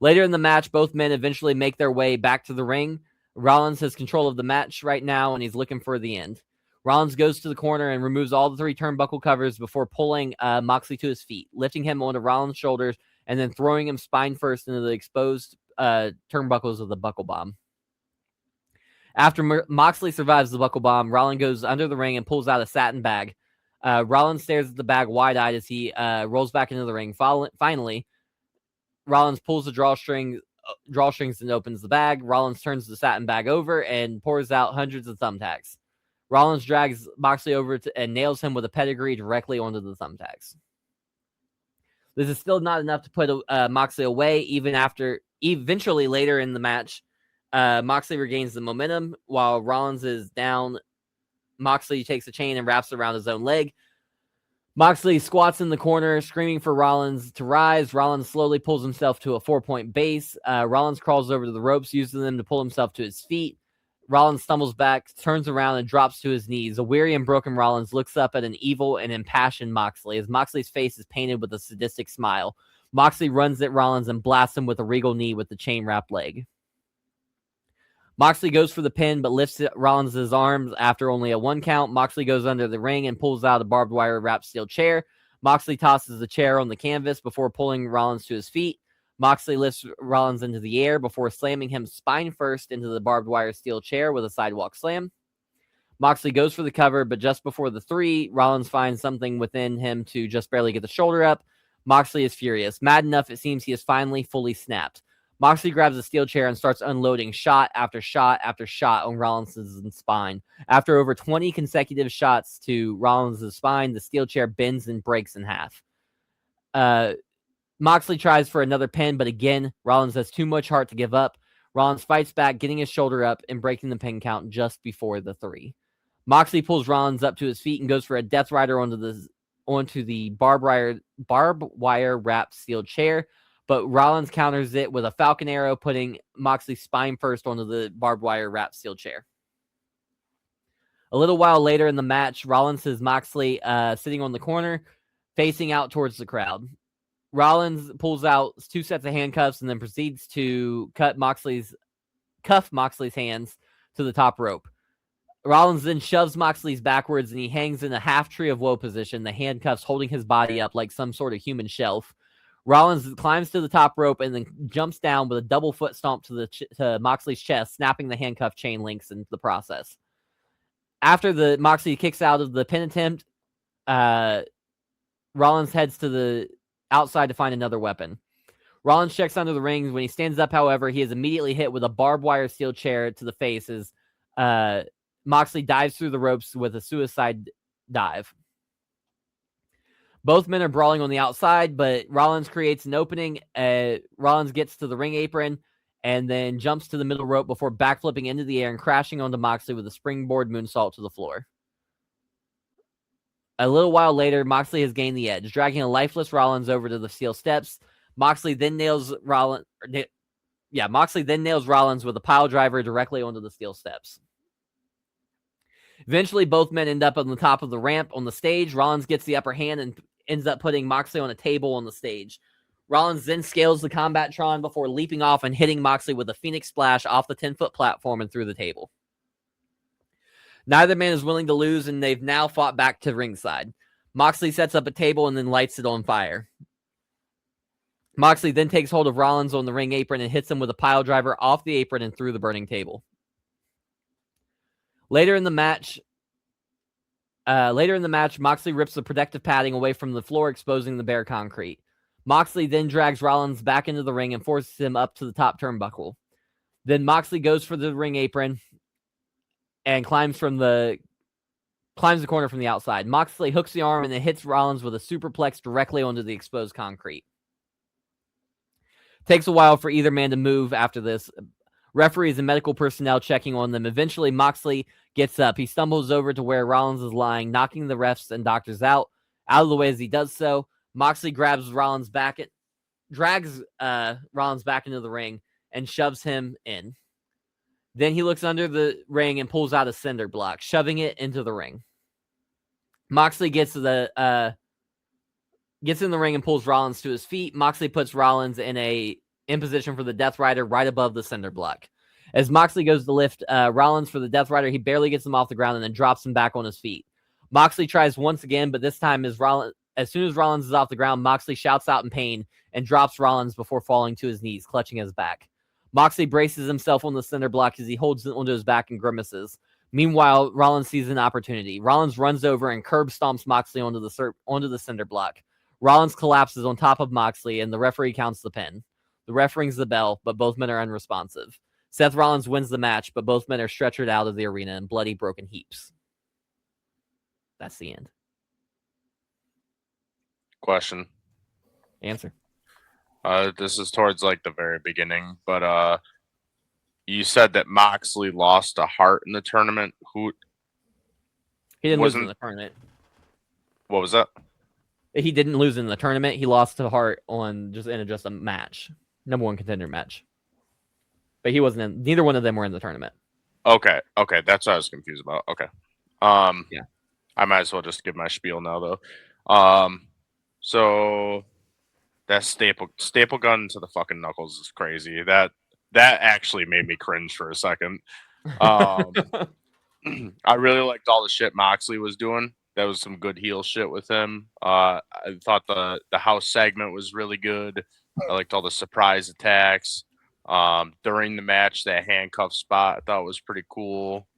Later in the match, both men eventually make their way back to the ring. Rollins has control of the match right now, and he's looking for the end. Rollins goes to the corner and removes all the 3 turnbuckle covers before pulling Moxley to his feet, lifting him onto Rollins' shoulders, and then throwing him spine first into the exposed turnbuckles of the buckle bomb. After Moxley survives the buckle bomb, Rollins goes under the ring and pulls out a satin bag. Rollins stares at the bag wide-eyed as he rolls back into the ring. Finally, Rollins pulls the drawstrings and opens the bag. Rollins turns the satin bag over and pours out hundreds of thumbtacks. Rollins drags Moxley over and nails him with a pedigree directly onto the thumbtacks. This is still not enough to put Moxley away, even after eventually later in the match, Moxley regains the momentum. While Rollins is down, Moxley takes a chain and wraps it around his own leg. Moxley squats in the corner, screaming for Rollins to rise. Rollins slowly pulls himself to a 4-point base. Rollins crawls over to the ropes, using them to pull himself to his feet. Rollins stumbles back, turns around, and drops to his knees. A weary and broken Rollins looks up at an evil and impassioned Moxley as Moxley's face is painted with a sadistic smile. Moxley runs at Rollins and blasts him with a regal knee with the chain-wrapped leg. Moxley goes for the pin, but lifts Rollins' arms after only a 1 count. Moxley goes under the ring and pulls out a barbed wire wrapped steel chair. Moxley tosses the chair on the canvas before pulling Rollins to his feet. Moxley lifts Rollins into the air before slamming him spine first into the barbed wire steel chair with a sidewalk slam. Moxley goes for the cover, but just before the 3, Rollins finds something within him to just barely get the shoulder up. Moxley is furious. Mad enough, it seems he is finally fully snapped. Moxley grabs a steel chair and starts unloading shot after shot after shot on Rollins' spine. After over 20 consecutive shots to Rollins' spine, the steel chair bends and breaks in half. Moxley tries for another pin, but again, Rollins has too much heart to give up. Rollins fights back, getting his shoulder up and breaking the pin count just before the 3. Moxley pulls Rollins up to his feet and goes for a Death Rider onto the barbed wire wrapped steel chair, but Rollins counters it with a Falcon Arrow, putting Moxley spine first onto the barbed wire wrapped steel chair. A little while later in the match, Rollins has Moxley sitting on the corner, facing out towards the crowd. Rollins pulls out 2 sets of handcuffs and then proceeds to cuff Moxley's hands to the top rope. Rollins then shoves Moxley's backwards and he hangs in a half tree of woe position, the handcuffs holding his body up like some sort of human shelf. Rollins climbs to the top rope and then jumps down with a double foot stomp to Moxley's chest, snapping the handcuff chain links in the process. After Moxley kicks out of the pin attempt, Rollins heads to the outside to find another weapon. Rollins checks under the ring. When he stands up, however, he is immediately hit with a barbed wire steel chair to the face as Moxley dives through the ropes with a suicide dive. Both men are brawling on the outside, but Rollins creates an opening. Rollins gets to the ring apron and then jumps to the middle rope before backflipping into the air and crashing onto Moxley with a springboard moonsault to the floor. A little while later, Moxley has gained the edge, dragging a lifeless Rollins over to the steel steps. Moxley then nails Rollins with a pile driver directly onto the steel steps. Eventually, both men end up on the top of the ramp on the stage. Rollins gets the upper hand and ends up putting Moxley on a table on the stage. Rollins then scales the Combat-Tron before leaping off and hitting Moxley with a Phoenix Splash off the 10-foot platform and through the table. Neither man is willing to lose, and they've now fought back to ringside. Moxley sets up a table and then lights it on fire. Moxley then takes hold of Rollins on the ring apron and hits him with a pile driver off the apron and through the burning table. Later in the match, Moxley rips the protective padding away from the floor, exposing the bare concrete. Moxley then drags Rollins back into the ring and forces him up to the top turnbuckle. Then Moxley goes for the ring apron and climbs the corner from the outside. Moxley hooks the arm and then hits Rollins with a superplex directly onto the exposed concrete. Takes a while for either man to move after this. Referees and medical personnel checking on them. Eventually, Moxley gets up. He stumbles over to where Rollins is lying, knocking the refs and doctors out of the way as he does so. Moxley grabs Rollins drags Rollins back into the ring and shoves him in. Then he looks under the ring and pulls out a cinder block, shoving it into the ring. Moxley gets in the ring and pulls Rollins to his feet. Moxley puts Rollins in position for the Death Rider right above the cinder block. As Moxley goes to lift Rollins for the Death Rider, he barely gets him off the ground and then drops him back on his feet. Moxley tries once again, but this time as soon as Rollins is off the ground, Moxley shouts out in pain and drops Rollins before falling to his knees, clutching his back. Moxley braces himself on the cinder block as he holds it onto his back and grimaces. Meanwhile, Rollins sees an opportunity. Rollins runs over and curb stomps Moxley onto the cinder block. Rollins collapses on top of Moxley, and the referee counts the pin. The ref rings the bell, but both men are unresponsive. Seth Rollins wins the match, but both men are stretchered out of the arena in bloody, broken heaps. That's the end. Question. Answer. This is towards like the very beginning, but you said that Moxley lost a heart in the tournament. Who? He didn't lose in the tournament. What was that? He didn't lose in the tournament. He lost to Hart in just a match, number one contender match. But he wasn't in. Neither one of them were in the tournament. Okay, that's what I was confused about. Okay, yeah, I might as well just give my spiel now, though. So that staple gun to the fucking knuckles is crazy. That actually made me cringe for a second. I really liked all the shit Moxley was doing. That was some good heel shit with him. I thought the house segment was really good. I liked all the surprise attacks. During the match, that handcuff spot I thought was pretty cool.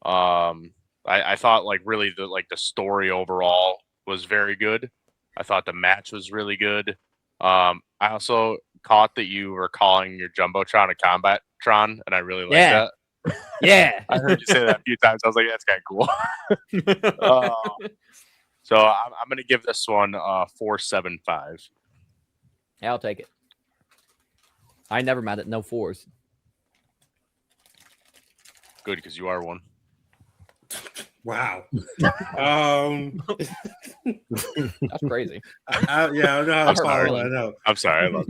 I thought like really the story overall was very good. I thought the match was really good. I also caught that you were calling your Jumbotron a Combattron, and I really like that. Yeah. I heard you say that a few times. I was like, that's kind of cool. So I'm going to give this one 4.75. Yeah, I'll take it. I never mad at no fours. Good, because you are one. Wow. That's crazy. I don't know how to follow. I know. I'm sorry. I love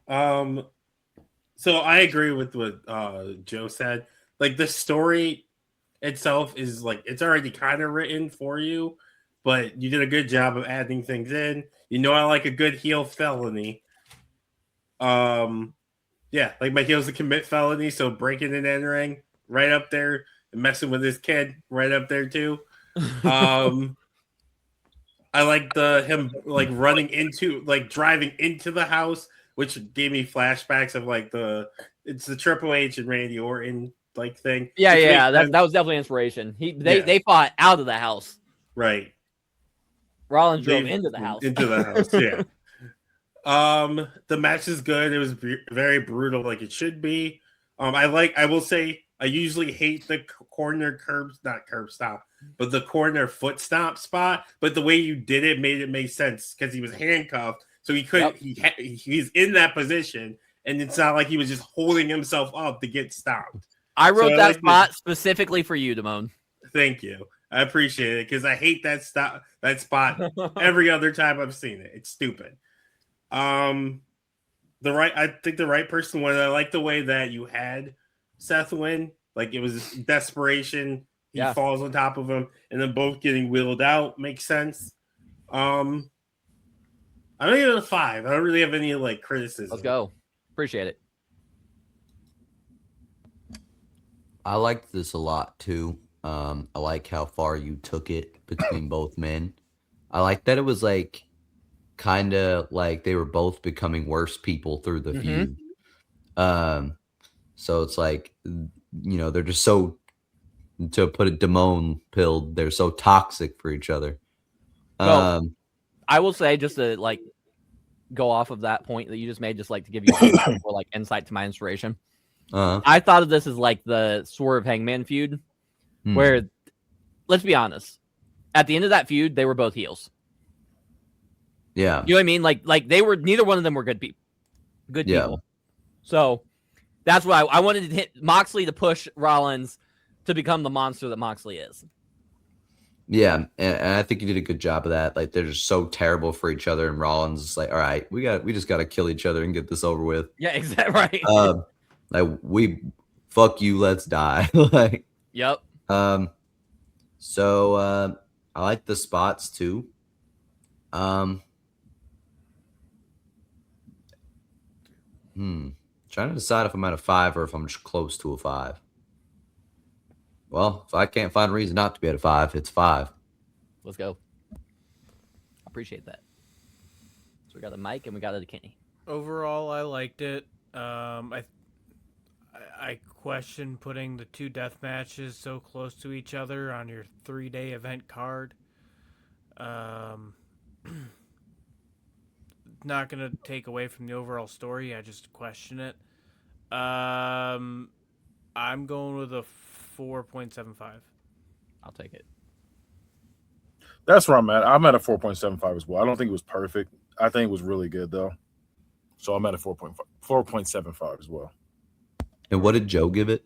you. So I agree with what Joe said. Like the story itself is like it's already kind of written for you, but you did a good job of adding things in. You know, I like a good heel felony. Yeah, like my heel's a commit felony, so breaking and entering right up there, and messing with this kid right up there too. I like him like running into driving into the house, which gave me flashbacks of like it's the Triple H and Randy Orton like thing. Yeah, that was definitely inspiration. They fought out of the house. Right. Rollins drove into the house. Into the house, yeah. The match is good. It was very brutal, like it should be. I will say I usually hate the corner not curb stop, but the corner foot stomp spot. But the way you did it made it make sense because he was handcuffed, so he couldn't. Yep. He's in that position, and it's not like he was just holding himself up to get stopped. I wrote that spot specifically for you, Damone. Thank you. I appreciate it because I hate that spot every other time I've seen it. It's stupid. I think the right person won. I like the way that you had Seth win. Like it was desperation. He falls on top of him, and then both getting wheeled out makes sense. I'm gonna give it a 5. I don't really have any like criticism. Let's go. Appreciate it. I liked this a lot too. I like how far you took it between both men. I like that it was like kind of like they were both becoming worse people through the feud. So it's like, they're just so, to put it Damone pilled, they're so toxic for each other. Well, I will say, just to like go off of that point that you just made, just like to give you more like insight to my inspiration. I thought of this as like the Swerve Hangman feud, where, let's be honest, at the end of that feud, they were both heels. Yeah. You know what I mean? Like they were, neither one of them were good people. Good Yeah. people. So that's why I wanted to hit Moxley to push Rollins to become the monster that Moxley is. Yeah, and I think you did a good job of that. Like they're just so terrible for each other, and Rollins is like, all right, we just got to kill each other and get this over with. Yeah, exactly right. Like we fuck you, let's die. Like, yep. So I like the spots too. Trying to decide if I'm at a 5 or if I'm just close to a 5. Well, if I can't find a reason not to be at a 5, it's 5. Let's go. Appreciate that. So we got the Mike and we got the Kenny. Overall, I liked it. I question putting the 2 death matches so close to each other on your 3-day event card. Not gonna take away from the overall story. I just question it. I'm going with a 4.75. I'll take it. That's where I'm at. I'm at a 4.75 as well. I don't think it was perfect. I think it was really good though. So I'm at a 4.75 as well. And what did Joe give it?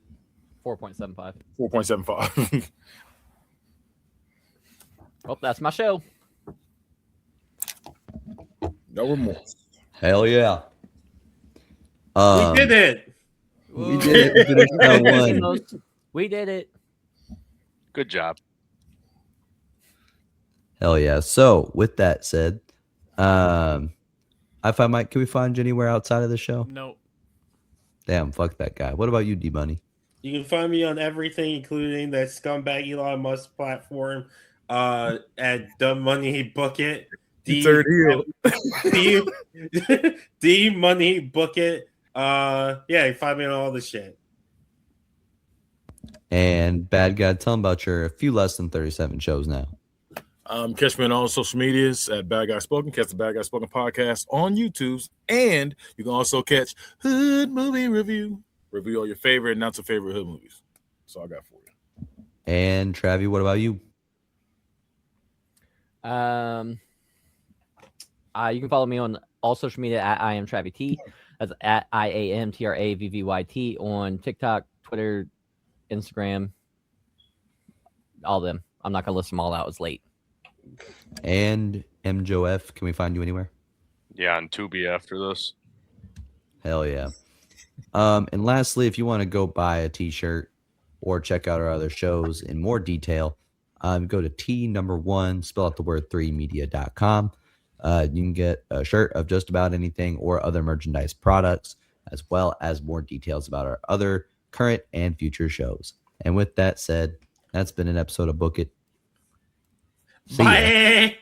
4.75. 4.75. Well, that's my show. No remorse. Hell yeah. We did it. We did it. We finished round 1. We did it. Good job. Hell yeah. So with that said, if I might, can we find you anywhere outside of the show? Nope. Damn, fuck that guy. What about you, D-Bunny? You can find me on everything, including that scumbag Elon Musk platform, at Dumb Money BookIt. D Money BookIt. Yeah, you can find me on all the shit. And bad guy, tell him about your few less than 37 shows now. Catch me on all social medias at Bad Guy Spoken. Catch the Bad Guy Spoken podcast on YouTube, and you can also catch Hood Movie Review. Review all your favorite and not so favorite hood movies. That's all I got for you. And Travvy, what about you? You can follow me on all social media at I am Travvy T. That's at IAMTRAVVYT on TikTok, Twitter, Instagram, all of them. I'm not gonna list them all out. It's late. And MJoF, can we find you anywhere? Yeah, on Tubi after this. Hell yeah. And lastly, if you want to go buy a t-shirt or check out our other shows in more detail, go to T1, spell out the word 3media.com. You can get a shirt of just about anything or other merchandise products, as well as more details about our other current and future shows. And with that said, that's been an episode of Book It. See ya. Bye.